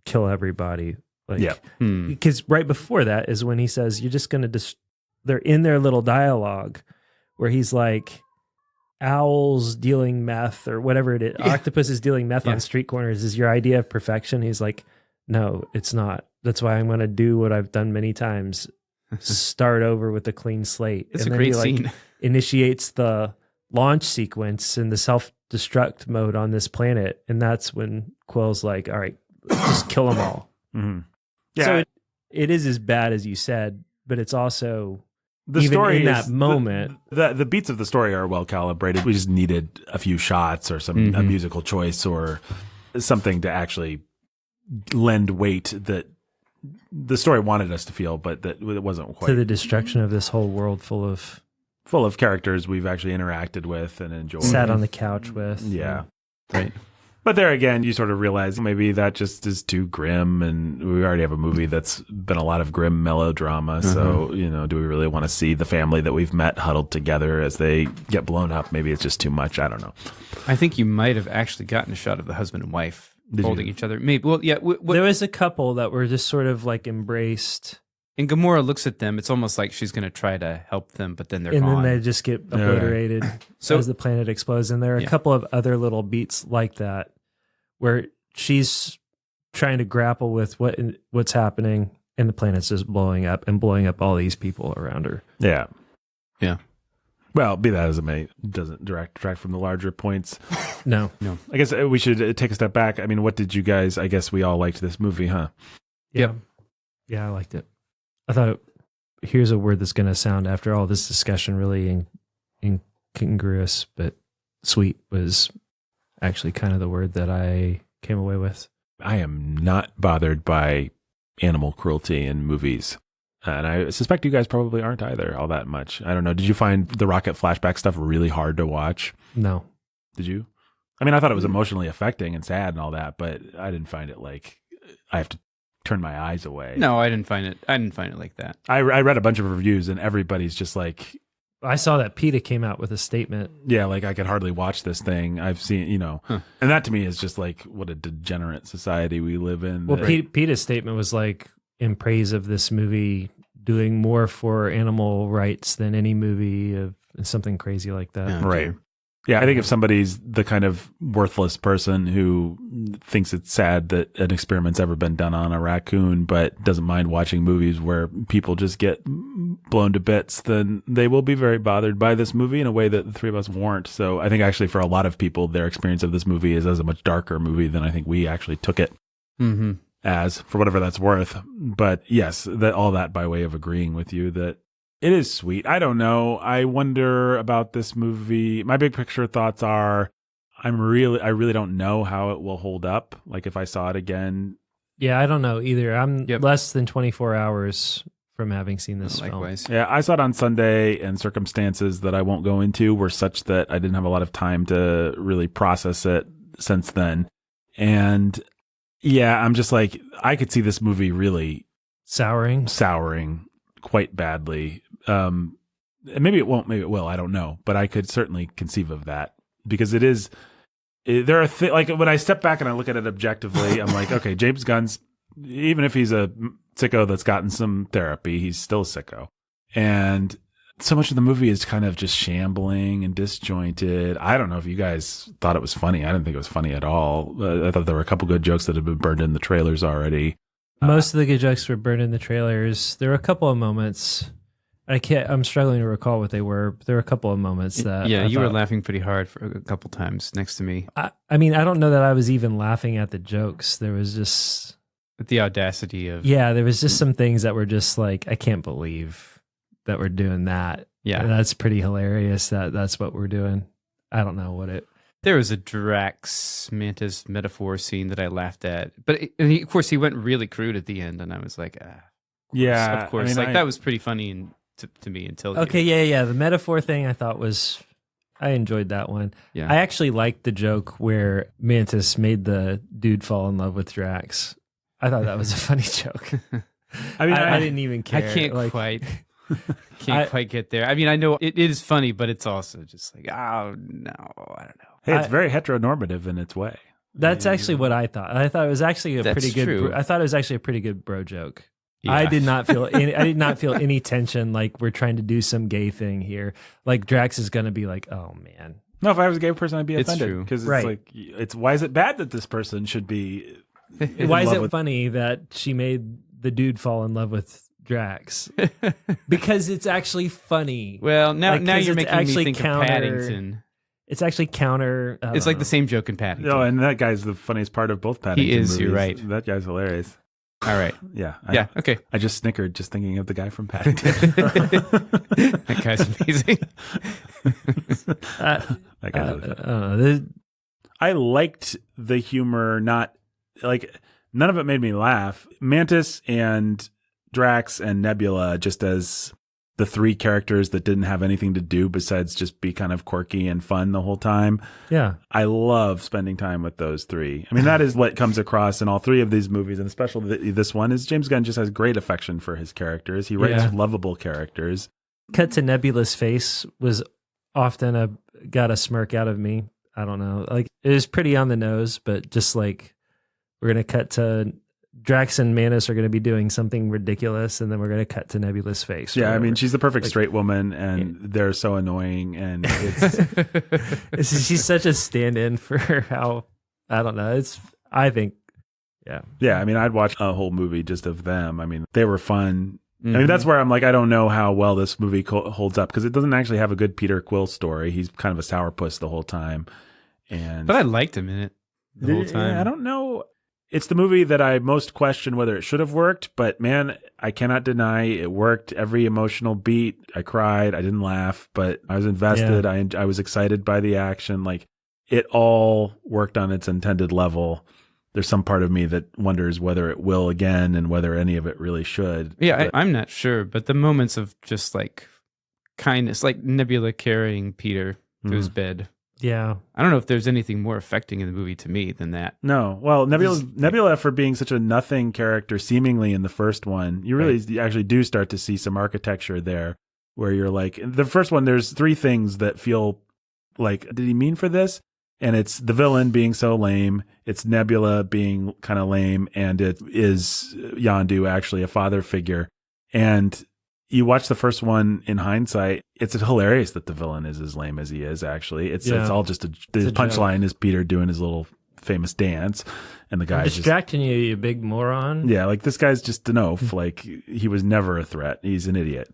"Kill everybody." Like, Yeah. because right before that is when he says, "You're just going to." They're in their little dialogue where he's like, "Owls dealing meth or whatever it is. Yeah. Octopus is dealing meth on street corners. Is your idea of perfection?" He's like, "No, it's not. That's why I'm going to do what I've done many times. Start over with a clean slate." It's and a then great he scene. initiates the launch sequence in the self-destruct mode on this planet. And that's when Quill's like, "All right, just kill them all." Mm-hmm. Yeah. So it is as bad as you said, but it's also the even story in is, that moment. The beats of the story are well calibrated. We just needed a few shots or a musical choice or something to actually lend weight that the story wanted us to feel, but that it wasn't quite to the destruction of this whole world full of characters we've actually interacted with and enjoyed. sat on the couch with. Yeah. Right. But there again, you sort of realize maybe that just is too grim, and we already have a movie that's been a lot of grim melodrama. So, do we really want to see the family that we've met huddled together as they get blown up? Maybe it's just too much. I don't know. I think you might have actually gotten a shot of the husband and wife holding each other. Maybe. Well, yeah. There was a couple that were just sort of like embraced. And Gamora looks at them. It's almost like she's going to try to help them, but then they're and gone. then they just get obliterated as the planet explodes. And there are a couple of other little beats like that where she's trying to grapple with what's happening and the planet's just blowing up all these people around her. Yeah. Yeah. Well, be that as it may, it doesn't detract from the larger points. No. I guess we should take a step back. I mean, what did you guys, I guess we all liked this movie, huh? Yeah. Yeah, I liked it. I thought, here's a word that's going to sound, after all this discussion, really incongruous, but sweet was actually kind of the word that I came away with. I am not bothered by animal cruelty in movies. And I suspect you guys probably aren't either all that much. I don't know. Did you find the Rocket flashback stuff really hard to watch? No. Did you? I mean, I thought it was emotionally affecting and sad and all that, but I didn't find it like I have to turn my eyes away. No, I didn't find it like that. I read a bunch of reviews and everybody's just like, I saw that PETA came out with a statement. yeah, like I could hardly watch this thing. I've seen, and that to me is just like what a degenerate society we live in. Well, PETA's statement was like in praise of this movie doing more for animal rights than any movie of something crazy like that. Yeah. Right. Yeah, I think if somebody's the kind of worthless person who thinks it's sad that an experiment's ever been done on a raccoon, but doesn't mind watching movies where people just get blown to bits, then they will be very bothered by this movie in a way that the three of us weren't. So I think actually for a lot of people, their experience of this movie is as a much darker movie than I think we actually took it as, for whatever that's worth. But yes, all that by way of agreeing with you that it is sweet. I don't know. I wonder about this movie. My big picture thoughts are I really don't know how it will hold up. Like if I saw it again. Yeah, I don't know either. I'm less than 24 hours from having seen this Likewise. film. Yeah, I saw it on Sunday, and circumstances that I won't go into were such that I didn't have a lot of time to really process it since then. And yeah, I'm just like, I could see this movie really souring quite badly. And maybe it won't, maybe it will. I don't know, but I could certainly conceive of that because there are like when I step back and I look at it objectively, I'm like, okay, James Gunn's, even if he's a sicko that's gotten some therapy, he's still a sicko. And so much of the movie is kind of just shambling and disjointed. I don't know if you guys thought it was funny. I didn't think it was funny at all. I thought there were a couple good jokes that had been burned in the trailers already. Most of the good jokes were burned in the trailers. There were a couple of moments. I'm struggling to recall what they were. But there were a couple of moments that you were laughing pretty hard for a couple times next to me. I mean, I don't know that I was even laughing at the jokes. There was just the audacity of there was just some things that were just like, I can't believe that we're doing that. Yeah, and that's pretty hilarious. That's what we're doing. I don't know what it. There was a Drax Mantis metaphor scene that I laughed at, but of course he went really crude at the end, and I was like, yeah, of course, I mean, that was pretty funny to me until the metaphor thing I thought I enjoyed that one. Yeah, I actually liked the joke where Mantis made the dude fall in love with Drax. I thought that was a funny joke. I mean, I didn't even care. I can't quite get there. I mean, I know it is funny, but it's also just like, oh no, I don't know. Hey, it's very heteronormative in its way. That's actually what I thought. I thought it was actually a That's pretty good. true. I thought it was actually a pretty good bro joke. Yeah. I did not feel any tension. Like we're trying to do some gay thing here. Like Drax is going to be like, oh man. No, if I was a gay person, I'd be It's offended true. because it's Right. like why is it bad that this person should be? in Why is love it with- funny that she made the dude fall in love with Drax? Because it's actually funny. Well, now Like, 'cause you're it's making me actually think counter- of Paddington. It's actually counter. I It's don't like the know. same joke in Paddington. No, and that guy's the funniest part of both Paddington is, movies. you're right. That guy's hilarious. All right. Yeah. Yeah. Okay. I just snickered just thinking of the guy from Paddington. That guy's amazing. That guy's really funny. I don't know. I liked the humor, not like none of it made me laugh. Mantis and Drax and Nebula, just as the three characters that didn't have anything to do besides just be kind of quirky and fun the whole time. Yeah. I love spending time with those three. I mean, that is what comes across in all three of these movies, and especially this one, is James Gunn just has great affection for his characters. He writes Yeah. lovable characters. Cut to Nebula's face was often got a smirk out of me. I don't know. Like it was pretty on the nose, but just like we're gonna cut to Drax and Mantis are gonna be doing something ridiculous, and then we're gonna cut to Nebula's face. or Yeah, I mean, whatever. she's the perfect Like- straight woman, and they're so annoying, and it's She's such a stand-in for how I don't know. I think yeah. I mean, I'd watch a whole movie just of them. I mean, they were fun. I Mm-hmm. mean, that's where I'm like, I don't know how well this movie holds up because it doesn't actually have a good Peter Quill story. He's kind of a sourpuss the whole time, and But I liked him in it the whole time. I don't know. It's the movie that I most question whether it should have worked, but man, I cannot deny it worked. Every emotional beat, I cried, I didn't laugh, but I was invested. I was excited by the action. Like it all worked on its intended level. There's some part of me that wonders whether it will again and whether any of it really should. Yeah, But- I'm not sure, but the moments of just like kindness, like Nebula carrying Peter to his bed. yeah. I don't know if there's anything more affecting in the movie to me than that. No. Well, Nebula for being such a nothing character seemingly in the first one, you really you actually do start to see some architecture there where you're like, in the first one, there's three things that feel like, did he mean for this? And it's the villain being so lame, it's Nebula being kind of lame, and it is Yondu actually a father figure. And you watch the first one in hindsight, it's hilarious that the villain is as lame as he is, actually. It's all just the a punchline is Peter doing his little famous dance, and the I'm guy's just, distracting you, you big moron. yeah, like this guy's just an oaf. Like he was never a threat. He's an idiot.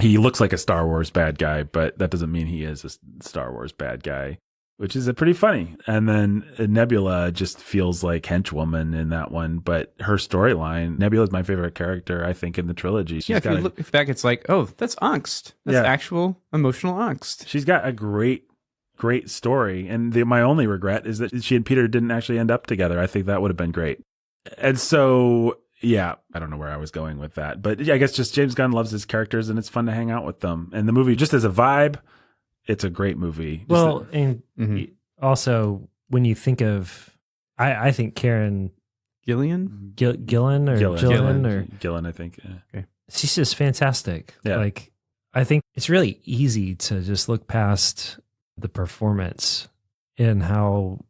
He looks like a Star Wars bad guy, but that doesn't mean he is a Star Wars bad guy, which is pretty funny. And then Nebula just feels like henchwoman in that one, but her storyline, Nebula is my favorite character, I think, in the trilogy. Yeah, if you look back, it's like, oh, that's angst. That's Yeah. actual emotional angst. She's got a great story. And my only regret is that she and Peter didn't actually end up together. I think that would have been great. And so, yeah, I don't know where I was going with that, but yeah, I guess just James Gunn loves his characters and it's fun to hang out with them. And the movie, just as a vibe, it's a great movie. Just Well, and Mhm. also when you think of, I think Karen Gillian? Gillan or Gillian or Gillen, I think. Yeah. she's just fantastic. Yeah. Like I think it's really easy to just look past the performance and how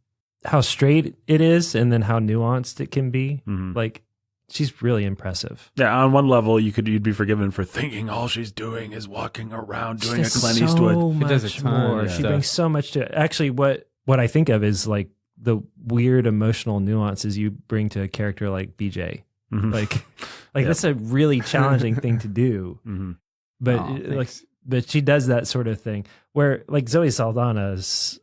straight it is and then how nuanced it can be. Mhm. Like she's really impressive. Yeah, on one level, you'd be forgiven for thinking all she's doing is walking around doing a She does Clint so Eastwood. much does a ton more. of She stuff. brings so much to it. Actually, what I think of is like the weird emotional nuances you bring to a character like BJ. Mhm. Like Yeah. that's a really challenging thing to do. Mhm. But Aw, like, thanks. but she does that sort of thing where like Zoe Saldana's,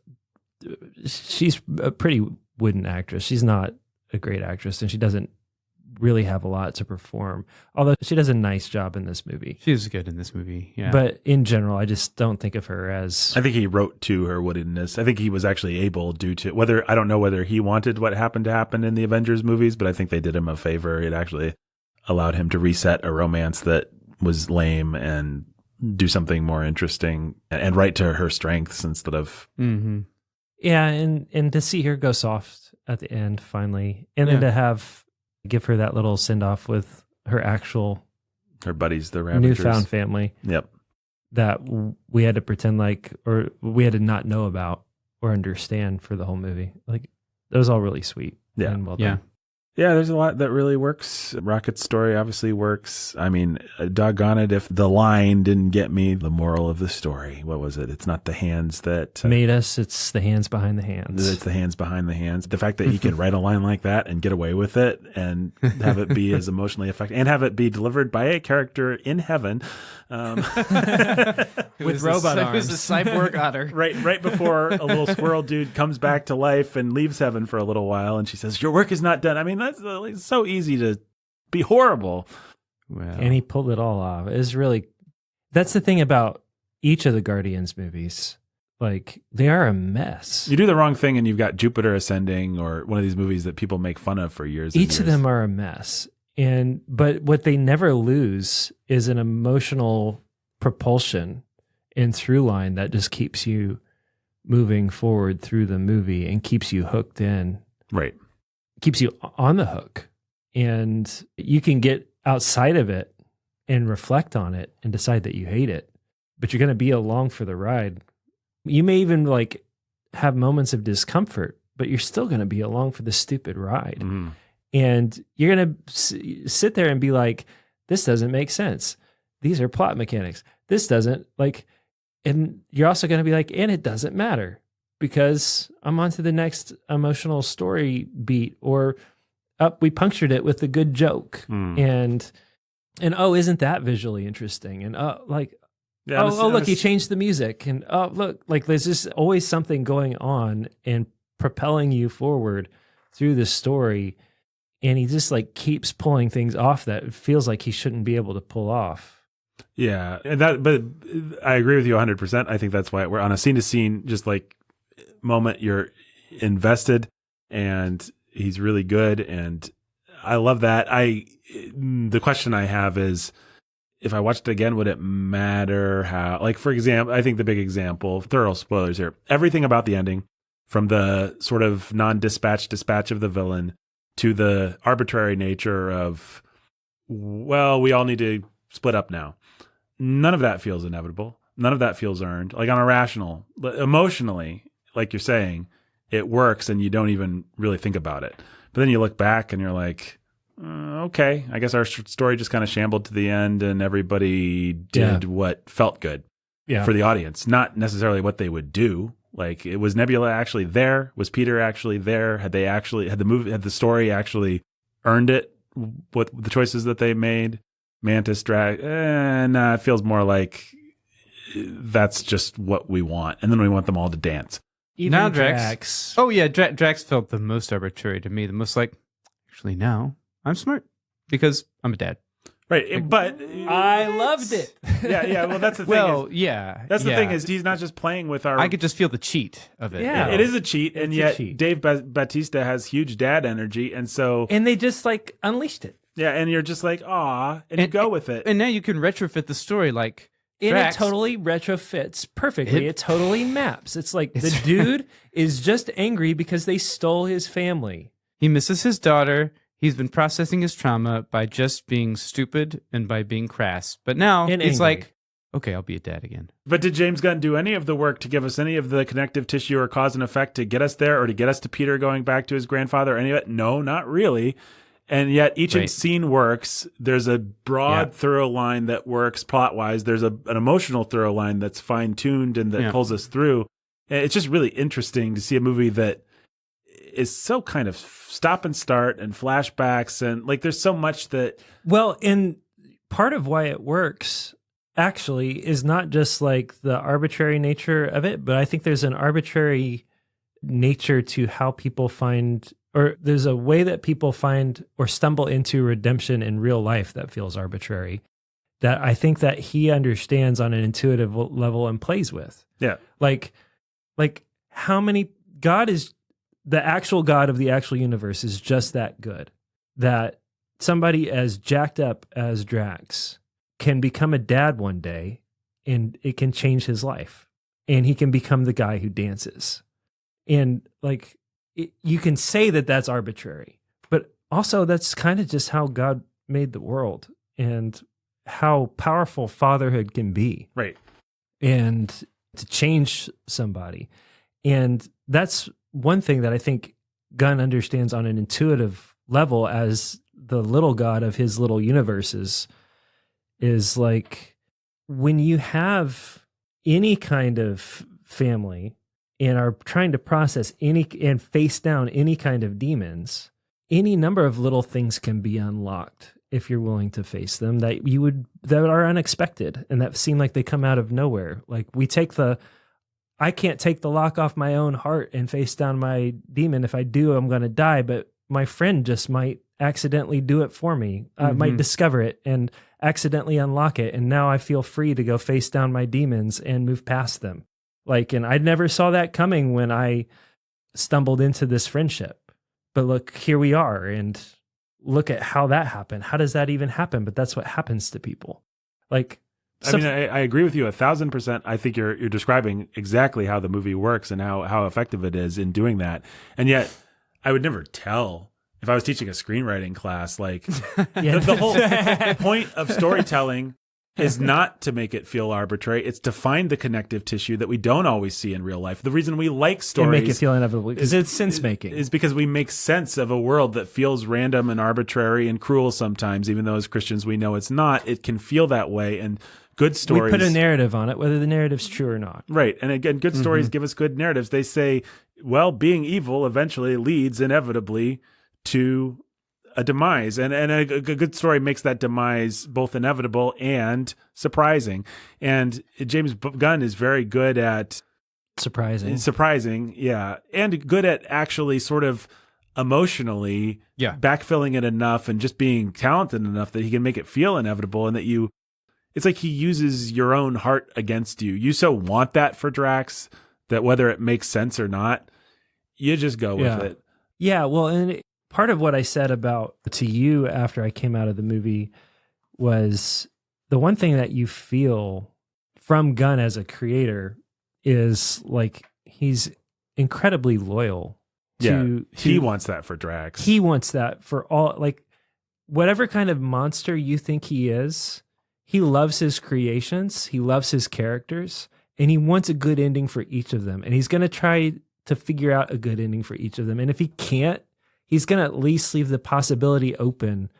she's a pretty wooden actress. She's not a great actress, and she doesn't really have a lot to perform. Although she does a nice job in this movie. She was good in this movie. Yeah. But in general, I just don't think of her as. I think he wrote to her woodenness. I think he was actually able, due to I don't know whether he wanted what happened to happen in the Avengers movies, but I think they did him a favor. It actually allowed him to reset a romance that was lame and do something more interesting and write to her strengths instead of. Mm-hmm. Yeah, and to see her go soft at the end finally, and then to give her that little send off with her actual Her buddies, the Ravagers. newfound family Yep. that we had to pretend like, or we had to not know about or understand for the whole movie. Like That was all really sweet. Yeah. And well Yeah. done. Yeah, there's a lot that really works. Rocket's story obviously works. I mean, doggone it, if the line didn't get me, the moral of the story, what was it? It's not the hands that Made us, it's the hands behind the hands. It's the hands behind the hands. The fact that he can write a line like that and get away with it and have it be as emotionally effective and have it be delivered by a character in heaven. With robot It was arms. a cyborg otter. Right before a little squirrel dude comes back to life and leaves heaven for a little while. And she says, your work is not done. I mean, that's it's so easy to be horrible. Well, And he pulled it all off. It was really, that's the thing about each of the Guardians movies. Like, they are a mess. You do the wrong thing and you've got Jupiter Ascending or one of these movies that people make fun of for years. Each of them are a mess. But what they never lose is an emotional propulsion and through line that just keeps you moving forward through the movie and keeps you hooked in, Right. keeps you on the hook. And you can get outside of it and reflect on it and decide that you hate it, but you're going to be along for the ride. You may even like have moments of discomfort, but you're still going to be along for the stupid ride. Mhm. And you're going to sit there and be like, this doesn't make sense. These are plot mechanics. This doesn't like, and you're also going to be like, and it doesn't matter because I'm on to the next emotional story beat, or up, we punctured it with a good joke. And oh, isn't that visually interesting? And like, Yeah, look, he changed the music. And oh, look, like there's just always something going on and propelling you forward through the story. And he just like keeps pulling things off that it feels like he shouldn't be able to pull off. Yeah, and but I agree with you 100%. I think that's why we're on a scene to scene, just like moment you're invested, and he's really good, and I love that. The question I have is, if I watched it again, would it matter how? Like, for example, I think the big example, thorough spoilers here, everything about the ending, from the sort of non-dispatch dispatch of the villain to the arbitrary nature of, well, we all need to split up now. None of that feels inevitable. None of that feels earned. Like on a rational, emotionally, like you're saying, it works and you don't even really think about it. But then you look back and you're like, okay, I guess our story just kind of shambled to the end and everybody did what felt good for the audience, not necessarily what they would do. Like, it was Nebula actually there? Was Peter actually there? Had the story actually earned it? What the choices that they made? Mantis drag? Nah, it feels more like that's just what we want, and then we want them all to dance. Even now Drax. Oh yeah, Drax felt the most arbitrary to me. The most like, actually, now I'm smart because I'm a dad. Right, but I loved it. yeah. Well, that's the thing. Well, yeah. That's the thing is he's not just playing with our. I could just feel the cheat of it. Yeah. It is a cheat, and It's a yet cheat. Dave Bautista has huge dad energy, and so And they just like unleashed it. yeah, and you're just like, aw, and you go with it. And now you can retrofit the story like And Drax. it totally retrofits perfectly. It- It totally maps. It's like the dude is just angry because they stole his family. He misses his daughter. He's been processing his trauma by just being stupid and by being crass. But now And it's angry. like, okay, I'll be a dad again. But did James Gunn do any of the work to give us any of the connective tissue or cause and effect to get us there, or to get us to Peter going back to his grandfather? Any of it? No, not really. And yet each Right. scene works. There's a broad, thorough line that works plot-wise. There's an emotional thorough line that's fine-tuned and that pulls us through. And it's just really interesting to see a movie that is so kind of stop and start and flashbacks, and like there's so much that Well, and part of why it works actually is not just like the arbitrary nature of it, but I think there's an arbitrary nature to how people find, or there's a way that people find or stumble into redemption in real life that feels arbitrary, that I think that he understands on an intuitive level and plays with. yeah. Like how many, God is the actual God of the actual universe is just that good, that somebody as jacked up as Drax can become a dad one day and it can change his life, and he can become the guy who dances. And like, you can say that that's arbitrary, but also that's kind of just how God made the world and how powerful fatherhood can be. Right. And to change somebody. And that's one thing that I think Gunn understands on an intuitive level as the little god of his little universes is like when you have any kind of family and are trying to process any and face down any kind of demons, any number of little things can be unlocked if you're willing to face them that are unexpected and that seem like they come out of nowhere. Like I can't take the lock off my own heart and face down my demon. If I do, I'm going to die, but my friend just might accidentally do it for me. I might discover it and accidentally unlock it. And now I feel free to go face down my demons and move past them. And I never saw that coming when I stumbled into this friendship. But look, here we are, and look at how that happened. How does that even happen? But that's what happens to people. I agree with you 1,000%. I think you're describing exactly how the movie works and how effective it is in doing that. And yet, I would never tell if I was teaching a screenwriting class. The whole point of storytelling is not to make it feel arbitrary. It's to find the connective tissue that we don't always see in real life. The reason we like stories and make it feel inevitable because it's sense making is because we make sense of a world that feels random and arbitrary and cruel sometimes, even though as Christians we know it's not. It can feel that way, and good stories. We put a narrative on it, whether the narrative's true or not. Right. And again, good stories give us good narratives. They say, well, being evil eventually leads inevitably to a demise. And a good story makes that demise both inevitable and surprising. And James Gunn is very good at surprising. Yeah. And good at actually sort of emotionally backfilling it enough and just being talented enough that he can make it feel inevitable, and that it's like he uses your own heart against you. You so want that for Drax that whether it makes sense or not, you just go with it. Yeah, well, and part of what I said to you after I came out of the movie was the one thing that you feel from Gunn as a creator is he's incredibly loyal to he wants that for Drax. He wants that for all, whatever kind of monster you think he is. He loves his creations, he loves his characters, and he wants a good ending for each of them. And he's going to try to figure out a good ending for each of them. And if he can't, he's going to at least leave the possibility open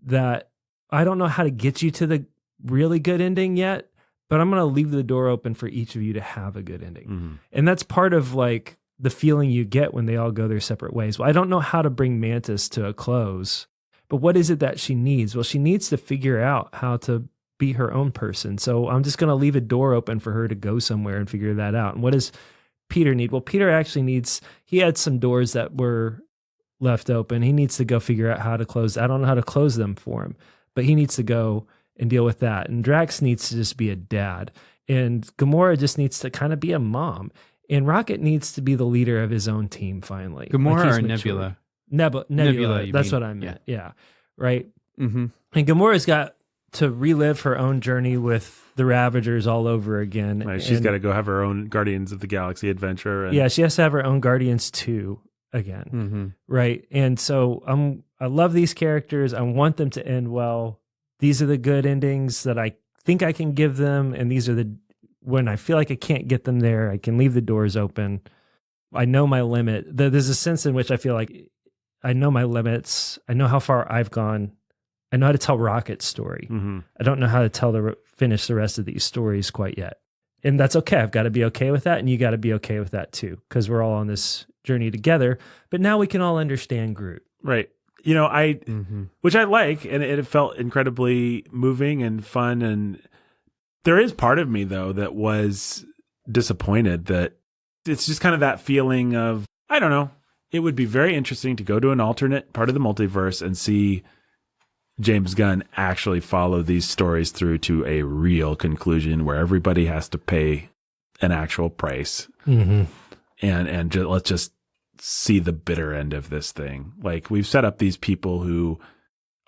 that I don't know how to get you to the really good ending yet, but I'm going to leave the door open for each of you to have a good ending. Mm-hmm. And that's part of the feeling you get when they all go their separate ways. Well, I don't know how to bring Mantis to a close, but what is it that she needs? Well, she needs to figure out how to be her own person. So I'm just going to leave a door open for her to go somewhere and figure that out. And what does Peter need? Well, Peter actually he had some doors that were left open. He needs to go figure out how to close. I don't know how to close them for him, but he needs to go and deal with that. And Drax needs to just be a dad. And Gamora just needs to kind of be a mom. And Rocket needs to be the leader of his own team finally. Gamora or Nebula? Nebula. That's what I meant. Yeah. Right. Mm-hmm. And Gamora's got to relive her own journey with the Ravagers all over again. Right, she's got to go have her own Guardians of the Galaxy adventure. And she has to have her own Guardians 2 again. Mm-hmm. Right. And so I love these characters. I want them to end well. These are the good endings that I think I can give them. And these are when I feel like I can't get them there, I can leave the doors open. I know my limit. There's a sense in which I feel like I know my limits. I know how far I've gone. I know how to tell Rocket's story. Mm-hmm. I don't know how to finish the rest of these stories quite yet. And that's okay. I've got to be okay with that. And you got to be okay with that too, because we're all on this journey together. But now we can all understand Groot. Right. Which I like, and it felt incredibly moving and fun. And there is part of me, though, that was disappointed that it's just kind of that feeling of, I don't know, it would be very interesting to go to an alternate part of the multiverse and see James Gunn actually follow these stories through to a real conclusion where everybody has to pay an actual price. Mm-hmm. And let's just see the bitter end of this thing. We've set up these people who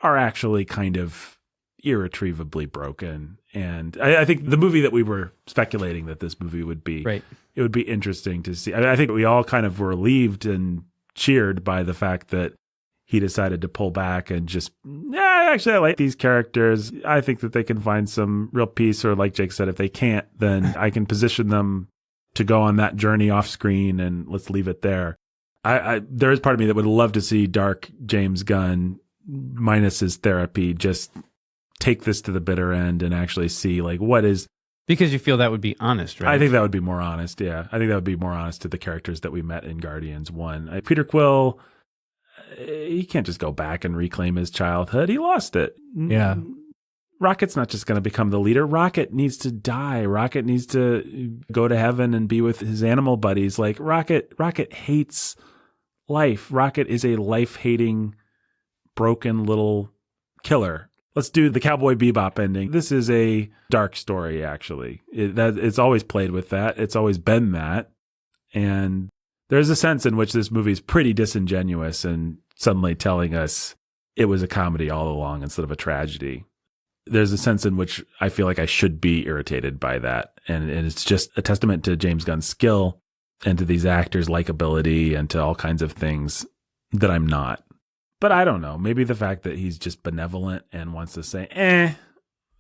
are actually kind of irretrievably broken. And I think the movie that we were speculating that this movie would be, right, it would be interesting to see. I think we all kind of were relieved and cheered by the fact that he decided to pull back and just, actually, I like these characters. I think that they can find some real peace, or like Jake said, if they can't, then I can position them to go on that journey off screen and let's leave it there. There is part of me that would love to see dark James Gunn minus his therapy just take this to the bitter end and actually see like what is. Because you feel that would be honest, right? I think that would be more honest. Yeah, I think that would be more honest to the characters that we met in Guardians 1. Peter Quill, he can't just go back and reclaim his childhood. He lost it. Yeah. Rocket's not just going to become the leader. Rocket needs to die. Rocket needs to go to heaven and be with his animal buddies. Like Rocket hates life. Rocket is a life-hating, broken little killer. Let's do the Cowboy Bebop ending. This is a dark story, actually. It's always played with that. It's always been that. And there's a sense in which this movie is pretty disingenuous and suddenly telling us it was a comedy all along instead of a tragedy. There's a sense in which I feel like I should be irritated by that. And it's just a testament to James Gunn's skill and to these actors' likability and to all kinds of things that I'm not. But I don't know. Maybe the fact that he's just benevolent and wants to say,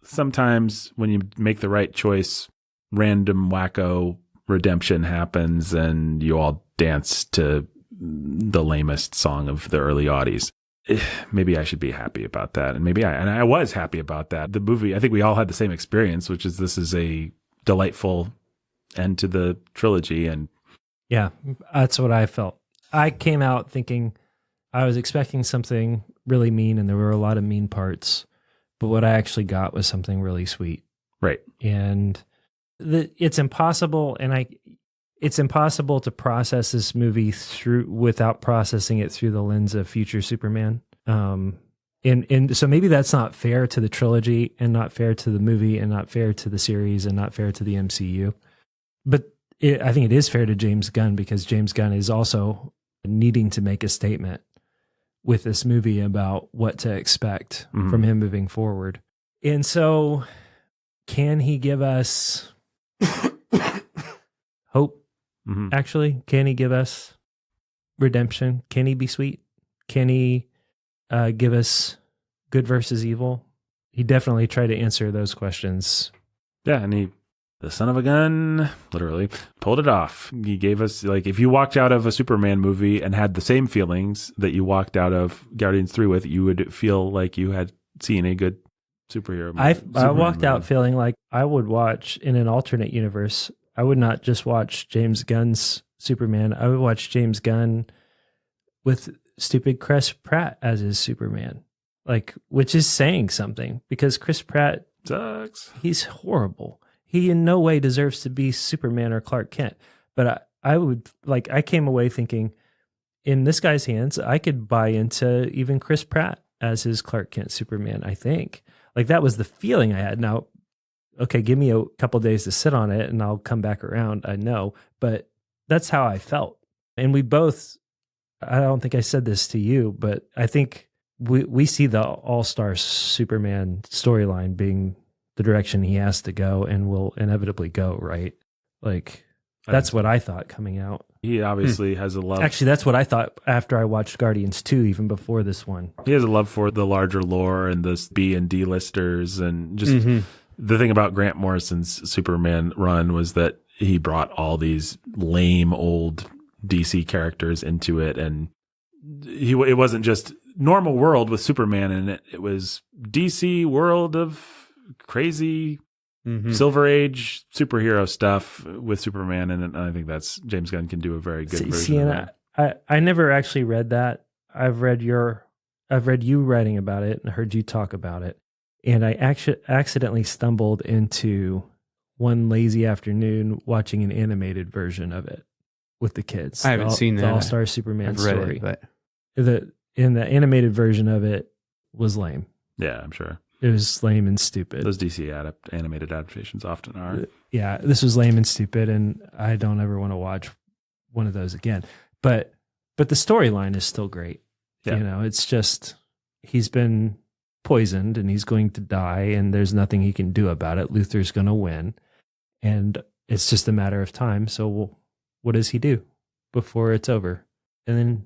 sometimes when you make the right choice, random wacko redemption happens and you all dance to the lamest song of the early aughties. Maybe I should be happy about that. And maybe I was happy about that. The movie, I think we all had the same experience, which is this is a delightful end to the trilogy. And yeah, that's what I felt. I came out thinking I was expecting something really mean, and there were a lot of mean parts. But what I actually got was something really sweet. Right. And it's impossible, it's impossible to process this movie without processing it through the lens of future Superman. And so maybe that's not fair to the trilogy and not fair to the movie and not fair to the series and not fair to the MCU. But I think it is fair to James Gunn because James Gunn is also needing to make a statement with this movie about what to expect from him moving forward. And so can he give us hope? Actually, can he give us redemption? Can he be sweet? Can he give us good versus evil? He definitely tried to answer those questions. Yeah, and the son of a gun, literally, pulled it off. He gave us, like, if you walked out of a Superman movie and had the same feelings that you walked out of Guardians 3 with, you would feel like you had seen a good superhero movie. I walked out feeling like I would watch, in an alternate universe, I would not just watch James Gunn's Superman. I would watch James Gunn with stupid Chris Pratt as his Superman, like, which is saying something because Chris Pratt sucks. He's horrible. He in no way deserves to be Superman or Clark Kent. But I came away thinking, in this guy's hands, I could buy into even Chris Pratt as his Clark Kent Superman, I think. Like, that was the feeling I had. Now, okay, give me a couple days to sit on it and I'll come back around, I know. But that's how I felt. And we both, I don't think I said this to you, but I think we see the All-Star Superman storyline being the direction he has to go and will inevitably go, right? Like, that's what I thought coming out. He obviously has a love. Actually, that's what I thought after I watched Guardians 2, even before this one. He has a love for the larger lore and the B and D listers. And just the thing about Grant Morrison's Superman run was that he brought all these lame old DC characters into it. And it wasn't just normal world with Superman in it. It was DC world of crazy Silver Age superhero stuff with Superman, and I think that's James Gunn can do a very good version of that. I never actually read that. I've read you writing about it and heard you talk about it, and I actually accidentally stumbled into one lazy afternoon watching an animated version of it with the kids. I haven't seen that. The All-Star Superman I've story. read it, but the animated version of it was lame. Yeah, I'm sure. It was lame and stupid. Those DC animated adaptations often are. Yeah, this was lame and stupid, and I don't ever want to watch one of those again. But the storyline is still great. Yeah. You know, it's just he's been poisoned and he's going to die, and there's nothing he can do about it. Luthor's going to win, and it's just a matter of time. So what does he do before it's over? And then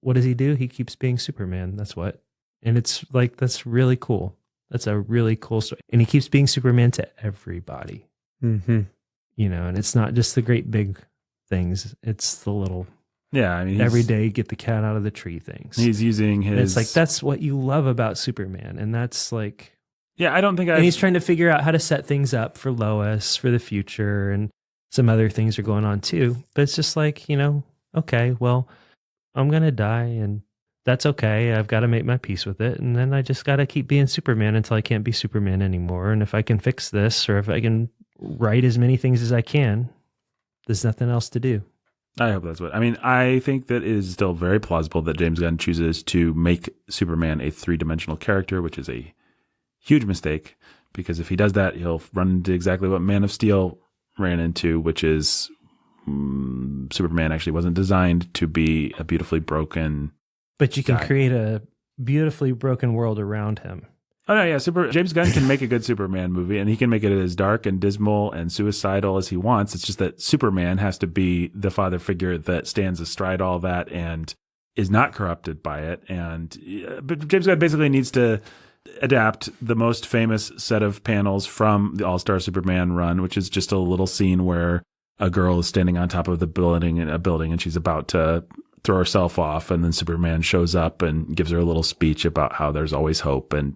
what does he do? He keeps being Superman. That's what. And it's like, that's really cool. That's a really cool story. And he keeps being Superman to everybody. You know, and it's not just the great big things. It's the little Yeah, I mean, every day get the cat out of the tree things. He's using his. And it's like, that's what you love about Superman. And that's like, yeah, I don't think and he's trying to figure out how to set things up for Lois for the future. And some other things are going on too. But it's just like, okay, well, I'm going to die and that's okay. I've got to make my peace with it. And then I just got to keep being Superman until I can't be Superman anymore. And if I can fix this, or if I can write as many things as I can, there's nothing else to do. I hope that's what, I mean, I think that it is still very plausible that James Gunn chooses to make Superman a 3-dimensional character, which is a huge mistake, because if he does that, he'll run into exactly what Man of Steel ran into, which is Superman actually wasn't designed to be a beautifully broken. But you can guy. create a beautifully broken world around him. Oh no, yeah, James Gunn can make a good Superman movie, and he can make it as dark and dismal and suicidal as he wants. It's just that Superman has to be the father figure that stands astride all that and is not corrupted by it. But James Gunn basically needs to adapt the most famous set of panels from the All-Star Superman run, which is just a little scene where a girl is standing on top of the building in a building, and she's about to throw herself off, and then Superman shows up and gives her a little speech about how there's always hope and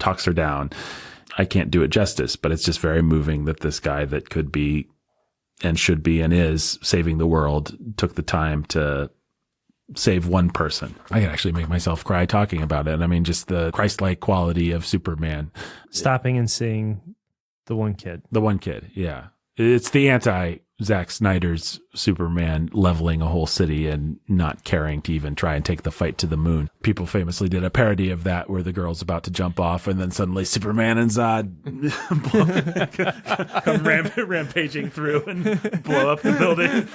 talks her down. I can't do it justice, but it's just very moving that this guy that could be and should be and is saving the world took the time to save one person. I can actually make myself cry talking about it. I mean, just the Christ-like quality of Superman. Stopping and seeing the one kid. The one kid, yeah. It's the anti-Zack Snyder's Superman leveling a whole city and not caring to even try and take the fight to the moon. People famously did a parody of that where the girl's about to jump off and then suddenly Superman and Zod come rampaging through and blow up the building.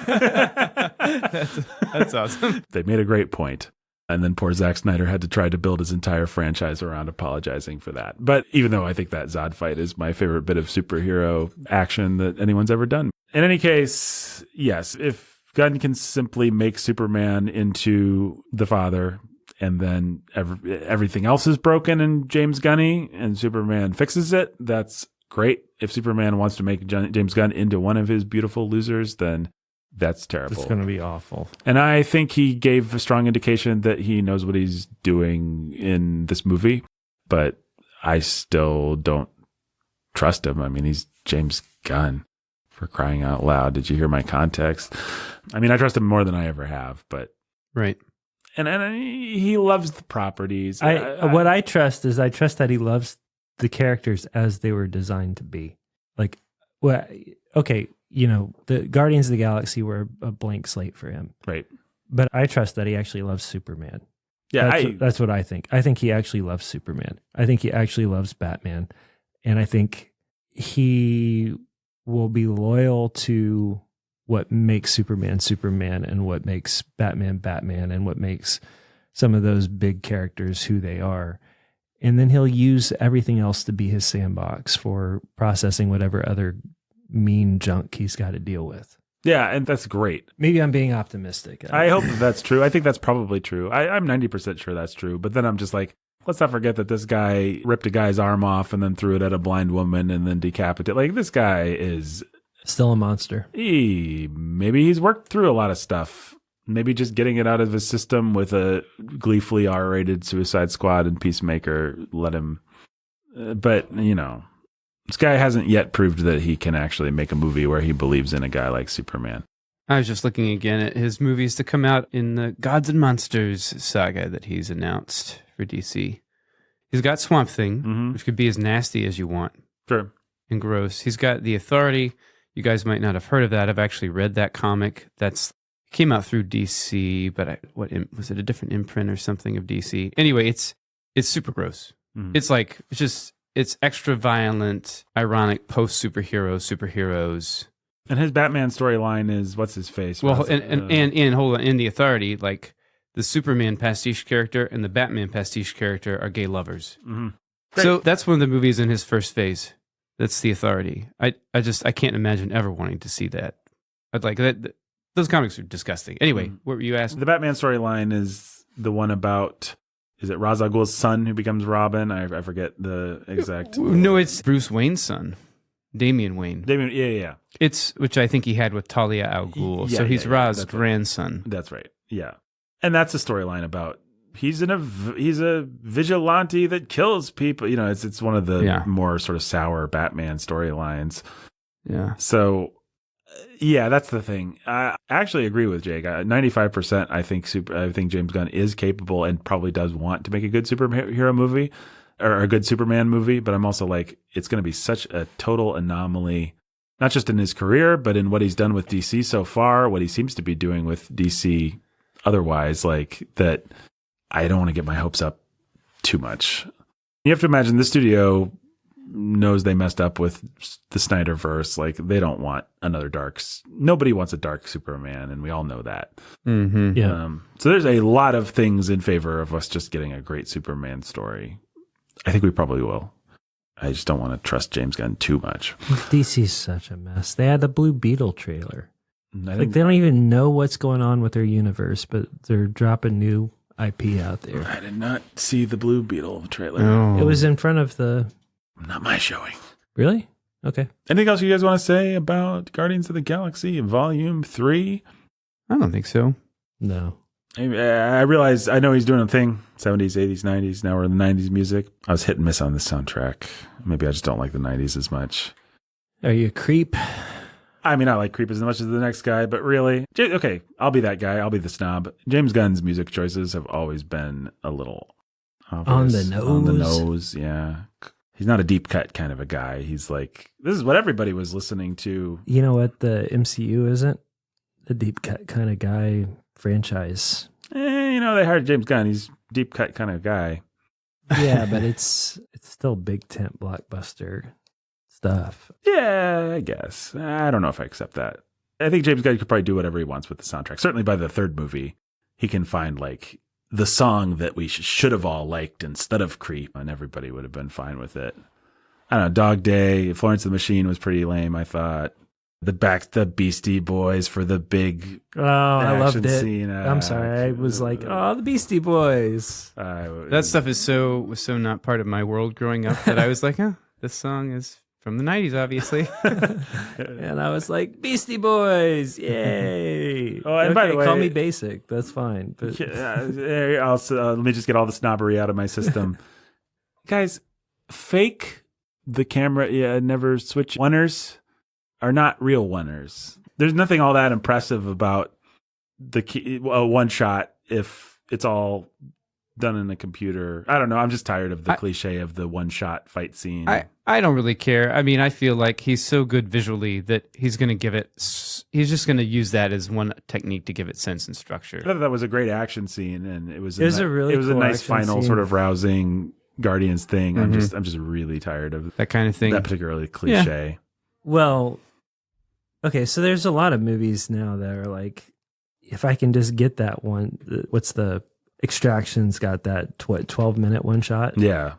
That's awesome. They made a great point. And then poor Zack Snyder had to try to build his entire franchise around apologizing for that. But even though I think that Zod fight is my favorite bit of superhero action that anyone's ever done. In any case, yes, if Gunn can simply make Superman into the father and then everything else is broken in James Gunny and Superman fixes it, that's great. If Superman wants to make James Gunn into one of his beautiful losers, then that's terrible. It's going to be awful. And I think he gave a strong indication that he knows what he's doing in this movie, but I still don't trust him. I mean, he's James Gunn, for crying out loud. Did you hear my context? I mean, I trust him more than I ever have, but Right. And he loves the properties. What I trust is that he loves the characters as they were designed to be. Like, well, okay, the Guardians of the Galaxy were a blank slate for him. Right. But I trust that he actually loves Superman. Yeah, that's what I think. I think he actually loves Superman. I think he actually loves Batman. And I think he will be loyal to what makes Superman Superman and what makes Batman Batman and what makes some of those big characters who they are. And then he'll use everything else to be his sandbox for processing whatever other mean junk he's got to deal with. Yeah, and that's great. Maybe I'm being optimistic. I hope that's true. I think that's probably true. I'm 90% sure that's true. But then I'm just like, let's not forget that this guy ripped a guy's arm off and then threw it at a blind woman and then decapitated. Like, this guy is still a monster. Maybe he's worked through a lot of stuff. Maybe just getting it out of his system with a gleefully R-rated Suicide Squad and Peacemaker let him. But, this guy hasn't yet proved that he can actually make a movie where he believes in a guy like Superman. I was just looking again at his movies to come out in the Gods and Monsters saga that he's announced for DC. He's got Swamp Thing, which could be as nasty as you want. Sure. And gross. He's got The Authority. You guys might not have heard of that. I've actually read that comic. Came out through DC, but was it a different imprint or something of DC? Anyway, it's super gross. Mm-hmm. It's extra violent, ironic superheroes. And his Batman storyline is what's his face? Well, in The Authority, like the Superman pastiche character and the Batman pastiche character are gay lovers. Mm-hmm. So that's one of the movies in his first phase. That's The Authority. I can't imagine ever wanting to see that. I'd like that. Those comics are disgusting. Anyway, what were you asking? The Batman storyline is the one about, is it Ra's al Ghul's son who becomes Robin? I forget the exact. No, it's Bruce Wayne's son. Damian Wayne. Damian, yeah. It's which I think he had with Talia al Ghul. Yeah, So he's yeah, Ra's that's right. grandson. That's right. Yeah. And that's a storyline about he's a vigilante that kills people. You know, it's one of the more sort of sour Batman storylines. Yeah. So yeah, that's the thing. I actually agree with Jake. 95%. I think James Gunn is capable and probably does want to make a good superhero movie or a good Superman movie. But I'm also like, it's going to be such a total anomaly, not just in his career, but in what he's done with DC so far, what he seems to be doing with DC otherwise. Like that, I don't want to get my hopes up too much. You have to imagine the studio knows they messed up with the Snyderverse. Like they don't want another nobody wants a dark Superman, and we all know that. Mm-hmm. Yeah. So there's a lot of things in favor of us just getting a great Superman story. I think we probably will. I just don't want to trust James Gunn too much. DC's such a mess. They had the Blue Beetle trailer. Like they don't even know what's going on with their universe, but they're dropping new IP out there. I did not see the Blue Beetle trailer. Oh. It was in front of the... Not my showing. Really? Okay. Anything else you guys want to say about Guardians of the Galaxy Volume 3? I don't think so. No. I realize, I know he's doing a thing, 70s, 80s, 90s. Now we're in the 90s music. I was hit and miss on this soundtrack. Maybe I just don't like the 90s as much. Are you a creep? I mean, I like creep as much as the next guy, but really, okay, I'll be that guy. I'll be the snob. James Gunn's music choices have always been a little obvious. On the nose, yeah. He's not a deep cut kind of a guy. He's like, this is what everybody was listening to. You know what? The MCU isn't a deep cut kind of guy franchise. You know, they hired James Gunn. He's deep cut kind of guy. Yeah, but it's still big tent blockbuster stuff. Yeah, I guess. I don't know if I accept that. I think James Gunn could probably do whatever he wants with the soundtrack. Certainly by the third movie, he can find like the song that we should have all liked instead of Creep, and everybody would have been fine with it. I don't know, Dog Day, Florence and the Machine was pretty lame, I thought. The Beastie Boys for the big I loved it. scene. I'm sorry. I was like, the Beastie Boys. That stuff was so not part of my world growing up that I was like, this song is from the 90s, obviously. And I was like, Beastie Boys, yay. Oh, and by the way, call me basic. That's fine. But let me just get all the snobbery out of my system. Guys, fake the camera, never switch oneers are not real oneers. There's nothing all that impressive about the one shot if it's all done in a computer. I don't know. I'm just tired of the cliche of the one shot fight scene. I don't really care. I mean, I feel like he's so good visually that he's going to he's just going to use that as one technique to give it sense and structure. I thought that was a great action scene, and it was a really cool nice action final scene. sort of rousing Guardians thing. Mm-hmm. I'm just really tired of that kind of thing. That particularly cliche. Yeah. Well, okay, so there's a lot of movies now that are like, if I can just get that one, what's the Extraction's got that 12-minute one shot? Yeah.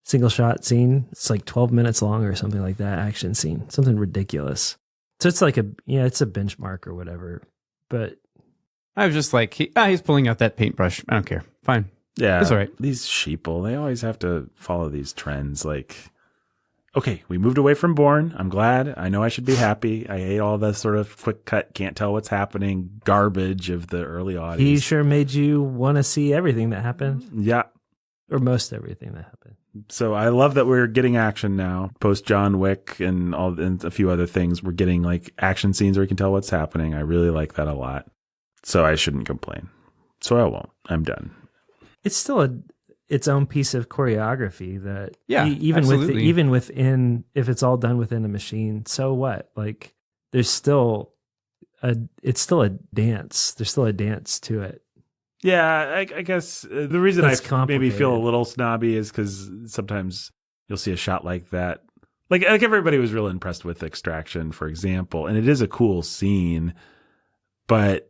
Single shot scene. It's like 12 minutes long or something like that. Action scene, something ridiculous. So it's like it's a benchmark or whatever. But I was just like, he's pulling out that paintbrush. I don't care. Fine. Yeah. It's all right. These sheeple, they always have to follow these trends. Like, okay, we moved away from Bourne. I'm glad. I know I should be happy. I hate all the sort of quick cut, can't tell what's happening garbage of the early audience. he sure made you want to see everything that happened. Yeah. Or most everything that happened. So I love that we're getting action now. Post John Wick and a few other things, we're getting like action scenes where you can tell what's happening. I really like that a lot. So I shouldn't complain. So I won't. I'm done. It's still its own piece of choreography that absolutely. even within, if it's all done within a machine, so what? Like it's still a dance. There's still a dance to it. Yeah, I guess the reason That's I maybe feel a complicated. little snobby is because sometimes you'll see a shot like that. Like everybody was real impressed with Extraction, for example, and it is a cool scene, but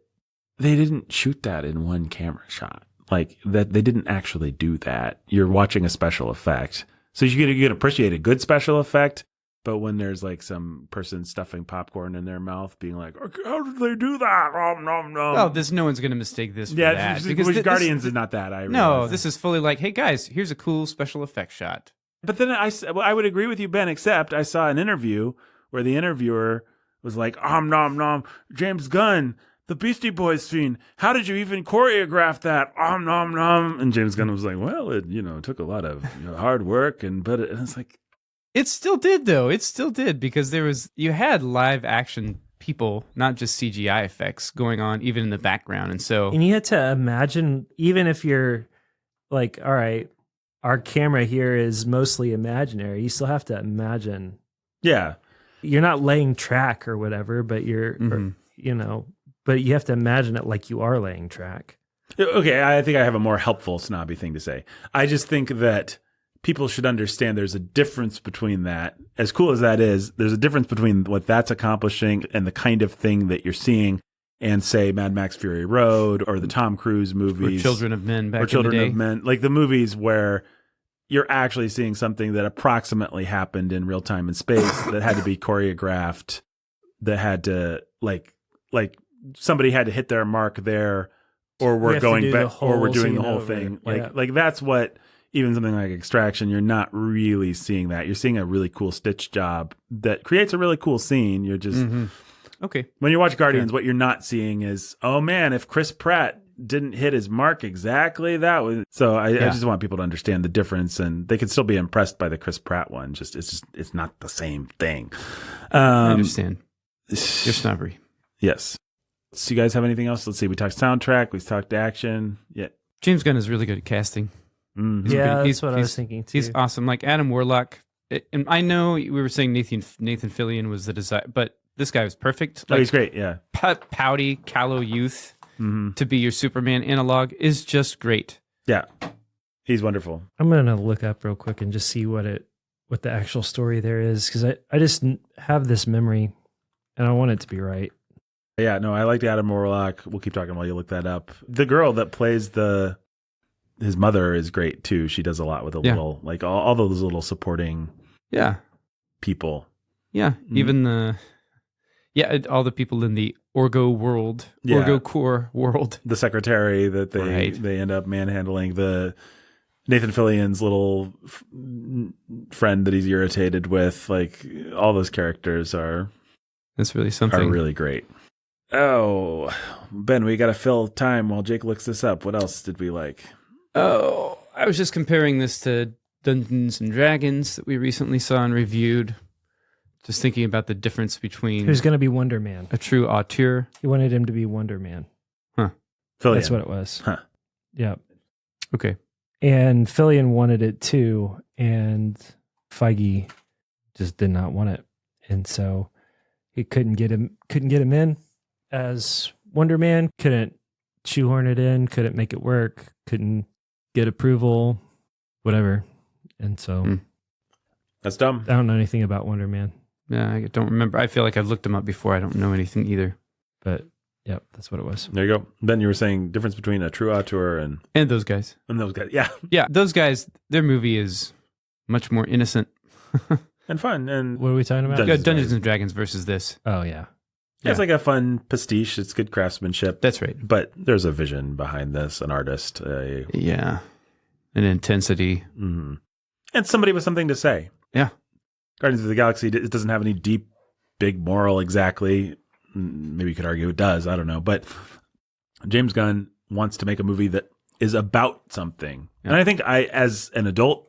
they didn't shoot that in one camera shot. Like that, they didn't actually do that. You're watching a special effect, so you can appreciate a good special effect. But when there's like some person stuffing popcorn in their mouth, being like, "How did they do that?" Nom. Oh, no one's going to mistake this for Yeah, that. because Guardians is not that. I realize. No, this is fully like, hey guys, here's a cool special effects shot. But then I would agree with you, Ben, except I saw an interview where the interviewer was like, nom nom, James Gunn, the Beastie Boys scene. How did you even choreograph that? Nom nom. And James Gunn was like, well, it took a lot of hard work, and it's like, it still did though. It still did, because you had live action people, not just CGI effects going on even in the background. And you had to imagine, even if you're like, all right, our camera here is mostly imaginary, you still have to imagine. Yeah. You're not laying track or whatever, but but you have to imagine it like you are laying track. Okay, I think I have a more helpful snobby thing to say. I just think that people should understand there's a difference between that. As cool as that is, there's a difference between what that's accomplishing and the kind of thing that you're seeing and, say, Mad Max Fury Road or the Tom Cruise movies. Or Children of Men back or Children in the day. of Men. Like the movies where you're actually seeing something that approximately happened in real time and space that had to be choreographed, that had to, like somebody had to hit their mark there, or we're going back, or we're doing the whole thing. Like that's what, even something like Extraction, you're not really seeing that. You're seeing a really cool stitch job that creates a really cool scene. You're just okay. When you watch Guardians, what you're not seeing is, oh man, if Chris Pratt didn't hit his mark exactly, that was. So I just want people to understand the difference, and they can still be impressed by the Chris Pratt one. It's not the same thing. I understand your snobbery. Yes. So you guys have anything else? Let's see. We talked soundtrack. We talked action. Yeah. James Gunn is really good at casting. That's what I was thinking too. He's awesome. Like Adam Warlock. And I know we were saying Nathan Fillion was the design, but this guy was perfect. Like, he's great. Yeah. Pouty, callow youth to be your Superman analog is just great. Yeah. He's wonderful. I'm going to look up real quick and just see what the actual story there is, because I just have this memory and I want it to be right. Yeah, no, I liked Adam Warlock. We'll keep talking while you look that up. The girl that plays his mother is great too. She does a lot with little, like all those little supporting people. Yeah, even all the people in the Orgo world, Orgo core world. The secretary that they end up manhandling, the Nathan Fillion's little friend that he's irritated with, like all those characters that's really something. Are really great. Oh, Ben, we got to fill time while Jake looks this up. What else did we like? Oh, I was just comparing this to Dungeons and Dragons that we recently saw and reviewed. Just thinking about the difference between... There's going to be Wonder Man. A true auteur. He wanted him to be Wonder Man. Huh. Fillion. That's what it was. Huh. Yeah. Okay. And Fillion wanted it too, and Feige just did not want it. And so he couldn't get him in as Wonder Man, couldn't shoehorn it in, couldn't make it work, couldn't get approval, whatever. And so that's dumb. I don't know anything about Wonder Man. Yeah, I don't remember. I feel like I've looked him up before. I don't know anything either. But yep, that's what it was. There you go. Ben, you were saying difference between a true auteur and those guys. And those guys. Yeah. Yeah, those guys, their movie is much more innocent. And fun. And what are we talking about? Dungeons and Dragons versus this. Oh, yeah. It's like a fun pastiche. It's good craftsmanship. That's right. But there's a vision behind this, an artist. An intensity. Mm-hmm. And somebody with something to say. Yeah. Guardians of the Galaxy, it doesn't have any deep, big moral exactly. Maybe you could argue it does. I don't know. But James Gunn wants to make a movie that is about something. Yeah. And I think as an adult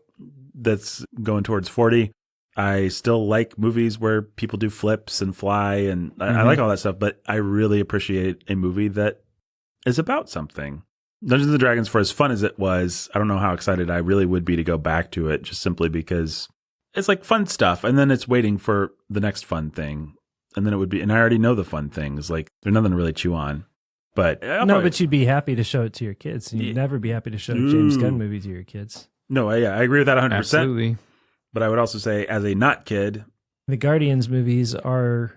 that's going towards 40, I still like movies where people do flips and fly, and I like all that stuff, but I really appreciate a movie that is about something. Dungeons & Dragons, for as fun as it was, I don't know how excited I really would be to go back to it, just simply because it's like fun stuff, and then it's waiting for the next fun thing, and then it would be, and I already know the fun things, like there's nothing to really chew on. But but you'd be happy to show it to your kids, and you'd never be happy to show a James Gunn movie to your kids. No, I agree with that 100%. Absolutely. But I would also say, as a not kid, the Guardians movies are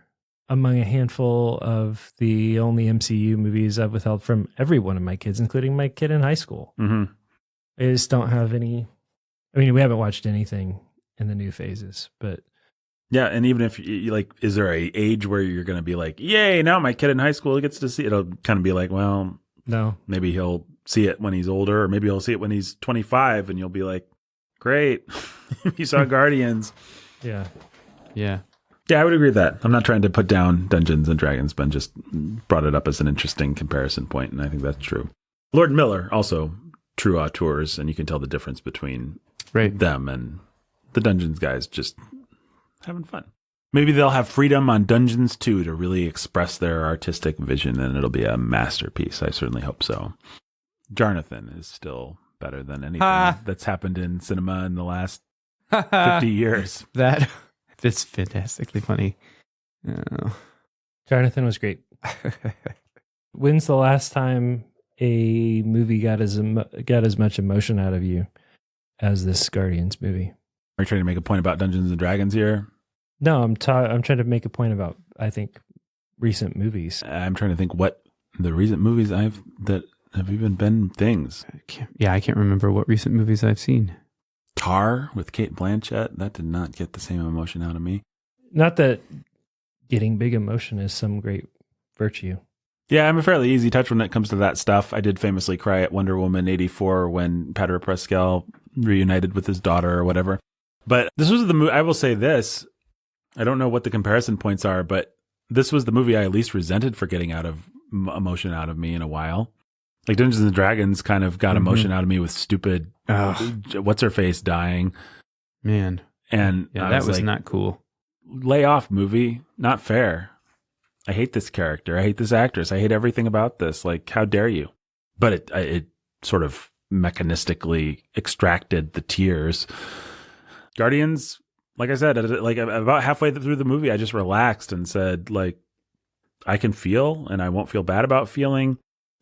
among a handful of the only MCU movies I've withheld from every one of my kids, including my kid in high school. Mm-hmm. I just don't have any. I mean, we haven't watched anything in the new phases, but yeah. And even if you like, is there a age where you're going to be like, yay, now my kid in high school gets to see it? It'll kind of be like, well, no, maybe he'll see it when he's older, or maybe he'll see it when he's 25, and you'll be like, Great. You saw Guardians. Yeah. Yeah. Yeah, I would agree with that. I'm not trying to put down Dungeons and Dragons, but just brought it up as an interesting comparison point, and I think that's true. Lord and Miller, also true auteurs, and you can tell the difference between them and the Dungeons guys just having fun. Maybe they'll have freedom on Dungeons 2 to really express their artistic vision, and it'll be a masterpiece. I certainly hope so. Jonathan is still better than anything that's happened in cinema in the last 50 years. It's fantastically funny. Oh. Jonathan was great. When's the last time a movie got as much emotion out of you as this Guardians movie? Are you trying to make a point about Dungeons and Dragons here? No, I'm trying to make a point about, I think, recent movies. I'm trying to think what the recent movies that have even been things. I can't remember what recent movies I've seen. Tar with Cate Blanchett, that did not get the same emotion out of me. Not that getting big emotion is some great virtue. Yeah, I'm a fairly easy touch when it comes to that stuff. I did famously cry at Wonder Woman 84 when Pedro Pascal reunited with his daughter or whatever. But this was the movie, I will say this, I don't know what the comparison points are, but this was the movie I at least resented for getting out of emotion out of me in a while. Like Dungeons and Dragons kind of got emotion out of me with stupid what's her face dying. Man. And that was like, not cool. Lay off, movie. Not fair. I hate this character. I hate this actress. I hate everything about this. Like, how dare you? But it sort of mechanistically extracted the tears. Guardians, like I said, like about halfway through the movie, I just relaxed and said, like, I can feel and I won't feel bad about feeling.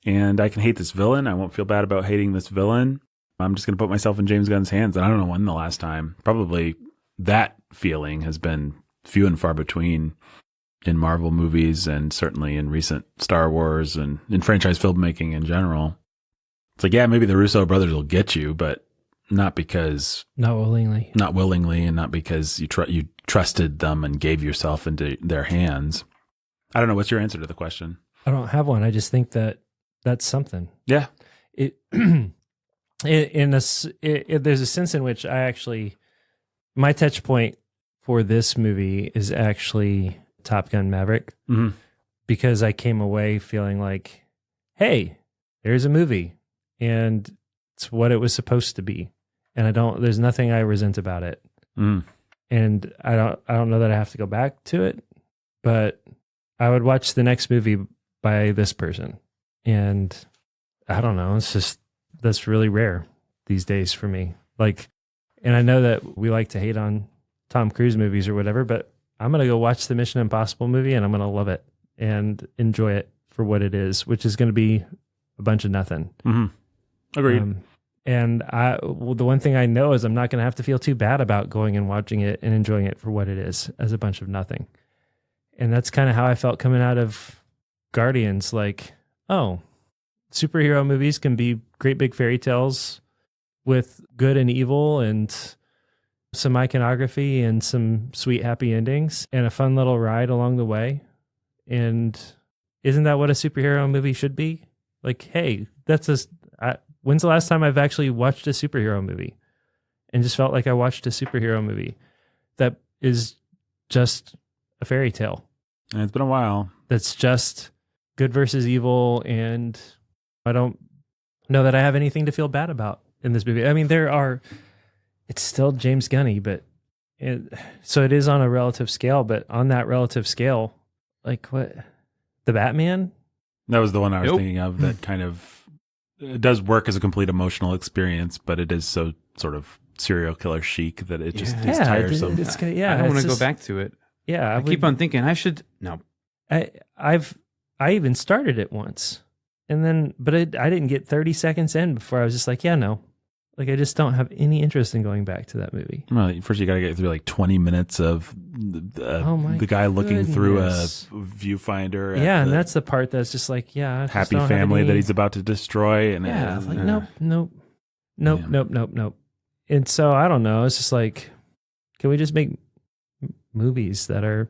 And I can hate this villain. I won't feel bad about hating this villain. I'm just going to put myself in James Gunn's hands. And I don't know when the last time. Probably that feeling has been few and far between in Marvel movies and certainly in recent Star Wars and in franchise filmmaking in general. It's like, yeah, maybe the Russo brothers will get you, but not willingly, and not because you trusted them and gave yourself into their hands. I don't know. What's your answer to the question? I don't have one. I just think that's something. Yeah. There's a sense in which my touch point for this movie is actually Top Gun Maverick, because I came away feeling like, hey, there's a movie and it's what it was supposed to be. And there's nothing I resent about it. And I don't know that I have to go back to it, but I would watch the next movie by this person. And I don't know, that's really rare these days for me. Like, and I know that we like to hate on Tom Cruise movies or whatever, but I'm going to go watch the Mission Impossible movie and I'm going to love it and enjoy it for what it is, which is going to be a bunch of nothing. Agreed. And the one thing I know is I'm not going to have to feel too bad about going and watching it and enjoying it for what it is, as a bunch of nothing. And that's kind of how I felt coming out of Guardians. Like, oh, superhero movies can be great big fairy tales with good and evil and some iconography and some sweet happy endings and a fun little ride along the way. And isn't that what a superhero movie should be? Like, hey, when's the last time I've actually watched a superhero movie and just felt like I watched a superhero movie that is just a fairy tale? And it's been a while. That's just good versus evil, and I don't know that I have anything to feel bad about in this movie. I mean, it's still James Gunny, but so it is on a relative scale, but on that relative scale, like what? The Batman? That was the one I was thinking of that kind of, it does work as a complete emotional experience, but it is so sort of serial killer chic that it just is tiresome. I don't want to go back to it. Yeah. I keep on thinking I should, no. I even started it once and then, but I didn't get 30 seconds in before I was just like, yeah, no. Like, I just don't have any interest in going back to that movie. Well, first you got to get through like 20 minutes of the guy looking through a viewfinder. Yeah, and that's the part that's just like, yeah. I happy family that he's about to destroy. And yeah, like, nope. And so, I don't know. It's just like, can we just make movies that are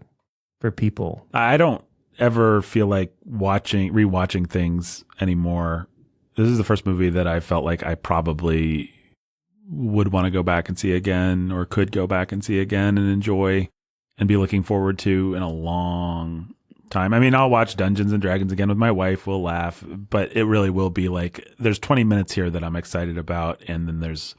for people? I don't ever feel like rewatching things anymore. This is the first movie that I felt like I probably would want to go back and see again, or could go back and see again and enjoy and be looking forward to in a long time. I mean, I'll watch Dungeons and Dragons again with my wife. We'll laugh, but it really will be like there's 20 minutes here that I'm excited about, and then there's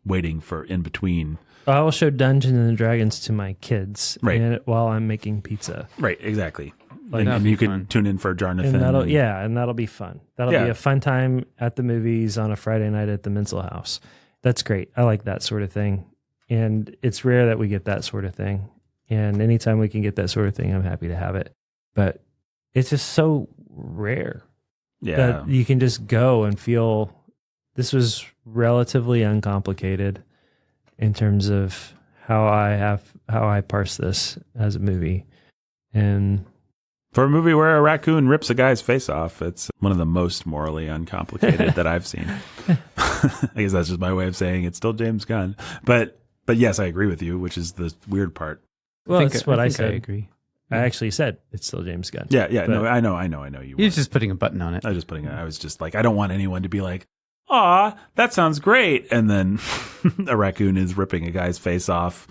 waiting for in between. I will show Dungeons and Dragons to my kids, right, while I'm making pizza. Right, exactly. Like, and you can tune in for Jarnathan. And that'll be fun. That'll be a fun time at the movies on a Friday night at the Menzel House. That's great. I like that sort of thing. And it's rare that we get that sort of thing. And anytime we can get that sort of thing, I'm happy to have it. But it's just so rare that you can just go and feel this was relatively uncomplicated in terms of how I parse this as a movie. And for a movie where a raccoon rips a guy's face off, it's one of the most morally uncomplicated that I've seen. I guess that's just my way of saying it's still James Gunn. But yes, I agree with you, which is the weird part. Well, that's what I said. I agree. I actually said it's still James Gunn. Yeah. No, I know you were. You're just putting a button on it. I was just like, I don't want anyone to be like, aw, that sounds great. And then a raccoon is ripping a guy's face off.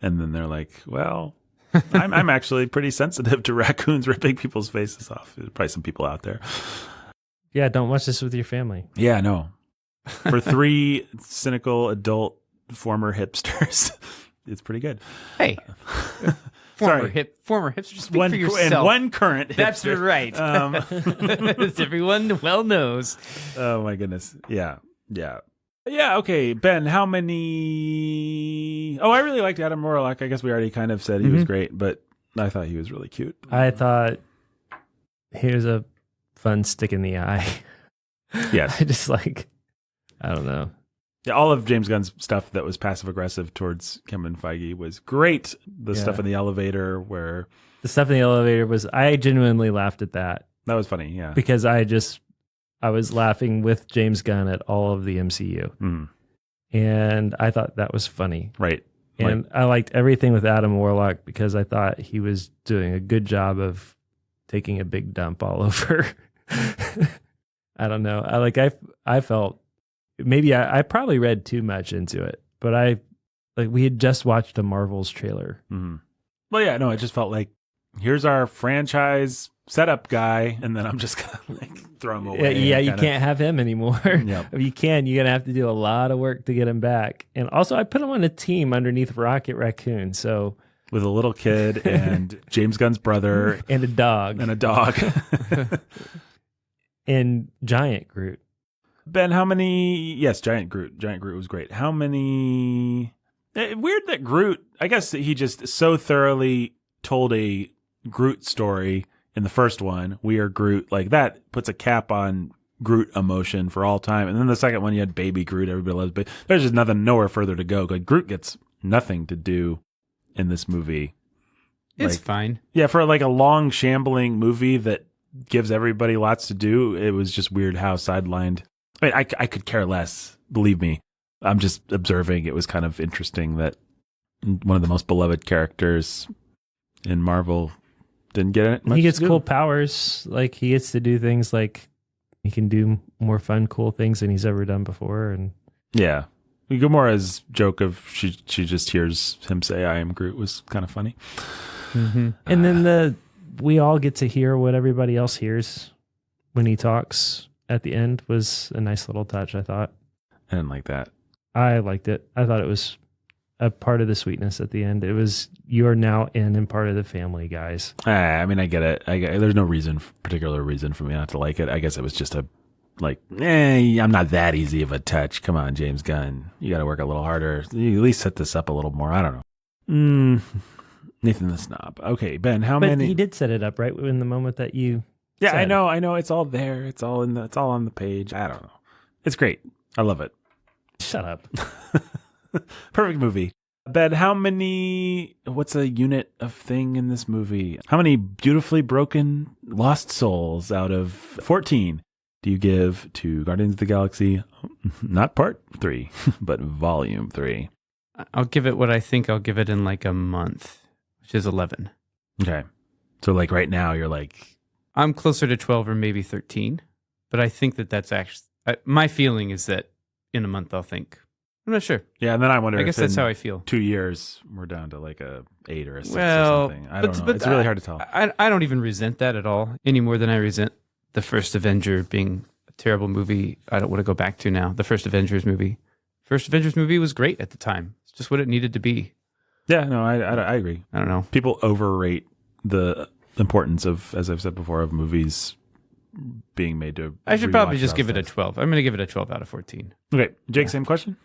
And then they're like, well, I'm actually pretty sensitive to raccoons ripping people's faces off. There's probably some people out there. Yeah, don't watch this with your family. Yeah, no. For 3 cynical adult former hipsters, it's pretty good. Hey. Former hipster. Speak for yourself. And one current hipster. That's right. As everyone well knows. Oh my goodness. Yeah. Okay, Ben, how many... Oh, I really liked Adam Warlock. I guess we already kind of said he was great, but I thought he was really cute. I thought he was a fun stick in the eye. Yes. I just I don't know. Yeah, all of James Gunn's stuff that was passive-aggressive towards Kevin Feige was great. The stuff in the elevator where... The stuff in the elevator was... I genuinely laughed at that. That was funny, yeah. Because I was laughing with James Gunn at all of the MCU. Mm. And I thought that was funny. Right. And I liked everything with Adam Warlock because I thought he was doing a good job of taking a big dump all over. I don't know. I felt maybe I probably read too much into it, but we had just watched a Marvel's trailer. Mm-hmm. Well, yeah, no, it just felt like here's our franchise setup guy, and then I'm just gonna throw him away. Yeah, you can't have him anymore. Yep. If you can, you're gonna have to do a lot of work to get him back. And also, I put him on a team underneath Rocket Raccoon, so with a little kid and James Gunn's brother and a dog and Giant Groot. Ben, how many? Yes, Giant Groot. Giant Groot was great. How many? Weird that Groot. I guess he just so thoroughly told a Groot story in the first one. We are Groot. Like that puts a cap on Groot emotion for all time. And then the second one, you had Baby Groot. Everybody loves Baby. There's just nowhere further to go. Like Groot gets nothing to do in this movie. It's fine. Yeah, for a long shambling movie that gives everybody lots to do. It was just weird how sidelined. I mean, I could care less. Believe me. I'm just observing. It was kind of interesting that one of the most beloved characters in Marvel didn't get it. He gets cool powers. Like he gets to do things like he can do more fun, cool things than he's ever done before. And yeah, Gamora's joke of she just hears him say "I am Groot" was kind of funny. Mm-hmm. And then we all get to hear what everybody else hears when he talks at the end was a nice little touch. I thought. I didn't like that. I liked it. I thought it was a part of the sweetness at the end. It was, you're now in and part of the family, guys. I mean, I get it. There's no particular reason for me not to like it. I guess it was just I'm not that easy of a touch. Come on, James Gunn. You got to work a little harder. You at least set this up a little more. I don't know. Nathan the Snob. Okay, Ben, how many? But he did set it up, right? In the moment that you Yeah, said. I know. It's all there. It's all on the page. I don't know. It's great. I love it. Shut up. Perfect movie. Ben, what's a unit of thing in this movie? How many beautifully broken lost souls out of 14 do you give to Guardians of the Galaxy? Not part 3, but volume 3. I'll give it what I think I'll give it in a month, which is 11. Okay. So right now you're I'm closer to 12 or maybe 13, but I think that's actually, my feeling is that in a month I'll think I'm not sure. Yeah, and then I wonder I guess if that's in how I feel. 2 years we're down to like a 8 or a 6 or Well, something. I don't know. It's really hard to tell. I don't even resent that at all, any more than I resent the first Avenger being a terrible movie I don't want to go back to now. The first Avengers movie. First Avengers movie was great at the time. It's just what it needed to be. Yeah, no, I agree. I don't know. People overrate the importance of, as I've said before, of movies being made to. I should probably rewatch just give it a stuff. 12. I'm going to give it a 12 out of 14. Okay, Jake, same question.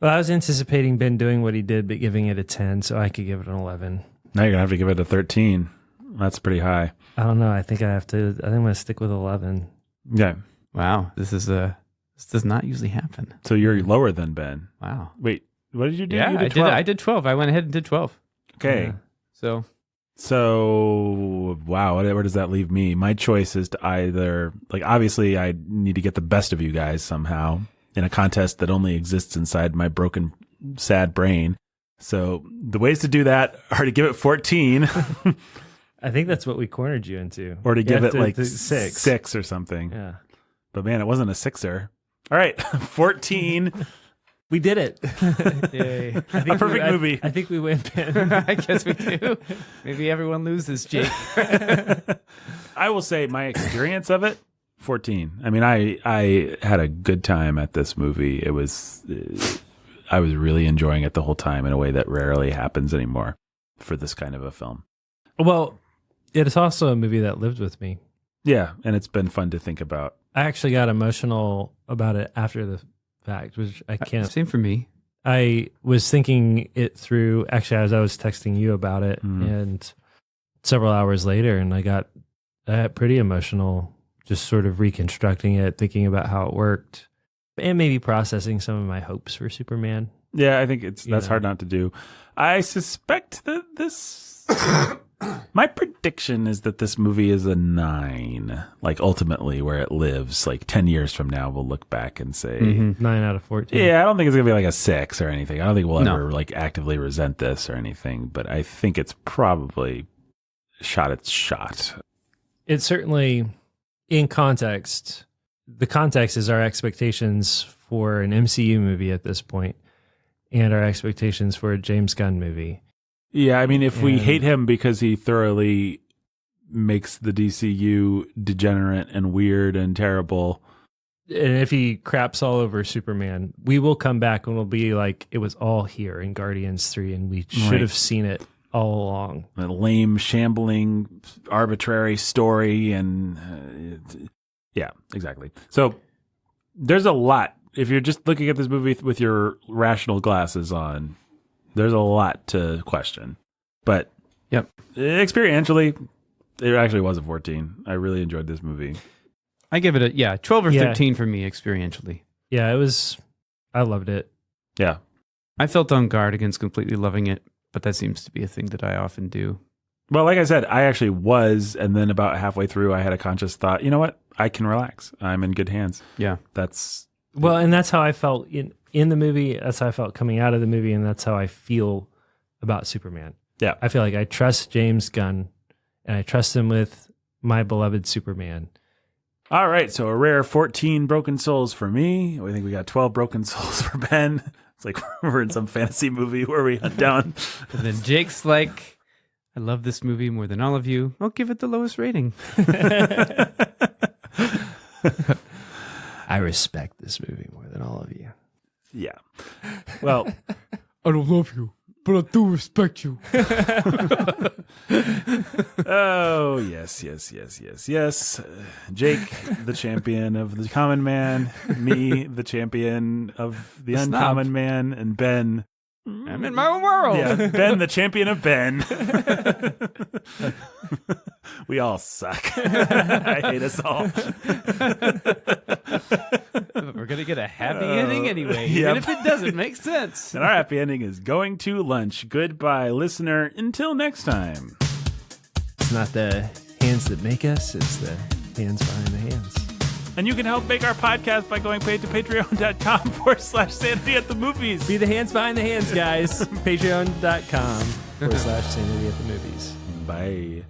Well, I was anticipating Ben doing what he did, but giving it a 10, so I could give it an 11. Now you're gonna have to give it a 13. That's pretty high. I don't know. I think I'm going to stick with 11. Yeah. Wow. This does not usually happen. So you're lower than Ben. Wow. Wait, what did you do? Yeah, You I did. 12. I did 12. I went ahead and did 12. Okay. Yeah. So, wow, where does that leave me? My choice is to either, like, obviously I need to get the best of you guys somehow in a contest that only exists inside my broken, sad brain. So the ways to do that are to give it 14 I think that's what we cornered you into. or to give it like to 6. 6 or something. Yeah. But man, it wasn't a 6er. All right, 14. We did it. Yay. I think A perfect movie. I think we win, Ben. I guess we do. Maybe everyone loses, Jake. I will say my experience of it, 14. I mean, I had a good time at this movie. It was, I was really enjoying it the whole time in a way that rarely happens anymore for this kind of a film. Well, it is also a movie that lived with me. Yeah, and it's been fun to think about. I actually got emotional about it after the fact, which I can't. Same for me. I was thinking it through, actually, as I was texting you about it, and several hours later, and I got pretty emotional, just sort of reconstructing it, thinking about how it worked, and maybe processing some of my hopes for Superman. Yeah, I think that's hard not to do. I suspect that this... My prediction is that this movie is a 9, like ultimately where it lives. Like 10 years from now, we'll look back and say, 9 out of 14. yeah, I don't think it's going to be like a 6 or anything. I don't think we'll No. ever like actively resent this or anything, but I think it's probably shot its shot. It's certainly, in context, the context is our expectations for an MCU movie at this point and our expectations for a James Gunn movie. Yeah, I mean, if we And- hate him because he thoroughly makes the DCU degenerate and weird and terrible, And if he craps all over Superman, we will come back and we'll be like, it was all here in Guardians 3 and we should Right. have seen it all along. a lame, shambling, arbitrary story, and yeah, exactly. So there's a lot. If you're just looking at this movie with your rational glasses on, there's a lot to question. But Yep. experientially, it actually was a 14. I really enjoyed this movie. I give it a 12 or Yeah. 13 for me experientially. Yeah, I loved it. Yeah. I felt on guard against completely loving it, but that seems to be a thing that I often do. Well, like I said, I actually was, and then about halfway through, I had a conscious thought, you know what? I can relax. I'm in good hands. Yeah. That's... Well, and that's how I felt in the movie. That's how I felt coming out of the movie, and that's how I feel about Superman. Yeah. I feel like I trust James Gunn, and I trust him with my beloved Superman. All right, so a rare 14 broken souls for me. I think we got 12 broken souls for Ben. It's like we're in some fantasy movie where we hunt down. And then Jake's like, I love this movie more than all of you. I'll give it the lowest rating. I respect this movie more than all of you. Yeah. Well, I don't love you, but I do respect you. oh, yes. Jake, the champion of the common man. Me, the champion of the Snob. uncommon man. And Ben... I'm in my own world. Yeah, Ben, the champion of Ben. We all suck. I hate us all. We're going to get a happy ending anyway, yep. even if it doesn't make sense. And our happy ending is going to lunch. Goodbye, listener. Until next time. It's not the hands that make us, it's the hands behind the hands. And you can help make our podcast by going paid to patreon.com/sanity at the movies. Be the hands behind the hands, guys. Patreon.com/sanity at the movies. Bye.